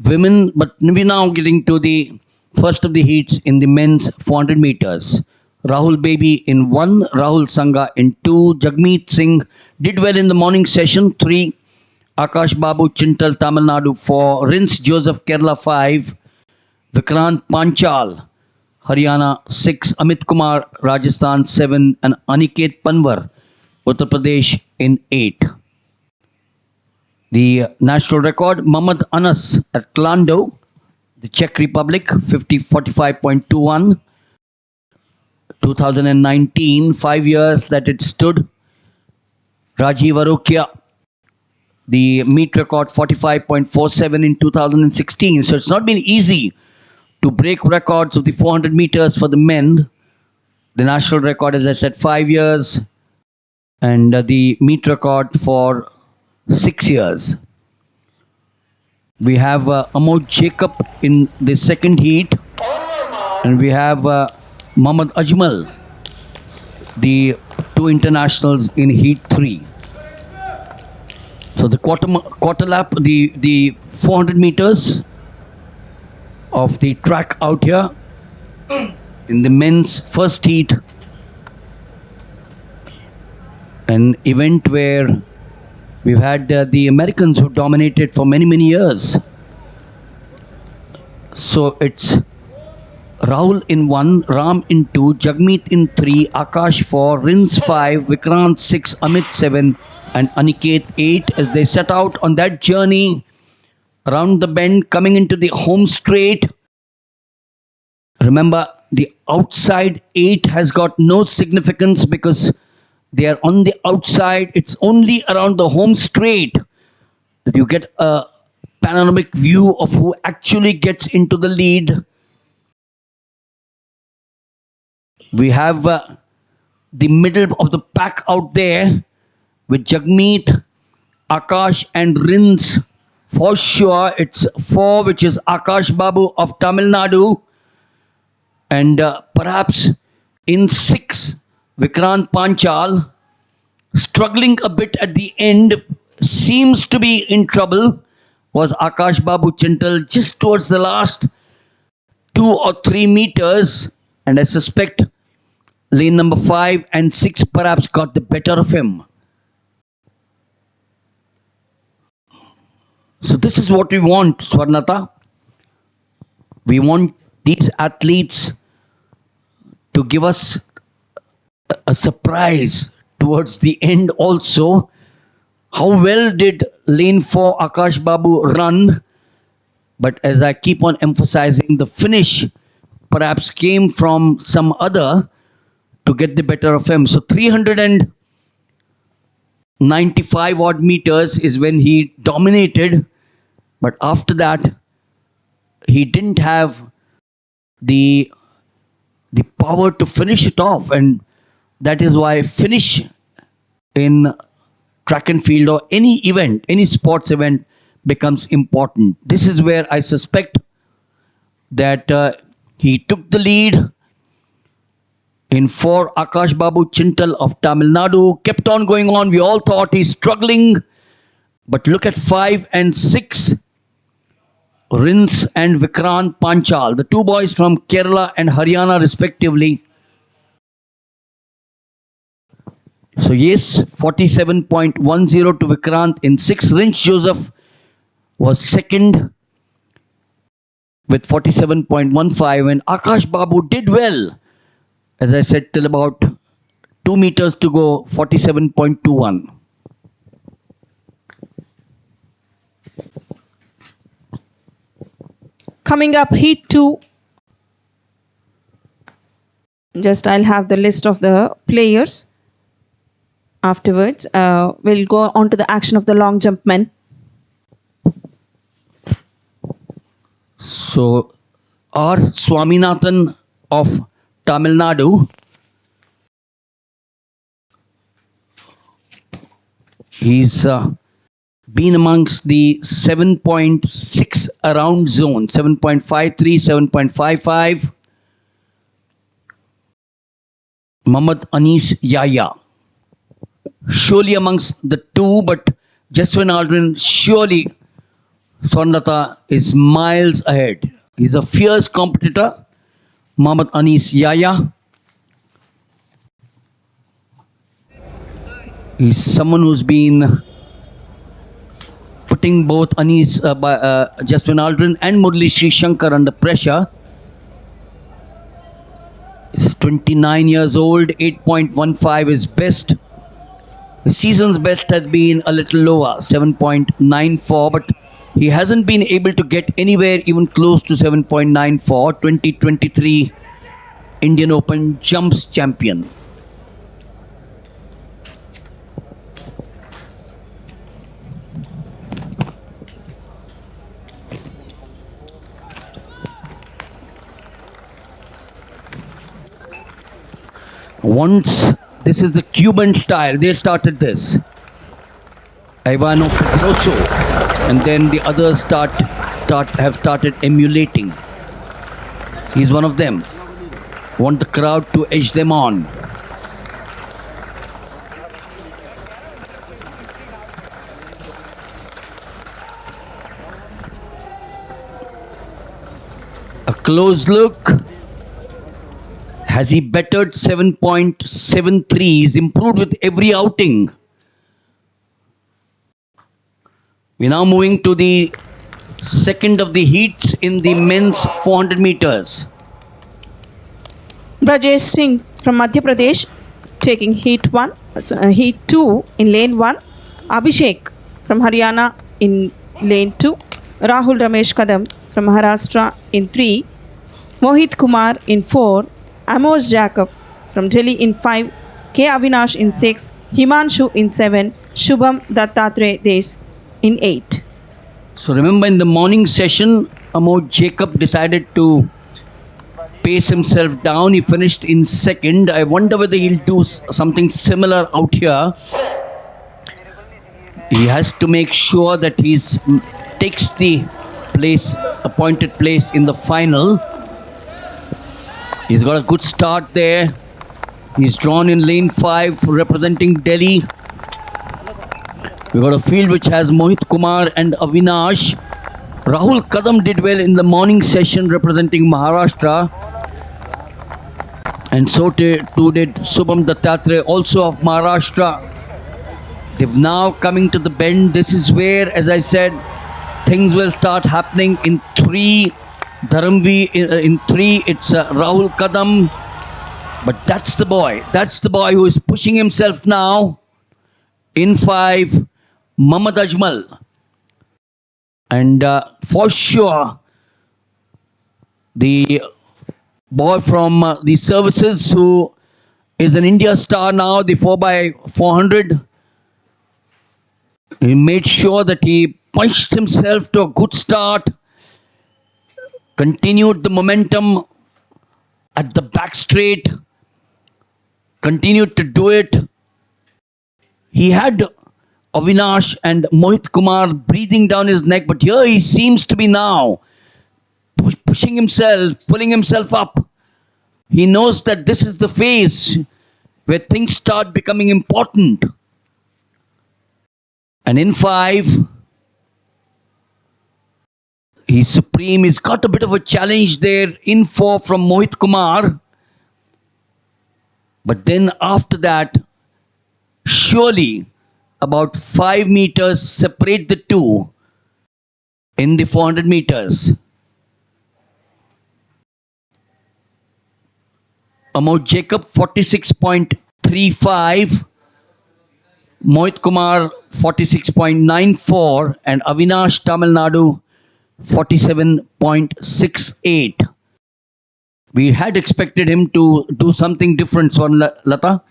women, but we're now getting to the first of the heats in the men's 400 meters. Rahul Baby in 1, Rahul Sangha in 2, Jagmeet Singh did well in the morning session, 3, Akash Babu Chintal Tamil Nadu 4, Rins Joseph Kerala 5, Vikrant Panchal Haryana 6, Amit Kumar Rajasthan 7, and Aniket Panwar Uttar Pradesh in 8. The national record, Muhammad Anas at Klando, the Czech Republic, 45.21. 2019, 5 years that it stood. Rajiv Arokia, the meet record, 45.47 in 2016. So it's not been easy to break records of the 400 meters for the men. The national record, as I said, 5 years, and the meet record for 6 years. We have Amod Jacob in the second heat, and we have Mohammad Ajmal, the two internationals in heat 3. So the quarter lap, the 400 meters of the track out here in the men's first heat, an event where we've had the Americans who dominated for many years. So it's Rahul in 1, Ram in 2, Jagmeet in 3, Akash 4, Rins 5, Vikrant 6, Amit 7, and Aniket 8 as they set out on that journey around the bend, coming into the home straight. Remember, the outside 8 has got no significance because they are on the outside. It's only around the home straight that you get a panoramic view of who actually gets into the lead. We have the middle of the pack out there with Jagmeet, Akash and Rins. For sure, it's 4, which is Akash Babu of Tamil Nadu. And perhaps in 6, Vikrant Panchal, struggling a bit at the end, seems to be in trouble, was Akash Babu Chintal just towards the last 2 or 3 meters. And I suspect lane number 5 and 6 perhaps got the better of him. So this is what we want, Swarnata. We want these athletes to give us a surprise towards the end also. How well did lane 4 Akash Babu run? But as I keep on emphasizing, the finish perhaps came from some other to get the better of him. So 395 odd meters is when he dominated, but after that, he didn't have the power to finish it off, and that is why finish in track and field or any event, any sports event becomes important. This is where I suspect that he took the lead in 4 Akash Babu Chintal of Tamil Nadu, kept on going on. We all thought he's struggling, but look at 5 and 6. Rins and Vikrant Panchal, the two boys from Kerala and Haryana respectively. So yes, 47.10 to Vikrant in 6. Rins Joseph was second with 47.15, and Akash Babu did well, as I said, till about 2 meters to go, 47.21. Coming up, Heat 2. Just I'll have the list of the players afterwards. We'll go on to the action of the long jump men. So R. Swaminathan of Tamil Nadu, he's been amongst the 7.6 around zone, 7.53, 7.55. Muhammad Anis Yaya, surely amongst the two, but Jaswin Aldrin, surely Swarnlata is miles ahead. He's a fierce competitor. Muhammad Anis Yaya. He's someone who's been putting both Jaswin Aldrin and Murli Sri Shankar under pressure. He's 29 years old, 8.15 is best. The season's best has been a little lower, 7.94, but he hasn't been able to get anywhere even close to 7.94. 2023 Indian Open Jumps champion. Once, this is the Cuban style, they started this. Ivano Pedroso, and then the others have started emulating. He's one of them. Want the crowd to edge them on. A close look. Has he bettered 7.73? He's improved with every outing. We're now moving to the second of the heats in the men's 400 meters. Brajesh Singh from Madhya Pradesh taking heat 2 in lane 1. Abhishek from Haryana in lane 2. Rahul Ramesh Kadam from Maharashtra in 3. Mohit Kumar in 4. Amos Jacob from Delhi in 5. K. Avinash in 6. Himanshu in 7. Shubham Dattatre Des in 8. So remember, in the morning session, Amos Jacob decided to pace himself down. He finished in second. I wonder whether he'll do something similar out here. He has to make sure that he takes the appointed place in the final. He's got a good start there. He's drawn in lane 5 representing Delhi. We've got a field which has Mohit Kumar and Avinash. Rahul Kadam did well in the morning session representing Maharashtra. And so too did Shubham Dattatre, also of Maharashtra. They've now coming to the bend. This is where, as I said, things will start happening in 3. Dharamvi in 3, it's Rahul Kadam. But that's the boy who is pushing himself now. In 5, Muhammad Ajmal. And for sure, the boy from the services who is an India star now, the 4x400. He made sure that he punched himself to a good start, continued the momentum at the back straight, continued to do it. He had Avinash and Mohit Kumar breathing down his neck, but here he seems to be now pushing himself, pulling himself up. He knows that this is the phase where things start becoming important. And in 5, he's supreme. He's got a bit of a challenge there in 4 from Mohit Kumar. But then after that, surely about 5 meters separate the two in the 400 meters. Amod Jacob 46.35, Mohit Kumar 46.94, and Avinash Tamil Nadu 47.68. We had expected him to do something different, Lata,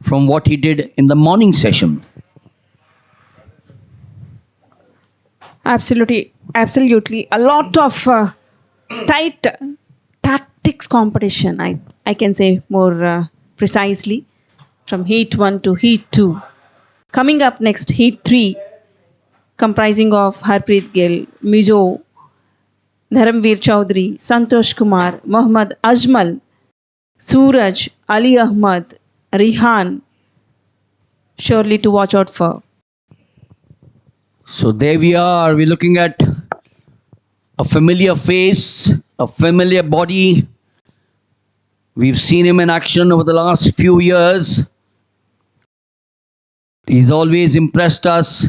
from what he did in the morning session. Absolutely. A lot of tight tactics competition, I can say more precisely, from Heat 1 to Heat 2. Coming up next, Heat 3, comprising of Harpreet Gill, Mijo, Dharamveer Chaudhary, Santosh Kumar, Mohammad Ajmal, Suraj, Ali Ahmad, Rihan, surely to watch out for. So there we are. We're looking at a familiar face, a familiar body. We've seen him in action over the last few years. He's always impressed us.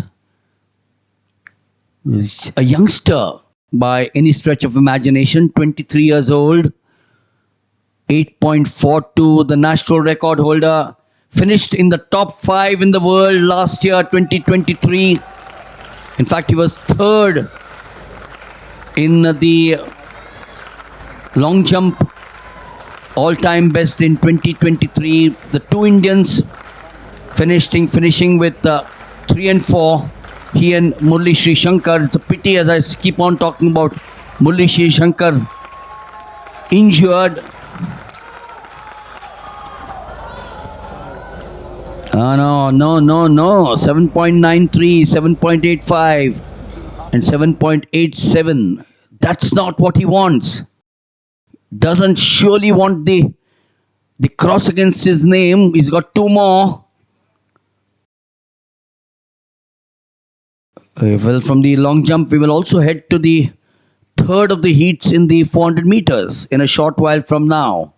He's a youngster by any stretch of imagination, 23 years old, 8.42, the national record holder, finished in the top 5 in the world last year, 2023. In fact, he was 3rd in the long jump all-time best in 2023. The two Indians finishing with 3 and 4. He and Murli Sri Shankar. It's a pity, as I keep on talking about Murli Sri Shankar injured. No. 7.93, 7.85, and 7.87. That's not what he wants. Doesn't surely want the cross against his name. He's got 2 more. Well, from the long jump, we will also head to the 3rd of the heats in the 400 meters in a short while from now.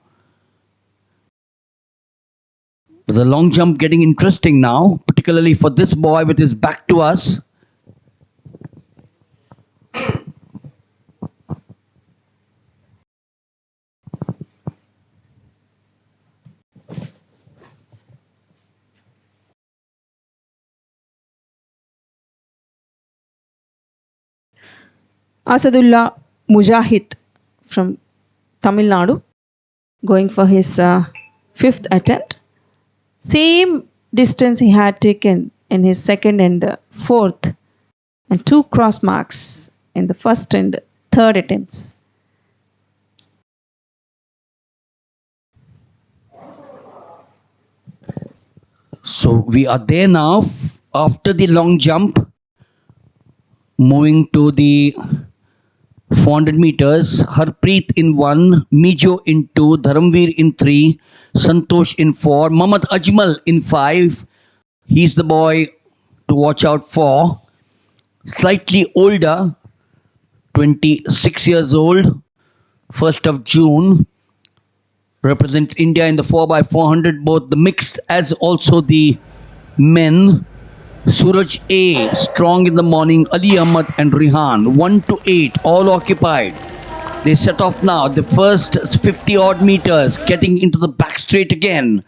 But the long jump getting interesting now, particularly for this boy with his back to us. Asadullah Mujahid from Tamil Nadu, going for his 5th attempt. Same distance he had taken in his 2nd and 4th, and 2 cross marks in the 1st and 3rd attempts. So we are there now after the long jump, moving to the 400 meters. Harpreet in 1, Mijo in 2, Dharamveer in 3, Santosh in 4, Mohammad Ajmal in 5. He's the boy to watch out for. Slightly older, 26 years old, 1st of June. Represents India in the 4x400, both the mixed as also the men. Suraj A, strong in the morning. Ali Ahmad and Rihan, 1 to 8, all occupied. They set off now. The first 50 odd meters, getting into the back straight again.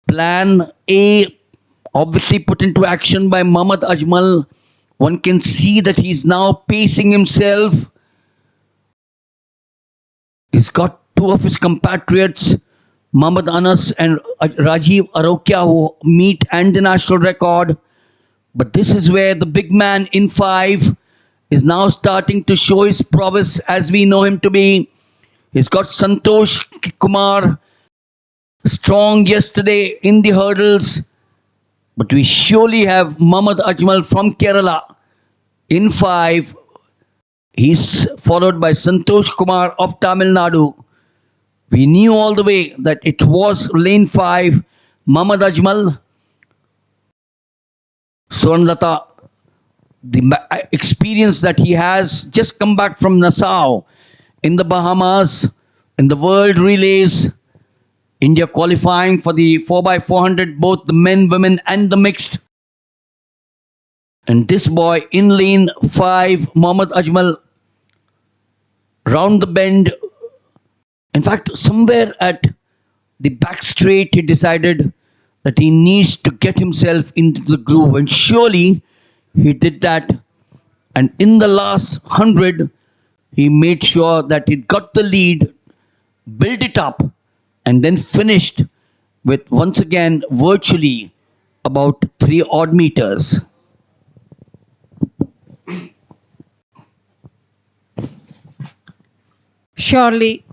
Plan A obviously put into action by Mohammad Ajmal. One can see that he's now pacing himself. He's got two of his compatriots, Mohammad Anas and Rajiv Arokia, who meet and the national record. But this is where the big man in 5 is now starting to show his prowess as we know him to be. He's got Santosh Kumar, strong yesterday in the hurdles. But we surely have Mohammad Ajmal from Kerala in 5. He's followed by Santosh Kumar of Tamil Nadu. We knew all the way that it was lane 5, Mohammad Ajmal. Swarnlata, the experience that he has, just come back from Nassau in the Bahamas, in the World Relays. India qualifying for the 4x400, both the men, women and the mixed. And this boy in lane 5, Mohammad Ajmal, round the bend. In fact, somewhere at the back straight, he decided that he needs to get himself into the groove. And surely he did that. And in the last 100, he made sure that he got the lead, built it up, and then finished with, once again, virtually about 3 odd meters. Surely,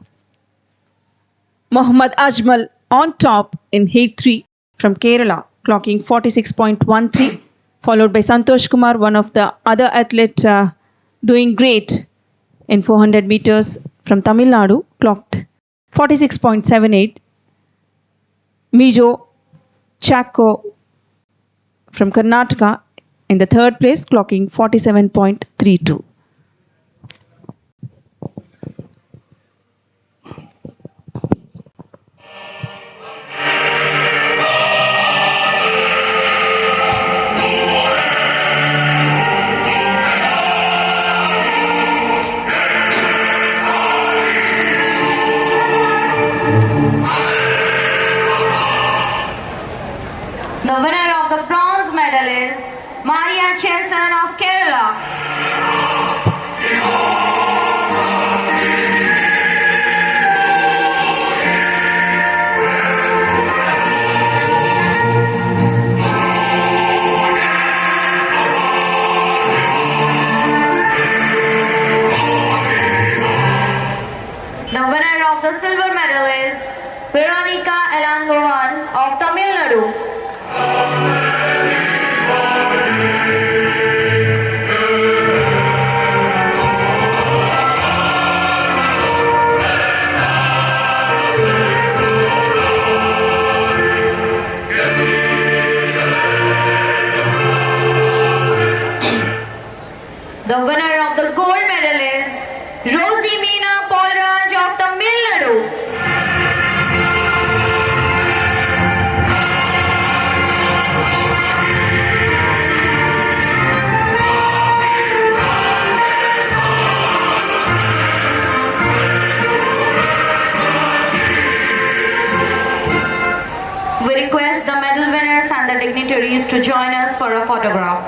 Mohammad Ajmal on top in Heat 3 from Kerala, clocking 46.13, followed by Santosh Kumar, one of the other athletes doing great in 400 meters from Tamil Nadu, clocked 46.78. Mijo Chacko from Karnataka in the third place, clocking 47.32. The winner of the bronze medal is Maria Chelson of Kerala. The winner of the silver medal is Veronica Elangovan of Tamil Nadu. The winner of the gold medal is Rosie Meena Paulraj of Tamil Nadu. We request the medal winners and the dignitaries to join us for a photograph.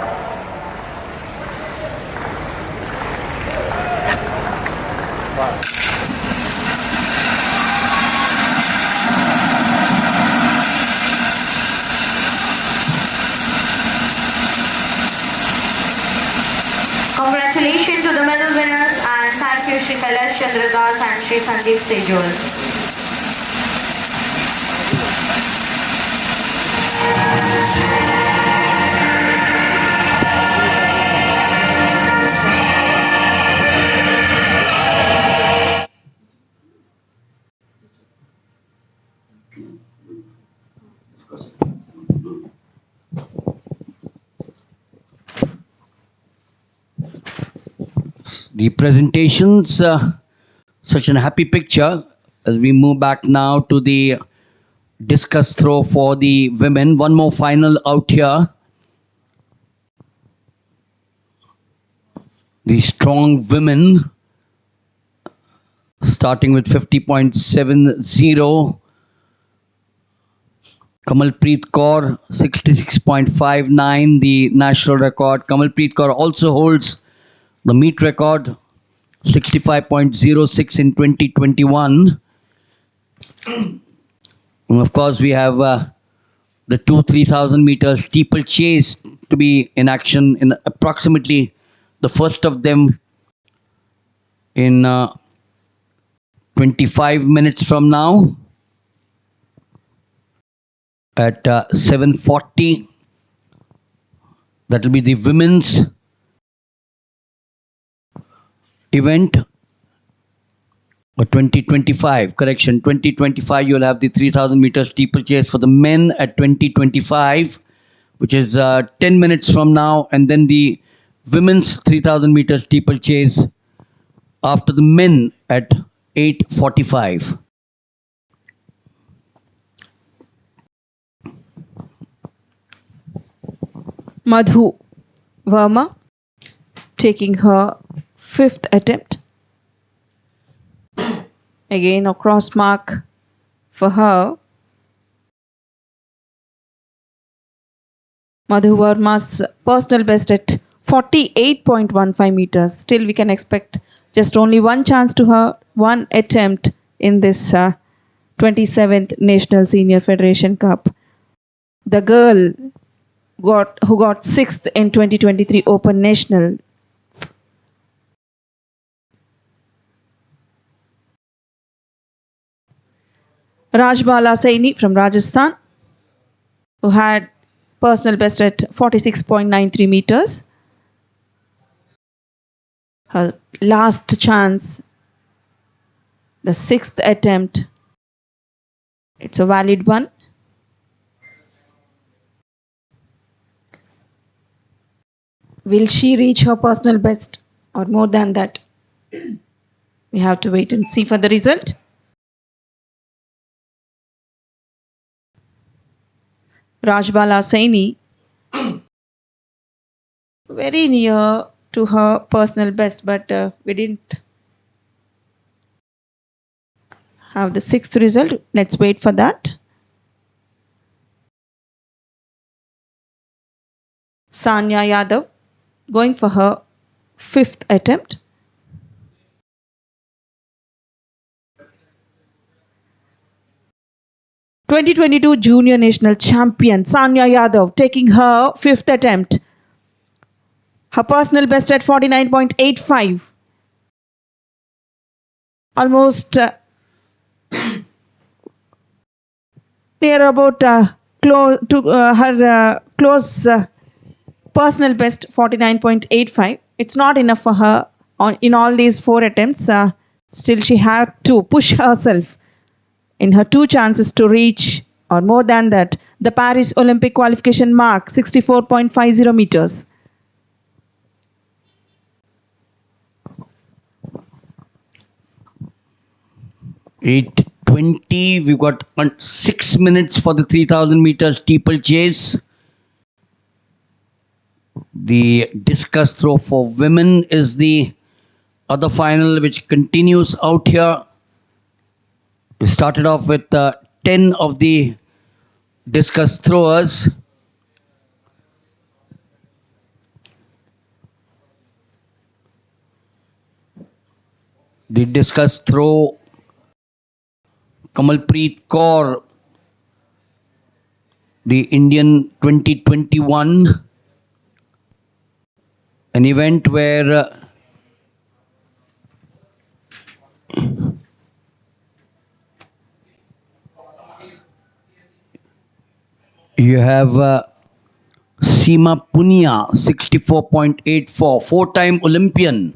Congratulations to the medal winners and thank you Shri Kailash Chandradas and Shri Sandeep Sejol. The presentations, such a happy picture as we move back now to the discus throw for the women. One more final out here. The strong women, starting with 50.70. Kamalpreet Kaur, 66.59, the national record. Kamalpreet Kaur also holds the meet record, 65.06 in 2021. And of course, we have the two 3,000 meters steeplechase to be in action in approximately the first of them in 25 minutes from now at 7:40. That will be the women's event. Or 2025, correction, 2025, you'll have the 3,000 meter steeplechase for the men at 2025, which is 10 minutes from now, and then the women's 3,000 meter steeplechase after the men at 8:45. Madhu Verma taking her 5th attempt. Again, a cross mark for her. Madhu Verma's personal best at 48.15 meters. Still, we can expect just only one chance to her, one attempt in this 27th National Senior Federation Cup. The girl who got 6th in 2023 Open National. Rajbala Saini from Rajasthan, who had personal best at 46.93 meters. Her last chance, the 6th attempt. It's a valid one. Will she reach her personal best or more than that? We have to wait and see for the result. Rajbala Saini, very near to her personal best, but we didn't have the 6th result. Let's wait for that. Sanya Yadav going for her 5th attempt. (2022) Junior National Champion Sanya Yadav taking her 5th attempt. Her personal best at 49.85. Almost near about close to her close personal best 49.85. It's not enough for her in all these 4 attempts. Still, she had to push herself in her 2 chances to reach, or more than that, the Paris Olympic qualification mark, 64.50 meters. (8:20). We've got 6 minutes for the 3,000 meter steeplechase. The discus throw for women is the other final, which continues out here. We started off with 10 of the discus throwers. The discus throw, Kamalpreet Kaur, the Indian 2021, an event where you have Seema Punia, 64.84, 4-time Olympian.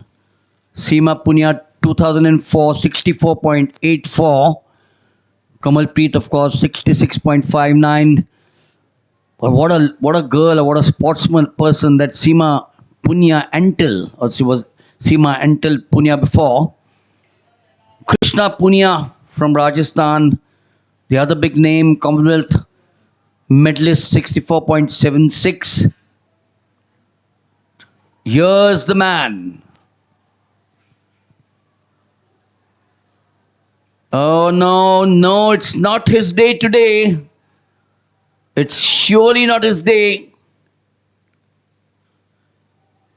Seema Punia, 2004, 64.84. Kamalpreet, of course, 66.59. But what a girl, what a sportsman person that Seema Punia Antil, or she was Seema Antil Punia before. Krishna Punia from Rajasthan, the other big name, Commonwealth medalist, 64.76. Here's the man. Oh no, it's not his day today. It's surely not his day.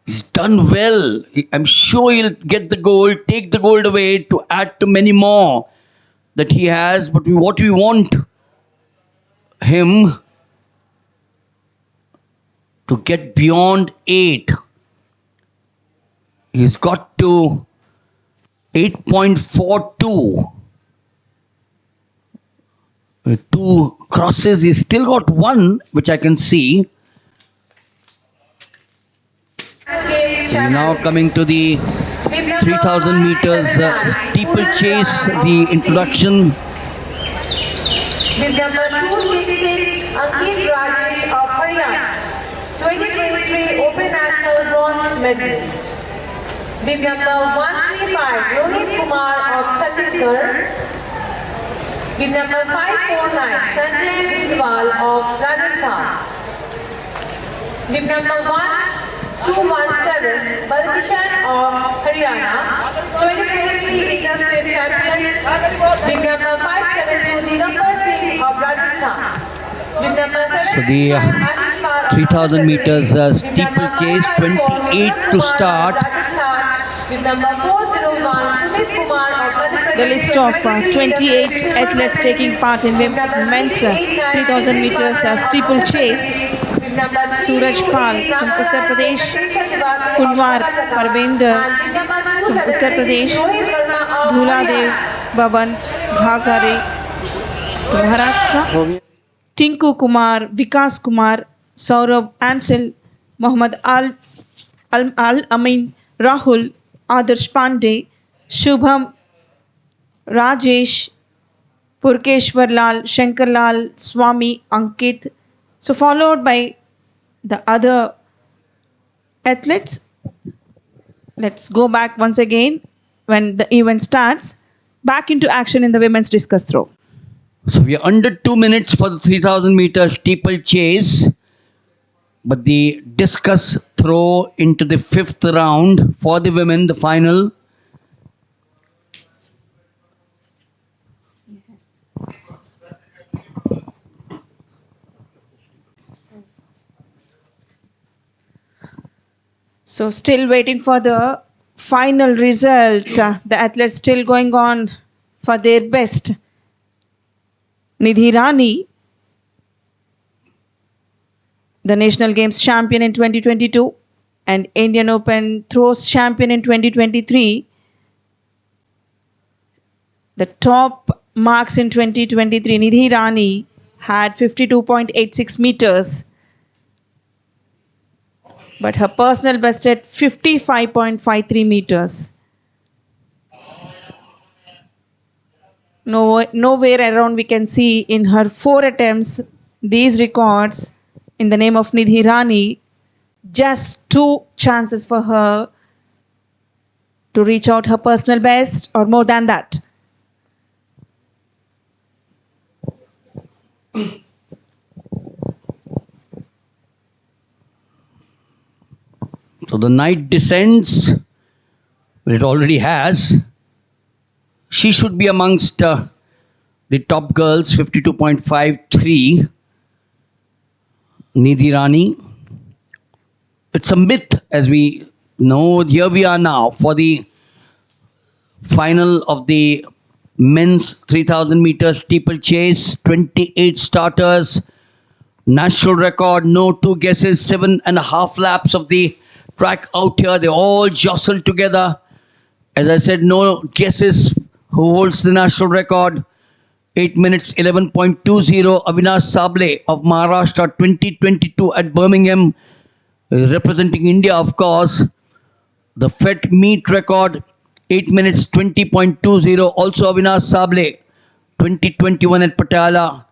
He's done well. I'm sure he'll get the gold, take the gold away to add to many more that he has. But what we want him to get beyond 8. He's got to 8.42. With 2 crosses, he's still got 1, which I can see. We're now coming to the 3000 meters steeplechase, the introduction. With number 266, Ankit Rajesh of Haryana, 2023 Open National Bronze medalist. With number 135, Ronit Kumar of Chhattisgarh. With number 549, Sanjay Bindwal of Rajasthan. With number 1217, Balkishan of Haryana, 2023 Interstate Champion. With number 572, Digambar Singh of Rajasthan. With number So the 3000 meters steeplechase, 28 to start. With number 401, Sumit Kumar of Madhya Pradesh. The list of 28 athletes taking part in men's 3000 meters steeplechase. Suraj Pal from Uttar Pradesh, Kunwar Parvender from Uttar Pradesh, Dhuladev Baban Ghagare from Maharashtra, Tinku Kumar, Vikas Kumar, Saurabh Ansel, Mohammad Al-Amin, Rahul, Adarsh Pandey, Shubham, Rajesh, Purkeshwar Lal, Shankar Lal, Swami, Ankit. So followed by the other athletes. Let's go back once again when the event starts. Back into action in the women's discus throw. So we are under 2 minutes for the 3000 meter steeplechase. But the discus throw into the 5th round for the women, the final. So still waiting for the final result. The athletes still going on for their best. Nidhi Rani, the National Games champion in 2022 and Indian Open throws champion in 2023. The top marks in 2023, Nidhi Rani had 52.86 meters. But her personal best at 55.53 meters. Nowhere around we can see in her 4 attempts these records in the name of Nidhi Rani. Just 2 chances for her to reach out her personal best or more than that. So the night descends. It already has. She should be amongst the top girls, 52.53. Nidhi Rani. It's a myth, as we know. Here we are now for the final of the men's 3000 meter steeplechase. 28 starters. National record, no 2 guesses, 7.5 laps of the track out here. They all jostle together. As I said, no guesses who holds the national record. 8 minutes 11.20. Avinash Sable of Maharashtra, 2022 at Birmingham, representing India, of course. The FET meet record, 8 minutes 20.20. Also Avinash Sable, 2021 at Patiala.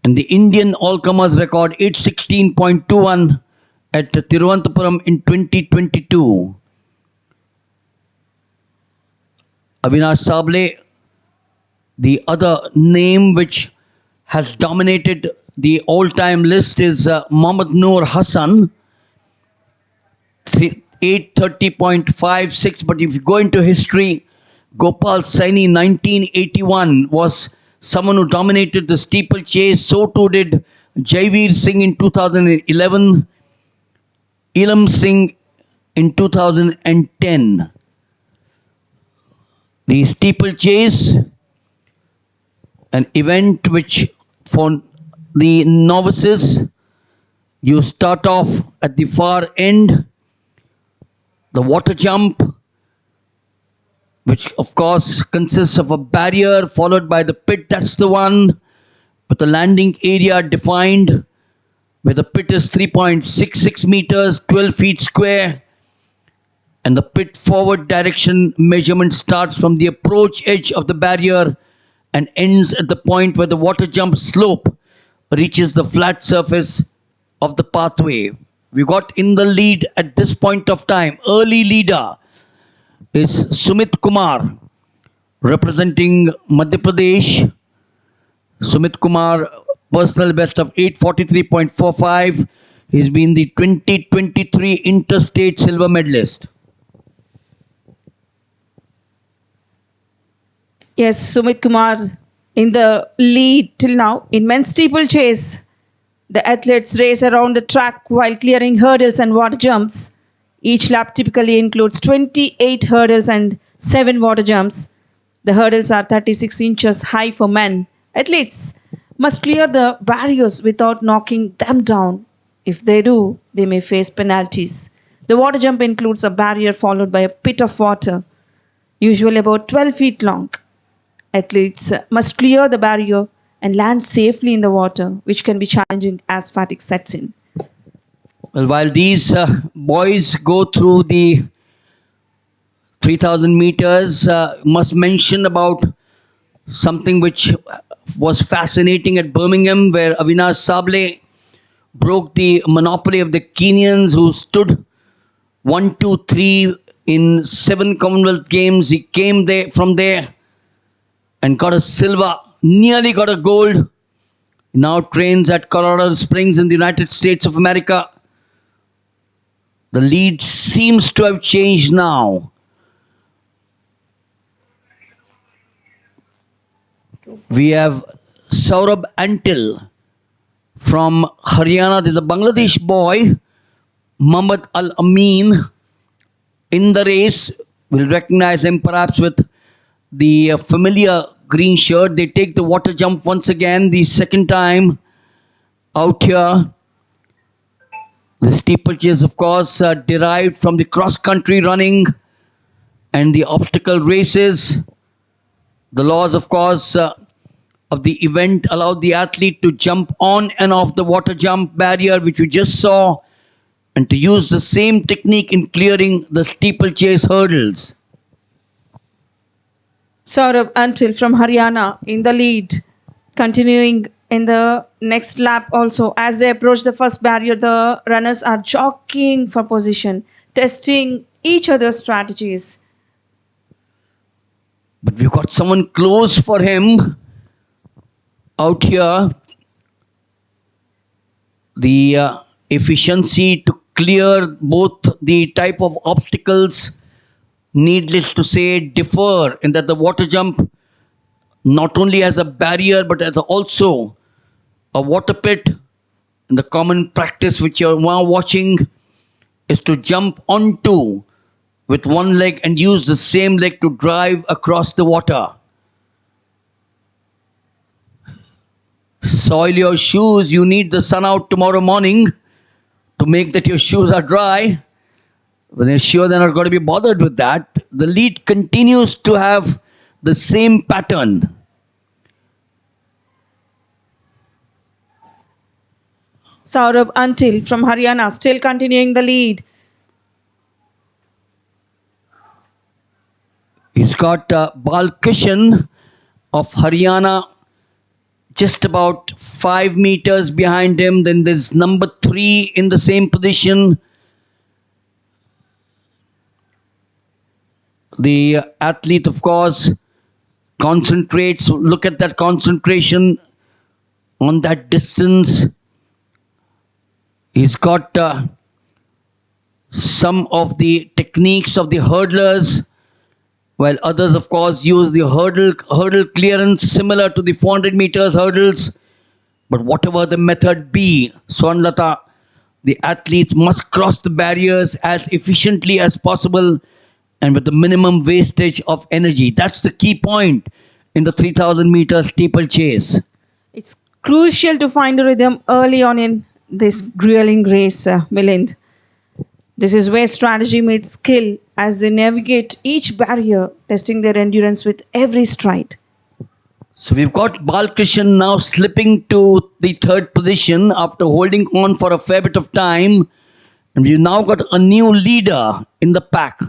And the Indian all-comers record, 8:16.21 at Thiruvananthapuram in 2022. Avinash Sable, the other name which has dominated the all-time list is Mohammad Noor Hassan, 8:30.56. But if you go into history, Gopal Saini, 1981, was someone who dominated the steeplechase. So too did Jaiveer Singh in 2011, Ilam Singh in 2010. The steeplechase, an event which for the novices, you start off at the far end, the water jump, which of course consists of a barrier followed by the pit. That's the one with the landing area defined, where the pit is 3.66 meters, 12 feet square, and the pit forward direction measurement starts from the approach edge of the barrier and ends at the point where the water jump slope reaches the flat surface of the pathway. We got in the lead at this point of time. Early leader is Sumit Kumar, representing Madhya Pradesh. Sumit Kumar, personal best of 843.45. He's been the 2023 interstate silver medalist. Yes, Sumit Kumar in the lead till now. In men's steeplechase, the athletes race around the track while clearing hurdles and water jumps. Each lap typically includes 28 hurdles and 7 water jumps. The hurdles are 36 inches high for men. Athletes must clear the barriers without knocking them down. If they do, they may face penalties. The water jump includes a barrier followed by a pit of water, usually about 12 feet long. Athletes must clear the barrier and land safely in the water, which can be challenging as fatigue sets in. Well, while these boys go through the 3000 meters, must mention about something which was fascinating at Birmingham, where Avinash Sable broke the monopoly of the Kenyans, who stood 1, 2, 3 in 7 Commonwealth Games. He came there from there and got a silver, nearly got a gold. Now trains at Colorado Springs in the United States of America. The lead seems to have changed now. We have Saurabh Antil from Haryana. There's a Bangladesh boy, Muhammad Al Amin, in the race. We'll recognize him perhaps with the familiar green shirt. They take the water jump once again, the second time out here. The steeplechase, of course, derived from the cross-country running and the obstacle races. The laws, of course, of the event allowed the athlete to jump on and off the water jump barrier, which we just saw, and to use the same technique in clearing the steeplechase hurdles. Saurabh Antil from Haryana in the lead, continuing in the next lap also. As they approach the first barrier, the runners are jockeying for position, testing each other's strategies. But we've got someone close for him out here. The efficiency to clear both the type of obstacles, needless to say, differ in that the water jump not only has a barrier but has also a water pit. And the common practice which you're now watching is to jump onto with one leg and use the same leg to drive across the water. Soil your shoes. You need the sun out tomorrow morning to make that your shoes are dry. But they're sure they're not going to be bothered with that. The lead continues to have the same pattern. Saurabh Antil from Haryana still continuing the lead. He's got Balkishan of Haryana just about 5 meters behind him. Then there's number 3 in the same position. The athlete, of course, concentrates. Look at that concentration on that distance. He's got some of the techniques of the hurdlers, while others, of course, use the hurdle clearance similar to the 400 meters hurdles. But whatever the method be, Swarnlata, the athletes must cross the barriers as efficiently as possible and with the minimum wastage of energy. That's the key point in the 3000 meter steeplechase. It's crucial to find a rhythm early on in this grueling race, Milind. This is where strategy meets skill as they navigate each barrier, testing their endurance with every stride. So we've got Balkrishan now slipping to the third position after holding on for a fair bit of time. And we've now got a new leader in the pack.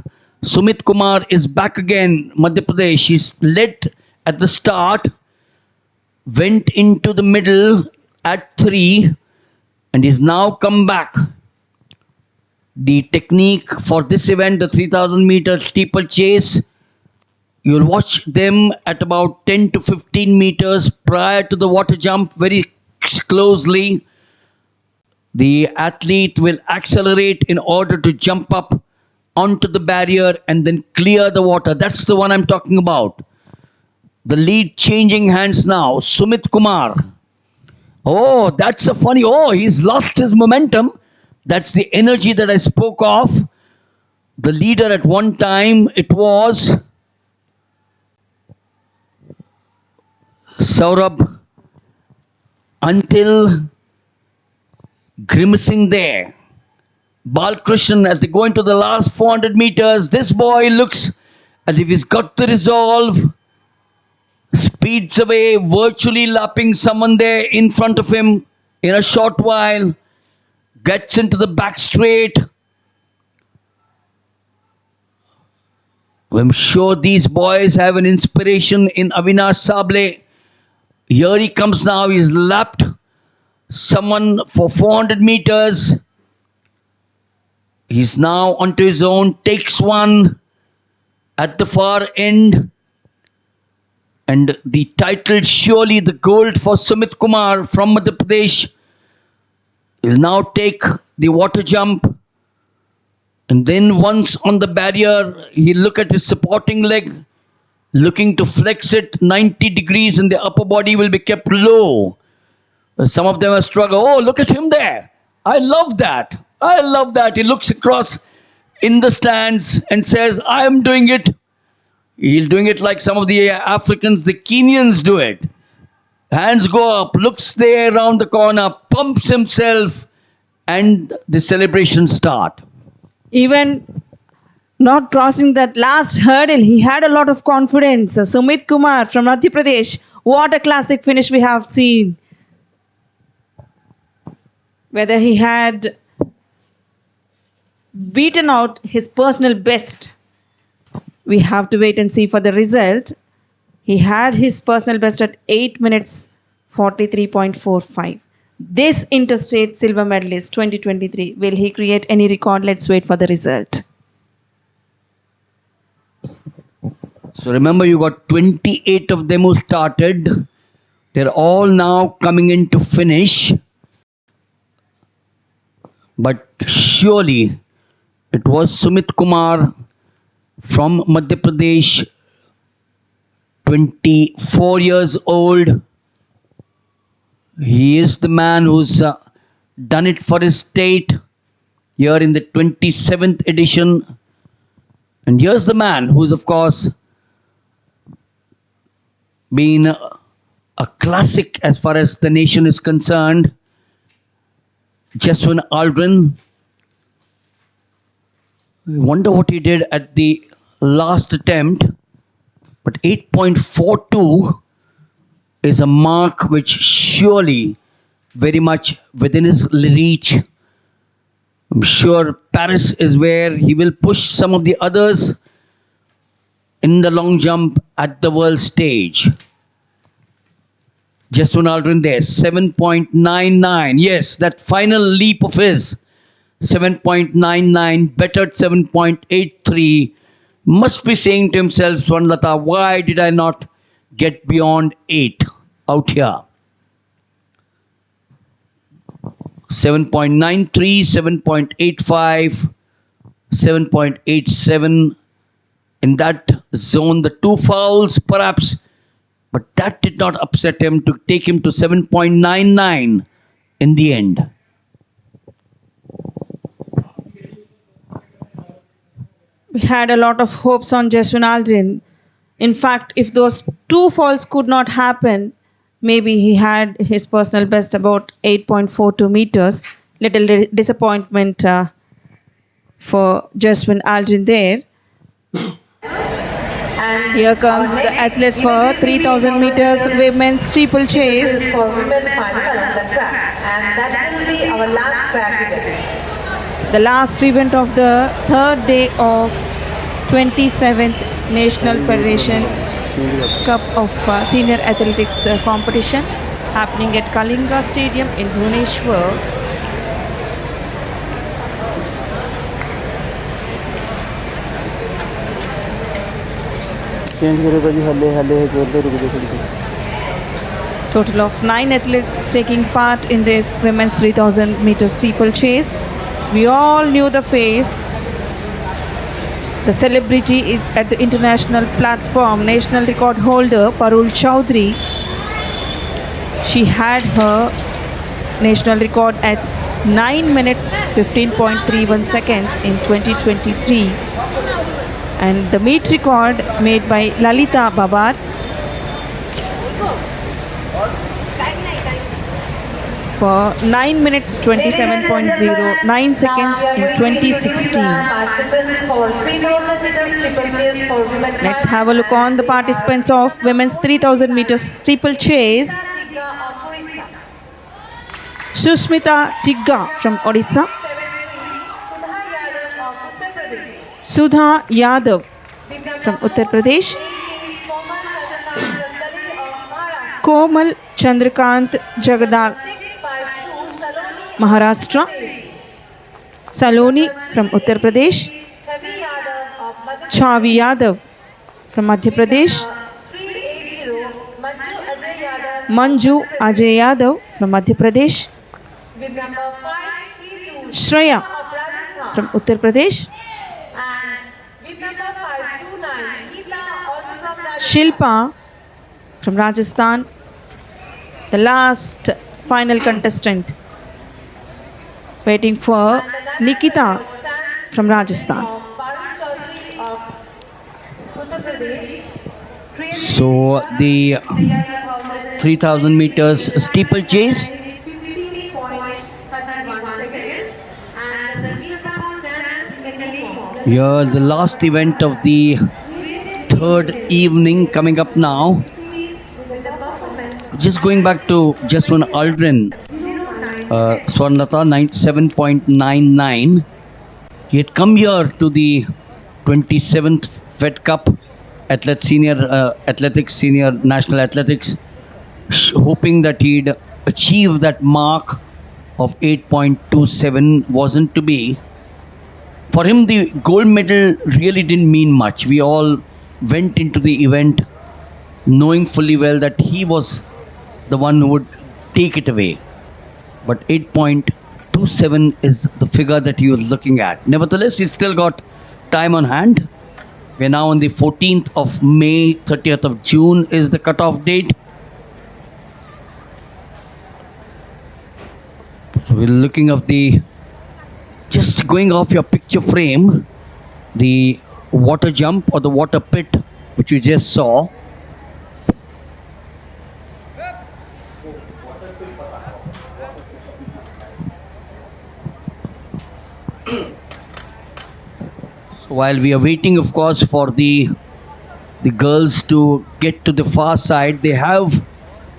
Sumit Kumar is back again, Madhya Pradesh. He's led at the start, went into the middle at 3, and he's now come back. The technique for this event, the 3000 meter steeplechase, you'll watch them at about 10 to 15 meters prior to the water jump very closely. The athlete will accelerate in order to jump up onto the barrier and then clear the water. That's the one I'm talking about. The lead changing hands now. Sumit Kumar. Oh, that's a funny. Oh, he's lost his momentum. That's the energy that I spoke of. The leader at one time, it was Saurabh, until grimacing there. Balkrishan, as they go into the last 400 meters, this boy looks as if he's got the resolve. Speeds away, virtually lapping someone there in front of him in a short while. Gets into the back straight. I'm sure these boys have an inspiration in Avinash Sable. Here he comes now. He's lapped someone for 400 meters. He's now onto his own. Takes one at the far end. And the title, surely the gold for Sumit Kumar from Madhya Pradesh. He'll now take the water jump. And then once on the barrier, he'll look at his supporting leg, looking to flex it 90 degrees, and the upper body will be kept low. Some of them are struggling. Oh, look at him there. I love that. I love that. He looks across in the stands and says, I am doing it. He's doing it like some of the Africans, the Kenyans do it. Hands go up, looks there around the corner, pumps himself, and the celebrations start. Even not crossing that last hurdle, he had a lot of confidence. Sumit Kumar from Madhya Pradesh, what a classic finish we have seen. Whether he had beaten out his personal best, we have to wait and see for the result. He had his personal best at 8 minutes 43.45. This interstate silver medalist 2023, will he create any record? Let's wait for the result. So remember, you got 28 of them who started. They're all now coming in to finish. But surely it was Sumit Kumar from Madhya Pradesh, 24 years old. He is the man who's done it for his state here in the 27th edition. And here's the man who's, of course, been a classic as far as the nation is concerned. Jeswin Aldrin. I wonder what he did at the last attempt. But 8.42 is a mark which surely very much within his reach. I'm sure Paris is where he will push some of the others in the long jump at the world stage. Jeswin Aldrin there, 7.99. Yes, that final leap of his, 7.99, bettered 7.83. Must be saying to himself, Swarnlata, why did I not get beyond 8 out here? 7.93, 7.85, 7.87. In that zone, the two fouls perhaps But that did not upset him to take him to 7.99 in the end. We had a lot of hopes on Jaswin Aldrin. In fact, if those two falls could not happen, maybe he had his personal best about 8.42 meters. Little disappointment for Jaswin Aldrin there. And Here comes the athletes for 3000 meters women's steeplechase. for women final on the track, and that will be our last track event. The last event of the third day of 27th National Federation Cup of Senior Athletics competition happening at Kalinga Stadium in Bhubaneshwar. Total of 9 athletes taking part in this women's 3000 meter steeplechase. We all knew the face. The celebrity is at the international platform, national record holder Parul Chowdhury. She had her national record at 9 minutes 15.31 seconds in 2023. And the meet record made by Lalita Babar for 9 minutes 27.09 seconds in 2016. Let's have a look on the participants of women's 3000 meters steeplechase. Susmita Tigga from Odisha, Sudha Yadav from Uttar Pradesh, Komal Chandrakant Jagadar, Maharashtra, Saloni from Uttar Pradesh, Chavi Yadav from Madhya Pradesh, Manju Ajay Yadav from Madhya Pradesh, Shreya from Uttar Pradesh, Shilpa from Rajasthan, the last final contestant waiting for Nikita from Rajasthan. So the 3000 meters steeplechase. Here the last event of the third evening coming up now. Just going back to Jaswin Aldrin, Swarnlata 7.99. He had come here to the 27th Fed Cup Athletics Senior National Athletics, hoping that he'd achieve that mark of 8.27. Wasn't to be. For him, the gold medal really didn't mean much. We all went into the event knowing fully well that he was the one who would take it away. But 8.27 is the figure that he was looking at. Nevertheless, he's still got time on hand. We're now on the 14th of May, 30th of June is the cutoff date. So we're looking at the, just going off your picture frame, the water jump or the water pit which you just saw. So while we are waiting, of course, for the girls to get to the far side, they have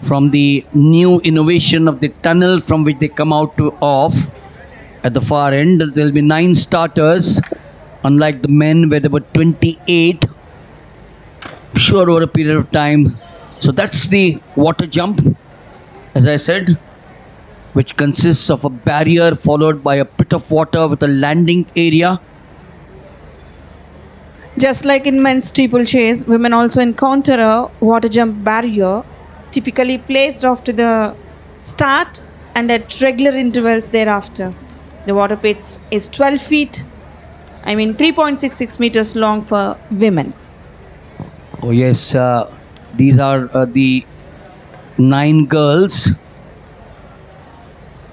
from the new innovation of the tunnel from which they come out to off at the far end, there will be 9 starters, unlike the men where there were 28, sure, over a period of time. So that's the water jump, as I said, which consists of a barrier followed by a pit of water with a landing area. Just like in men's steeplechase, women also encounter a water jump barrier, typically placed after the start and at regular intervals thereafter. The water pit is 12 feet, 3.66 meters long for women. Oh yes, These are the 9 girls.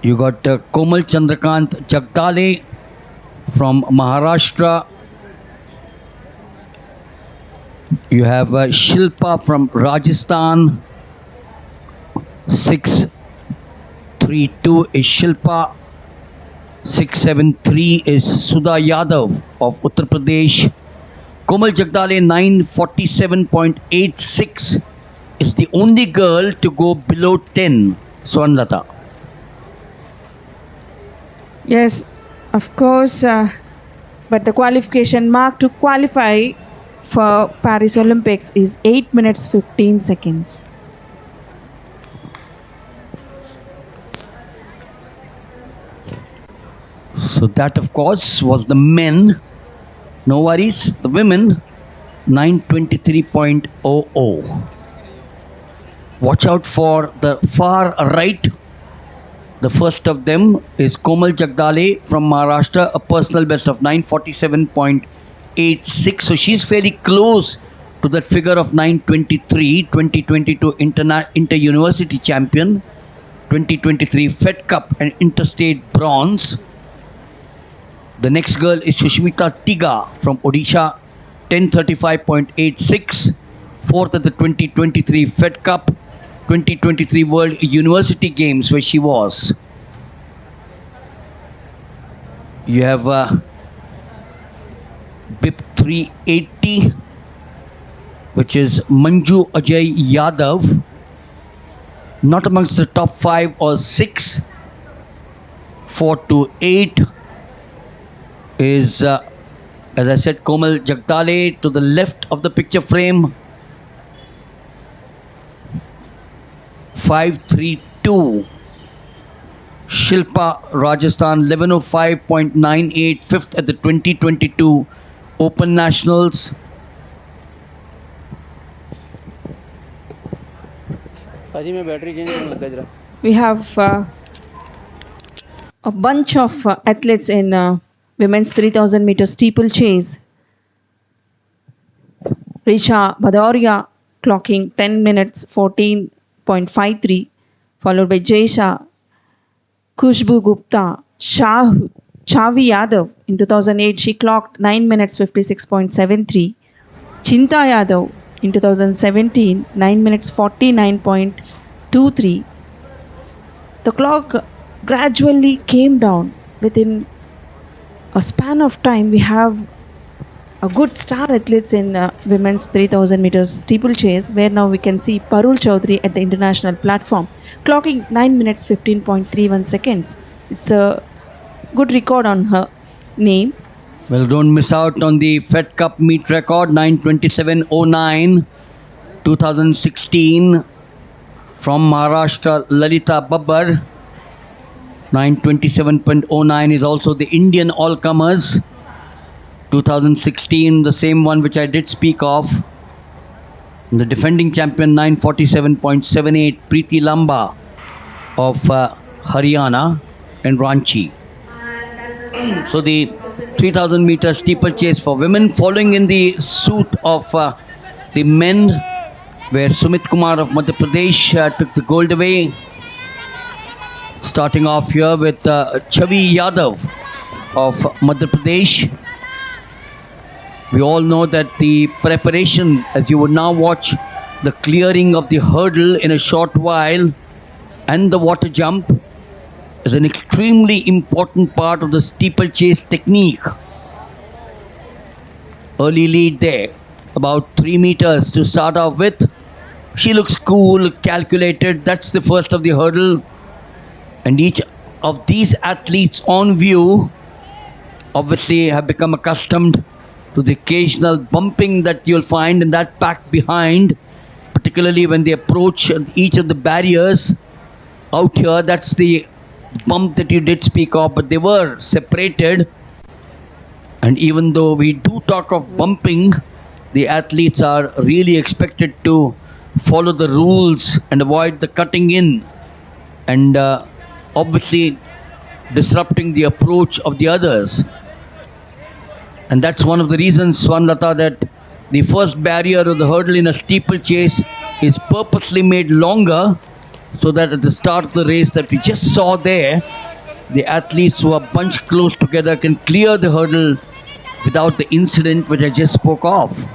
You got Komal Chandrakant Jagdale from Maharashtra. You have Shilpa from Rajasthan. 632 is Shilpa. 673 is Sudha Yadav of Uttar Pradesh. Komal Jagdale 947.86 is the only girl to go below 10. Swarnlata. Yes, of course. But the qualification mark to qualify for Paris Olympics is 8 minutes 15 seconds. So that of course was the men. No worries. The women 923.00. Watch out for the far right. The first of them is Komal Jagdale from Maharashtra, a personal best of 947.86. So she's fairly close to that figure of 923, 2022 inter-university champion, 2023 Fed Cup and interstate bronze. The next girl is Sushmita Tiga from Odisha, 1035.86, fourth at the 2023 Fed Cup, 2023 World University Games where she was. You have BIP 380, which is Manju Ajay Yadav, not amongst the top 5 or 6. 428 is, as I said, Komal Jagdale to the left of the picture frame. 532 Shilpa Rajasthan 1105.98, fifth at the 2022 Open Nationals. We have a bunch of athletes in women's 3000 meter steeplechase. Risha Bhadoria clocking 10 minutes 14.53, followed by Jaisha, Khushbu Gupta, Chavi Yadav. In 2008, she clocked 9 minutes 56.73. Chinta Yadav in 2017, 9 minutes 49.23. The clock gradually came down. Within a span of time, we have a good star athletes in women's 3000 meters steeplechase, where now we can see Parul Chaudhary at the international platform, clocking 9 minutes 15.31 seconds. It's a good record on her name. Well, don't miss out on the Fed Cup meet record, 927.09, 2016 from Maharashtra, Lalita Babbar. 927.09 is also the Indian all-comers. 2016, the same one which I did speak of. The defending champion, 947.78, Preeti Lamba of Haryana and Ranchi. So the 3000 meter steeplechase for women, following in the suit of the men, where Sumit Kumar of Madhya Pradesh took the gold away. Starting off here with Chavi Yadav of Madhya Pradesh. We all know that the preparation, as you would now watch the clearing of the hurdle in a short while and the water jump, is an extremely important part of the steeplechase technique. Early lead there, about 3 meters to start off with. She looks cool, calculated. That's the first of the hurdle. And each of these athletes on view obviously have become accustomed to the occasional bumping that you'll find in that pack behind, particularly when they approach each of the barriers. Out here, that's the bump that you did speak of, but they were separated. And even though we do talk of bumping, the athletes are really expected to follow the rules and avoid the cutting in and obviously disrupting the approach of the others. And that's one of the reasons, Swanlata, that the first barrier of the hurdle in a steeplechase is purposely made longer so that at the start of the race that we just saw there, the athletes who are bunched close together can clear the hurdle without the incident which I just spoke of.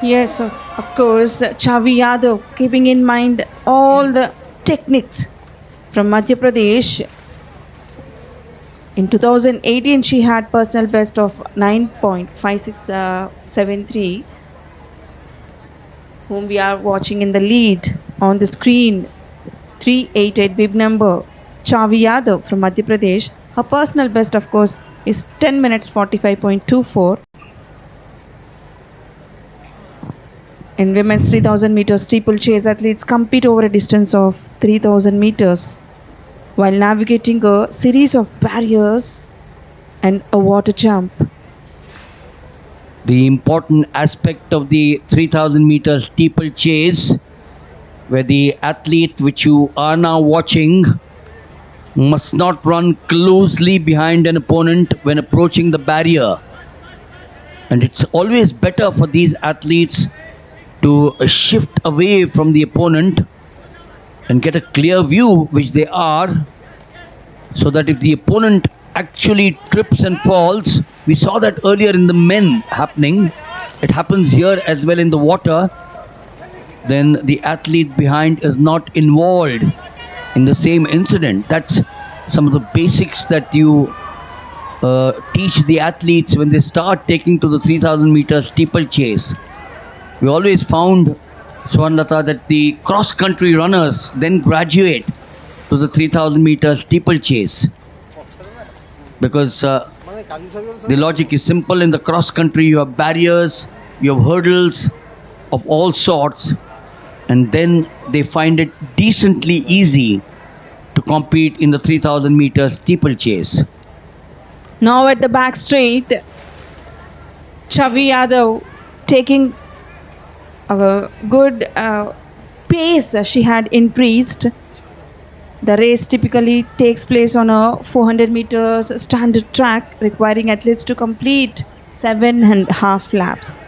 Yes, of course, Chavi Yadav, keeping in mind all the techniques from Madhya Pradesh. In 2018, she had personal best of 9.5673, whom we are watching in the lead on the screen. 388 bib number, Chavi Yadav from Madhya Pradesh. Her personal best, of course, is 10 minutes 45.24. In women's 3000 meters steeplechase, athletes compete over a distance of 3000 meters while navigating a series of barriers and a water jump. The important aspect of the 3000 meters steeplechase, where the athlete which you are now watching must not run closely behind an opponent when approaching the barrier. And it's always better for these athletes to shift away from the opponent and get a clear view, which they are, so that if the opponent actually trips and falls, we saw that earlier in the men happening, it happens here as well in the water, then the athlete behind is not involved in the same incident. That's some of the basics that you teach the athletes when they start taking to the 3000 meters steeplechase. We always found, Swarnlata, that the cross-country runners then graduate to the 3000 meters steeplechase, because the logic is simple. In the cross-country, you have barriers, you have hurdles of all sorts, and then they find it decently easy to compete in the 3000 meters steeplechase. Now at the back straight, Chavi Yadav taking a good pace. She had increased. The race typically takes place on a 400 meters standard track, requiring athletes to complete 7.5 laps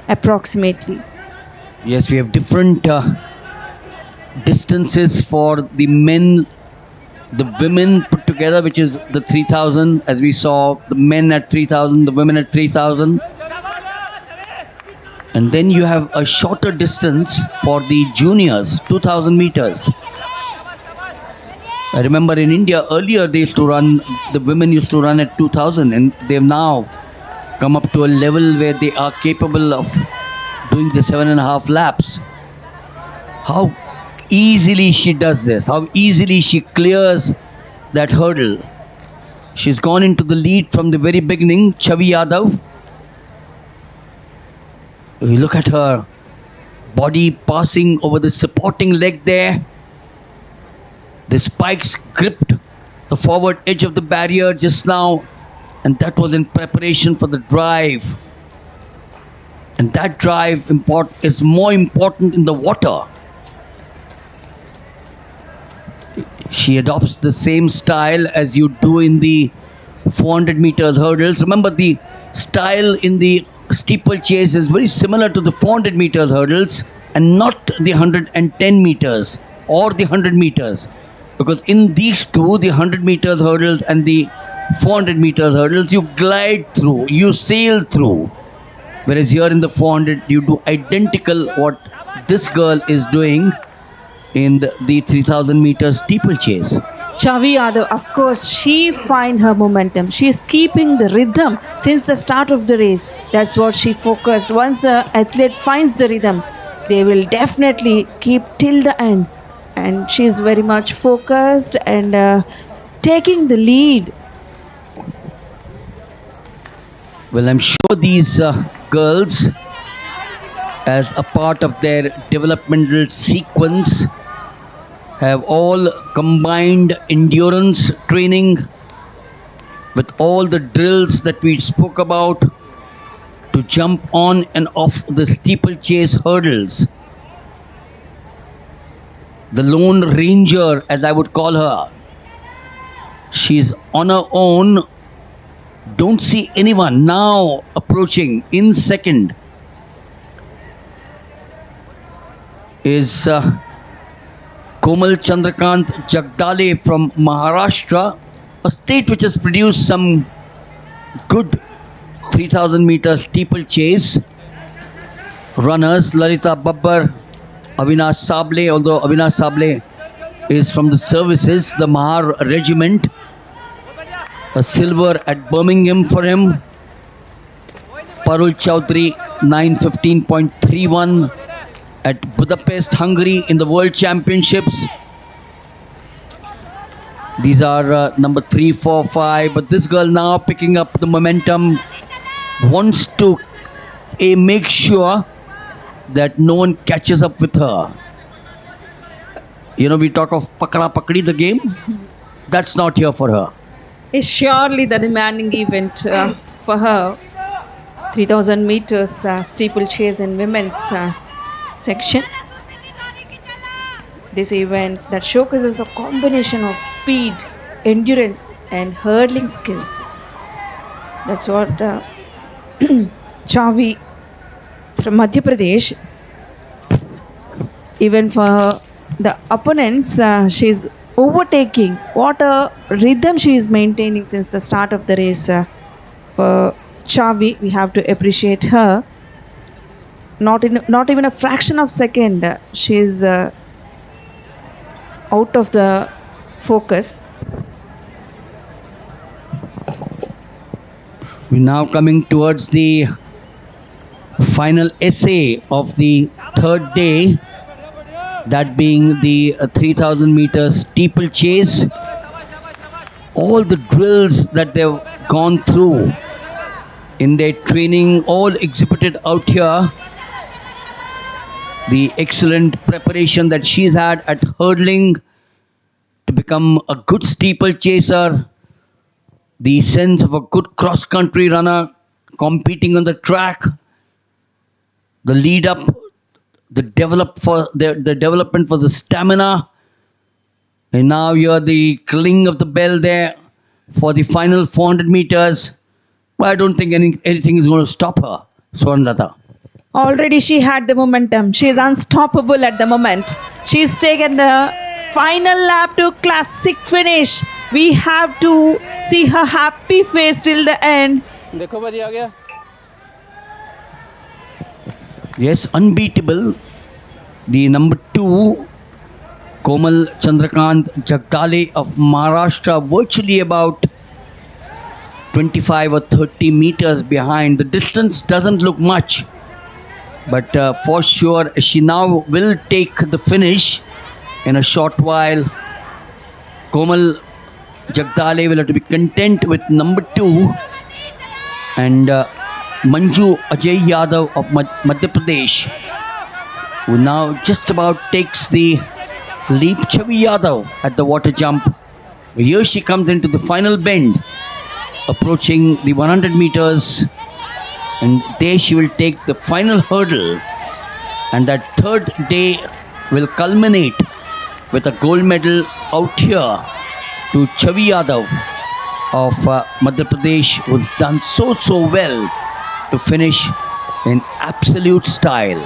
approximately. Yes, we have different distances for the men, the women put together, which is the 3000, as we saw, the men at 3000, the women at 3000. And then you have a shorter distance for the juniors, 2000 meters. I remember in India earlier they used to run, the women used to run at 2000, and they've now come up to a level where they are capable of doing the 7.5 laps. How easily she does this, how easily she clears that hurdle. She's gone into the lead from the very beginning, Chavi Yadav. You look at her body passing over the supporting leg there. The spikes gripped the forward edge of the barrier just now, and that was in preparation for the drive. And that drive is more important in the water. She adopts the same style as you do in the 400 meters hurdles. Remember, the style in the steeplechase is very similar to the 400 meters hurdles and not the 110 meters or the 100 meters. Because in these two, the 100 meters hurdles and the 400 meters hurdles, you glide through, you sail through. Whereas here in the 400, you do identical what this girl is doing in the 3000 meters steeplechase. Chavi Yadav, of course, she find her momentum. She is keeping the rhythm since the start of the race. That's what she focused. Once the athlete finds the rhythm, they will definitely keep till the end. And she is very much focused and taking the lead. Well, I'm sure these girls, as a part of their developmental sequence, have all combined endurance training with all the drills that we spoke about to jump on and off the steeplechase hurdles. The Lone Ranger, as I would call her, she's on her own. Don't see anyone now approaching in second. is Komal Chandrakant Jagdale from Maharashtra, a state which has produced some good 3000 meter steeplechase runners. Lalita Babbar, Avinash Sable, although Avinash Sable is from the services, the Mahar regiment. A silver at Birmingham for him. Parul Chaudhary 9:15.31 at Budapest, Hungary in the World Championships. These are number 3, 4, 5. But this girl now picking up the momentum, wants to make sure that no one catches up with her. You know, we talk of pakra pakdi, the game. That's not here for her. Is surely the demanding event for her. 3000 meters steeplechase in women's section. This event that showcases a combination of speed, endurance and hurdling skills. That's what Chavi from Madhya Pradesh. Even for the opponents, she's overtaking. What a rhythm she is maintaining since the start of the race. For Chavi, we have to appreciate her. Not even a fraction of second, she's out of the focus. We're now coming towards the final essay of the third day, that being the 3000 meter steeplechase. All the drills that they've gone through in their training, all exhibited out here. The excellent preparation that she's had at hurdling to become a good steeplechaser, the sense of a good cross-country runner competing on the track, the lead up, the development for the stamina, and now you're the cling of the bell there for the final 400 meters. But I don't think anything is going to stop her, Swarnlata. Already she had the momentum. She is unstoppable at the moment. She's taken the final lap to classic finish. We have to see her happy face till the end. देखो भाजी आ गया. Yes, unbeatable. The number 2, Komal Chandrakant Jagdale of Maharashtra, virtually about 25 or 30 meters behind. The distance doesn't look much, but for sure she now will take the finish in a short while. Komal Jagdale will have to be content with number 2, and Manju Ajay Yadav of Madhya Pradesh, who now just about takes the leap. Chavi Yadav at the water jump. Here she comes into the final bend, approaching the 100 meters, and there she will take the final hurdle, and that third day will culminate with a gold medal out here to Chavi Yadav of Madhya Pradesh, who's done so well to finish in absolute style.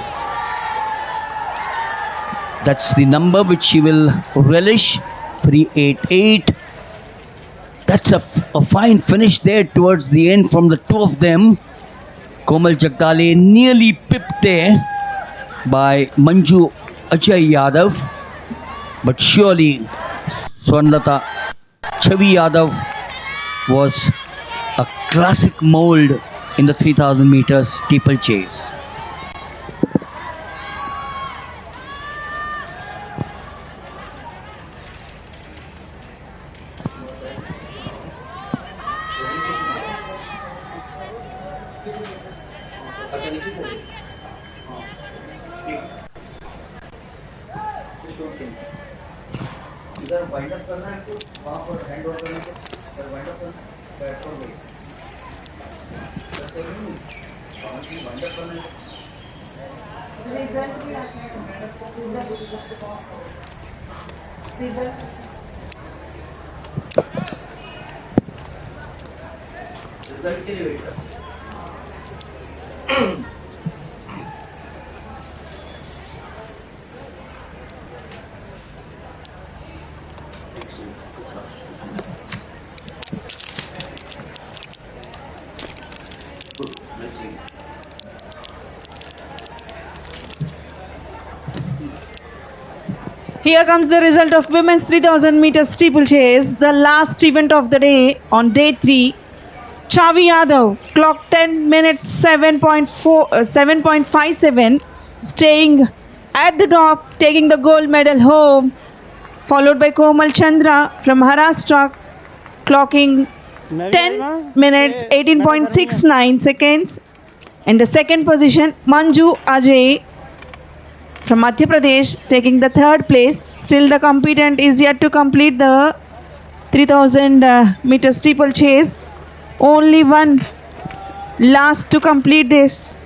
That's the number which she will relish, 388. That's a fine finish there towards the end from the two of them. Komal Jagdale nearly pipped there by Manju Ajay Yadav, but surely Swarnlata, Chavi Yadav was a classic mold in the 3000 meters steeplechase. Here comes the result of women's 3000 meter steeplechase, the last event of the day on day 3. Chavi Yadav clocked 10 minutes 7.57, staying at the top, taking the gold medal home, followed by Komal Chandra from Maharashtra, clocking 10 minutes 18.69 seconds. In the second position, Manju Ajay from Madhya Pradesh taking the third place. Still the competent is yet to complete the 3000 meter steeplechase. Only one last to complete this.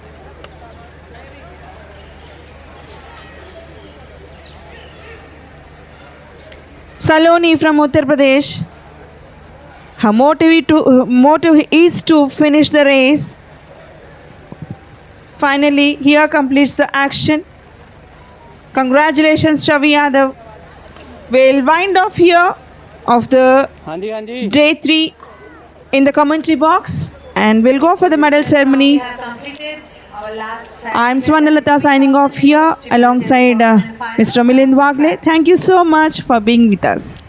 Saloni from Uttar Pradesh. Her motive is to finish the race. Finally, here completes the action. Congratulations, Chavi Yadav. We'll wind off here of the day 3 in the commentary box, and we'll go for the medal ceremony. We have completed our last I'm Swarnalata signing off here alongside Mr. Milind Wagle. Thank you so much for being with us.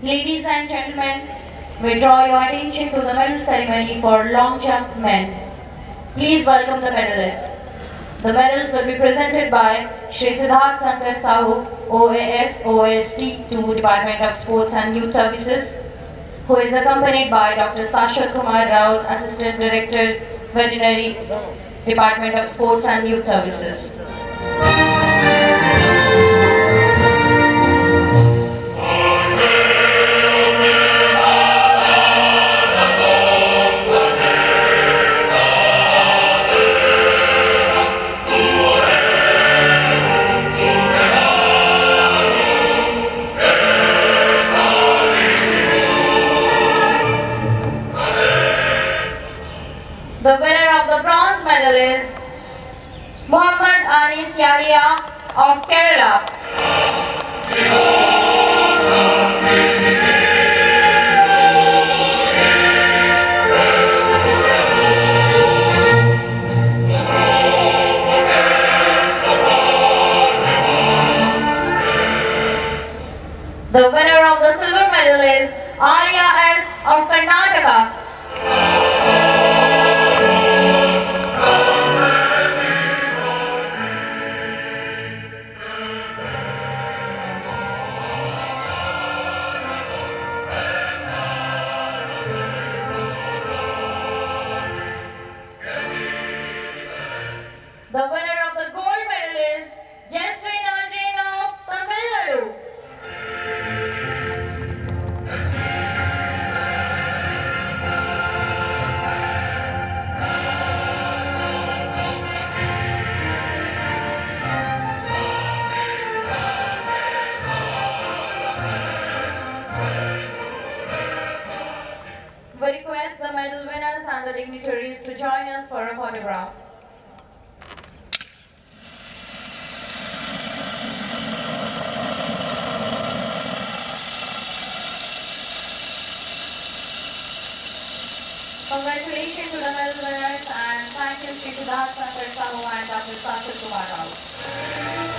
Ladies and gentlemen, we draw your attention to the medal ceremony for long jump men. Please welcome the medalists. The medals will be presented by Shri Siddharth Sankar Sahu, OAS, OST to Department of Sports and Youth Services, who is accompanied by Dr. Sashwat Kumar Rao, Assistant Director, Veterinary Department of Sports and Youth Services. The winner of the bronze medal is Muhammad Anis Yahya of Kerala. The winner of the silver medal is Arya S of Karnataka. The winner of the gold medal is Jaswin Aldrin of Tamil Nadu. We request the medal winners and the dignitaries to join us for a photograph. Congratulations to the medal winners and thank you Shri Siddharth Sankar Sahu and Dr. Sashwat Kumar Rao.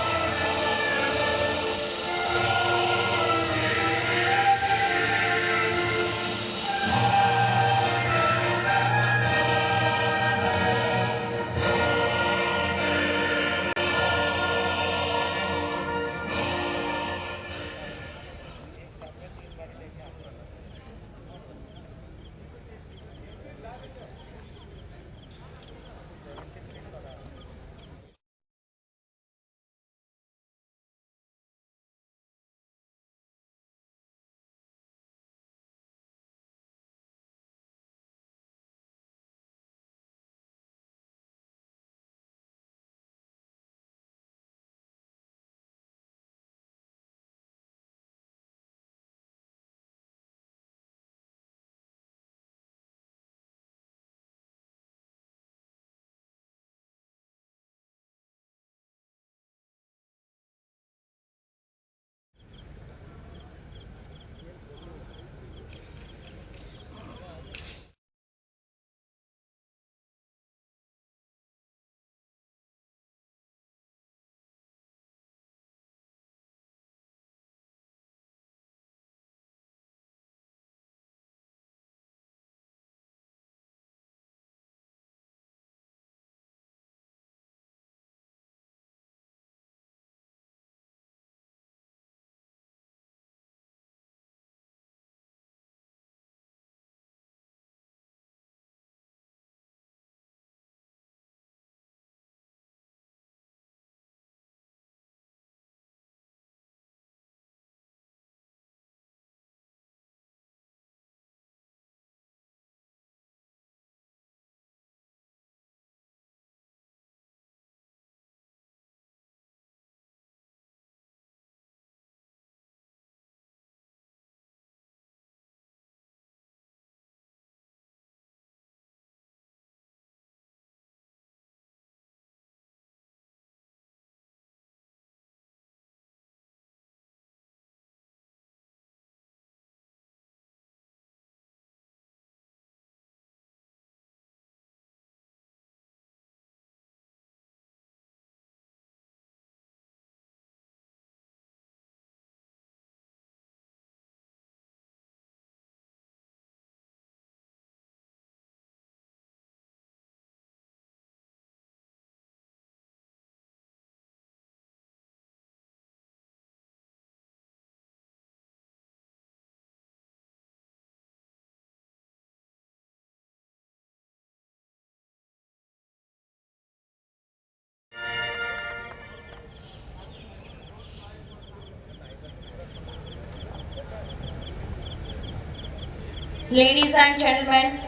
Ladies and gentlemen,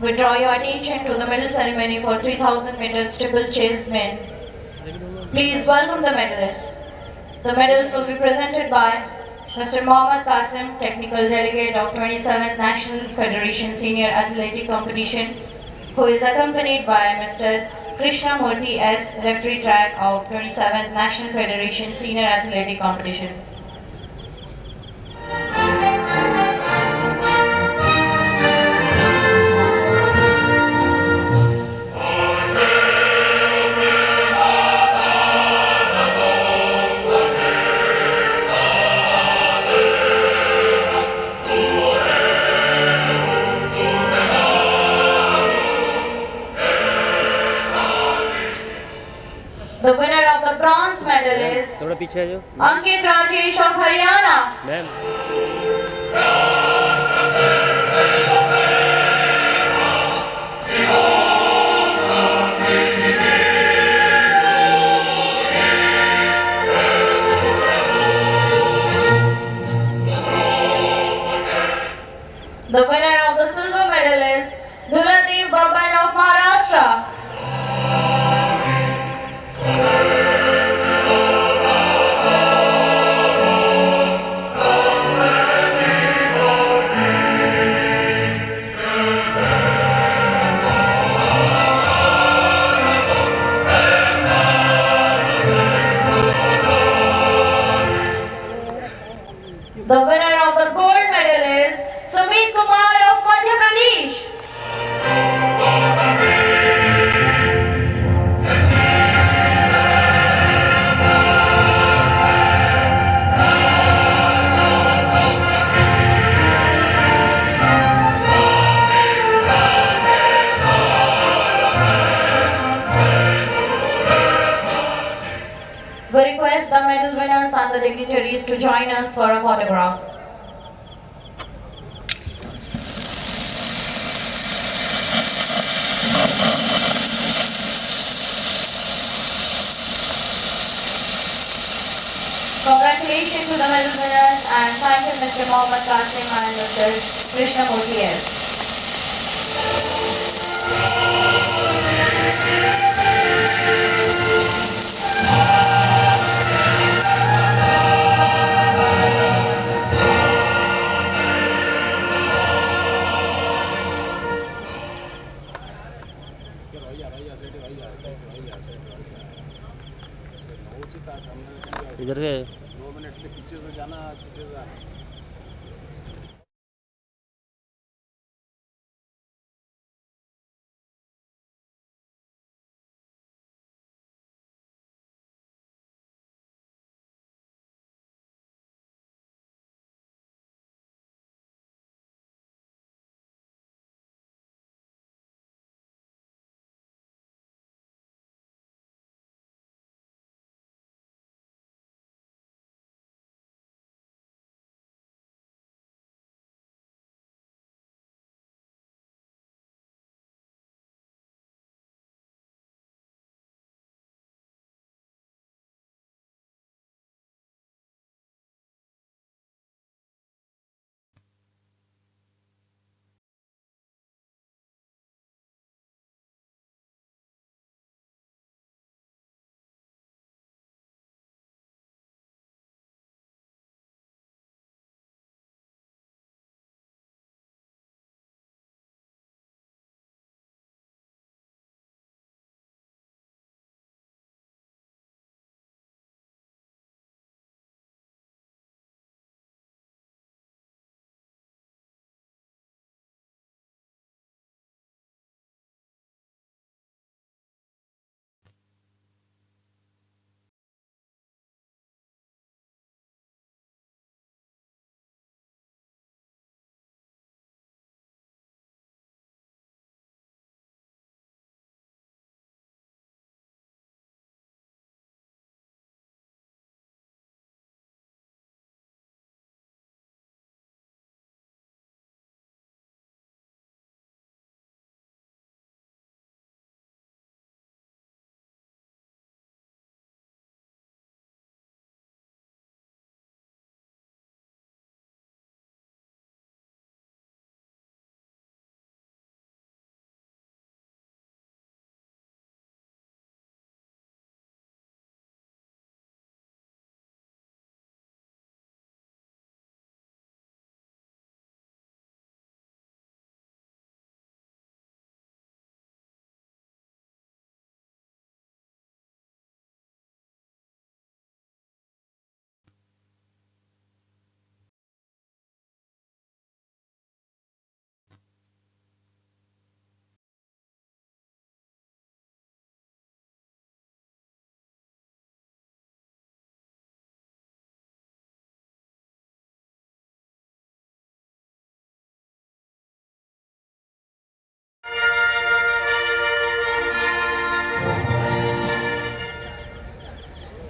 we draw your attention to the medal ceremony for 3000 meters steeplechase men. Please welcome the medalists. The medals will be presented by Mr. Mohammad Qasim, Technical Delegate of 27th National Federation Senior Athletic Competition, who is accompanied by Mr. Krishna Murthy S, Referee Track of 27th National Federation Senior Athletic Competition. The winner of the bronze medal is थोड़ा पीछे आ जाओ Ankit Rajesh of Haryana. Ma'am The winner of the silver medal is Dhuladeep Babban of Maharashtra. The winner of the gold medal is Sumit Kumar of Madhya Pradesh. We request the medal winners and the dignitaries to join us for a photograph. Congratulations to the medal winners and thank you Mr. Mohammad Qasim and Mr. Krishna Murthy S. इधर से पीछे से जाना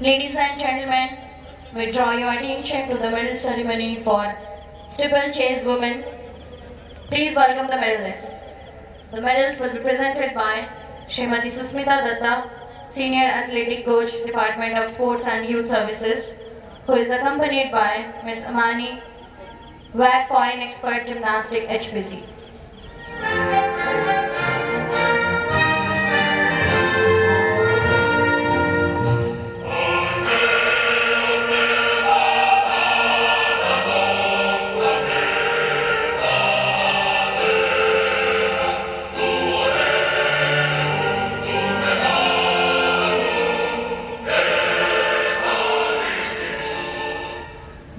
Ladies and gentlemen, we draw your attention to the medal ceremony for steeplechase women. Please welcome the medalists. The medals will be presented by Srimati Susmita Datta, Senior Athletic Coach, Department of Sports and Youth Services, who is accompanied by Ms. Amani, WAC Foreign Expert Gymnastic HPC.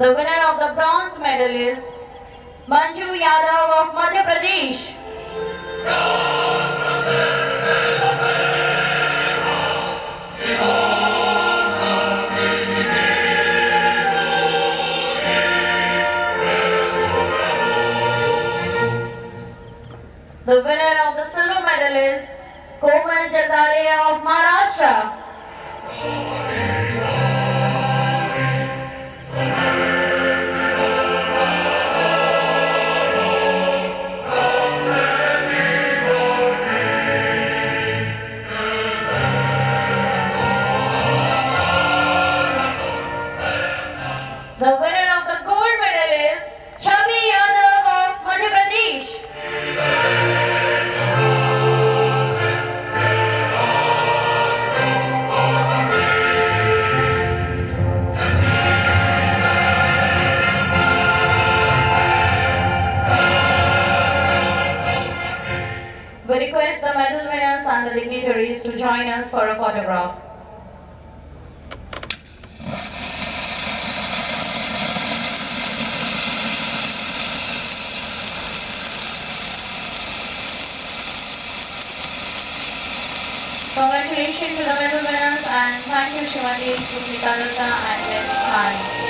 The winner of the bronze medal is Manju Yadav of Madhya Pradesh. The winner of the silver medal is Komal Jagdale of Maharashtra. The winner of the gold medal is Chabi Yadav of Madhya Pradesh. We request the medal winners and the dignitaries to join us for a photograph. Congratulations to the medal winners and thank you Srimati Susmita Datta and Ms. Khan.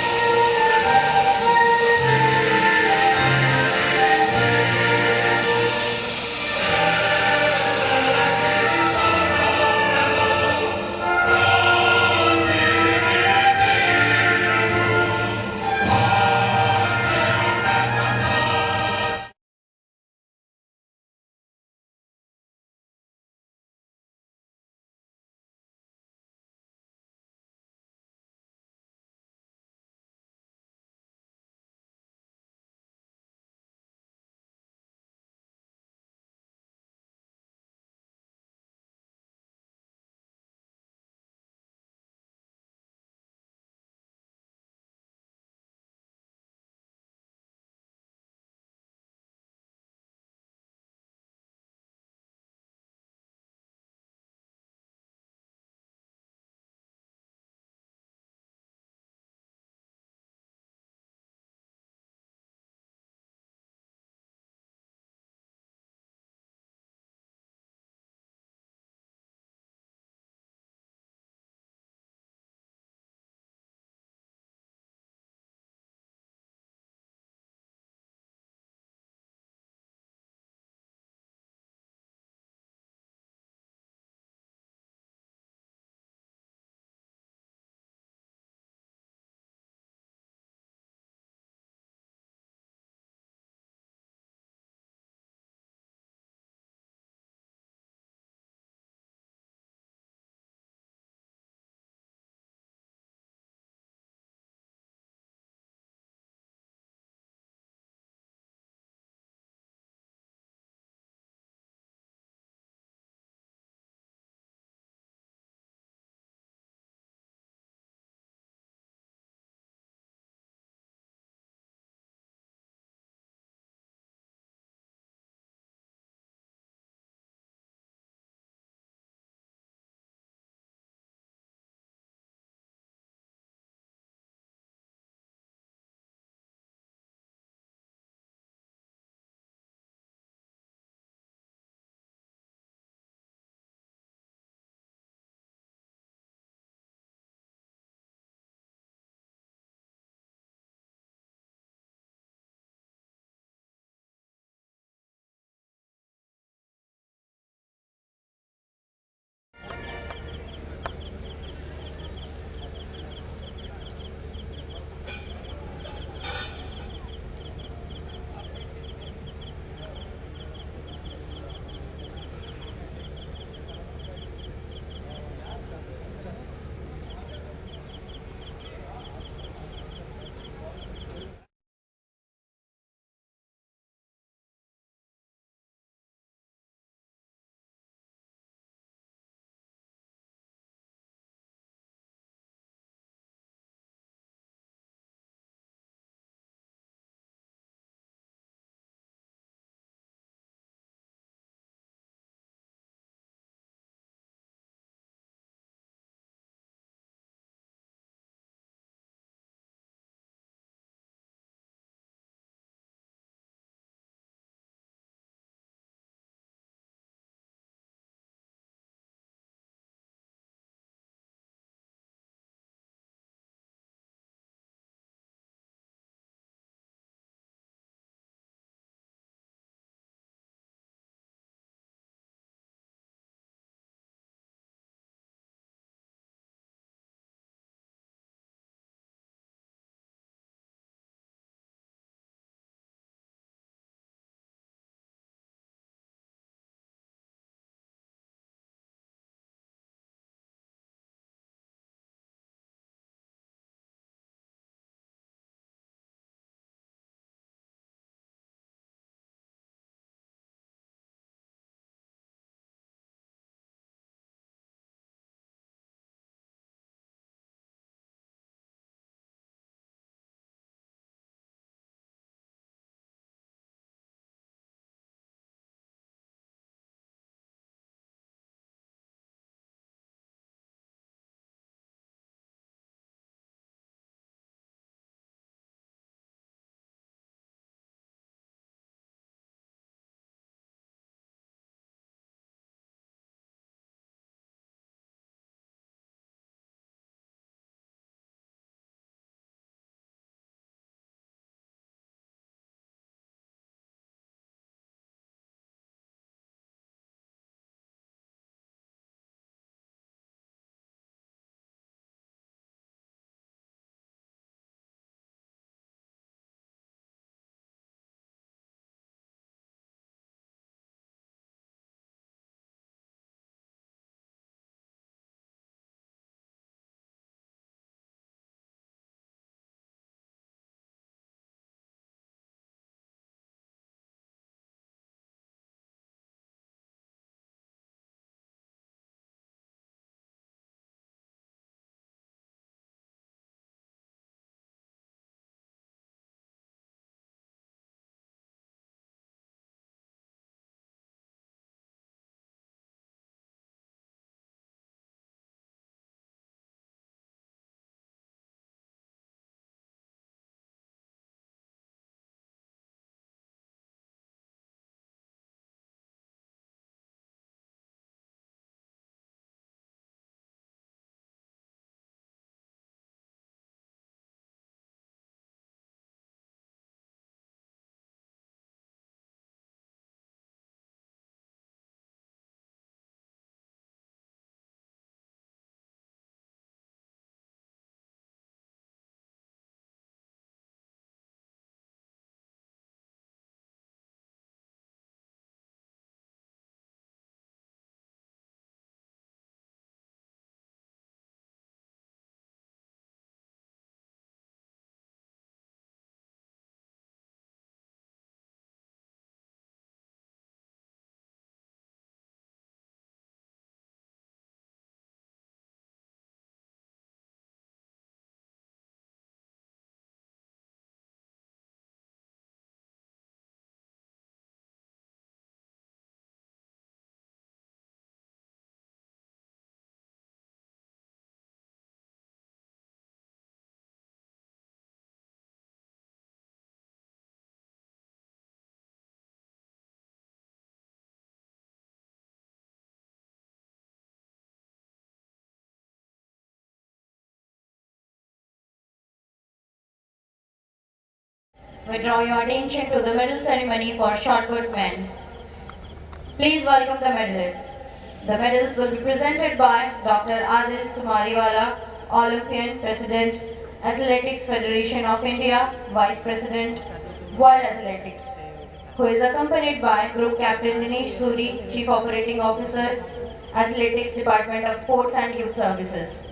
we draw your attention to the medal ceremony for shot put men. Please welcome the medalists. The medals will be presented by Dr. Adil Sumariwala, Olympian President, Athletics Federation of India, Vice President, World Athletics, who is accompanied by Group Captain Dinesh Suri, Chief Operating Officer, Athletics Department of Sports and Youth Services.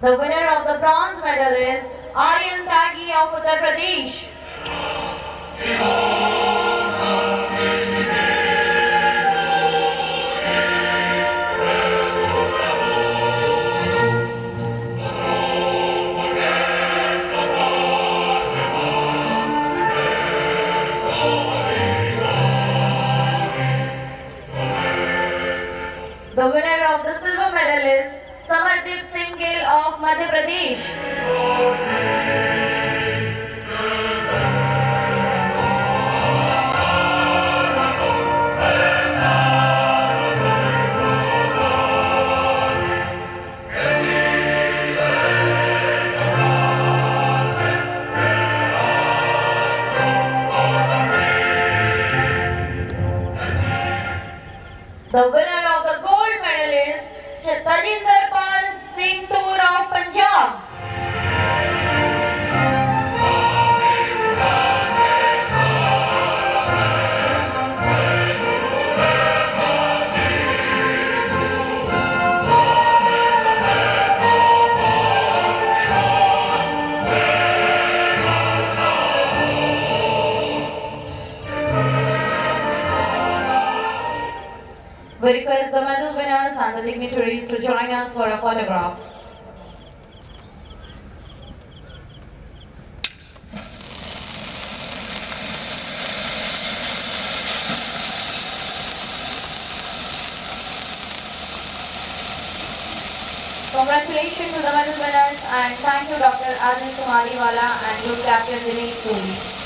The winner of the bronze medal is Aryan Tagi of Uttar Pradesh. The winner of the silver medal is Samardeep Singh Gill of Madhya Pradesh. The winner of the gold medal is Tajinder Pal Singh Toor of Punjab. We request the medal winners and the dignitaries to join us for a photograph. Congratulations to the medal winners and thank you Dr. Adil Sumariwala and Group Captain Dinesh Suri.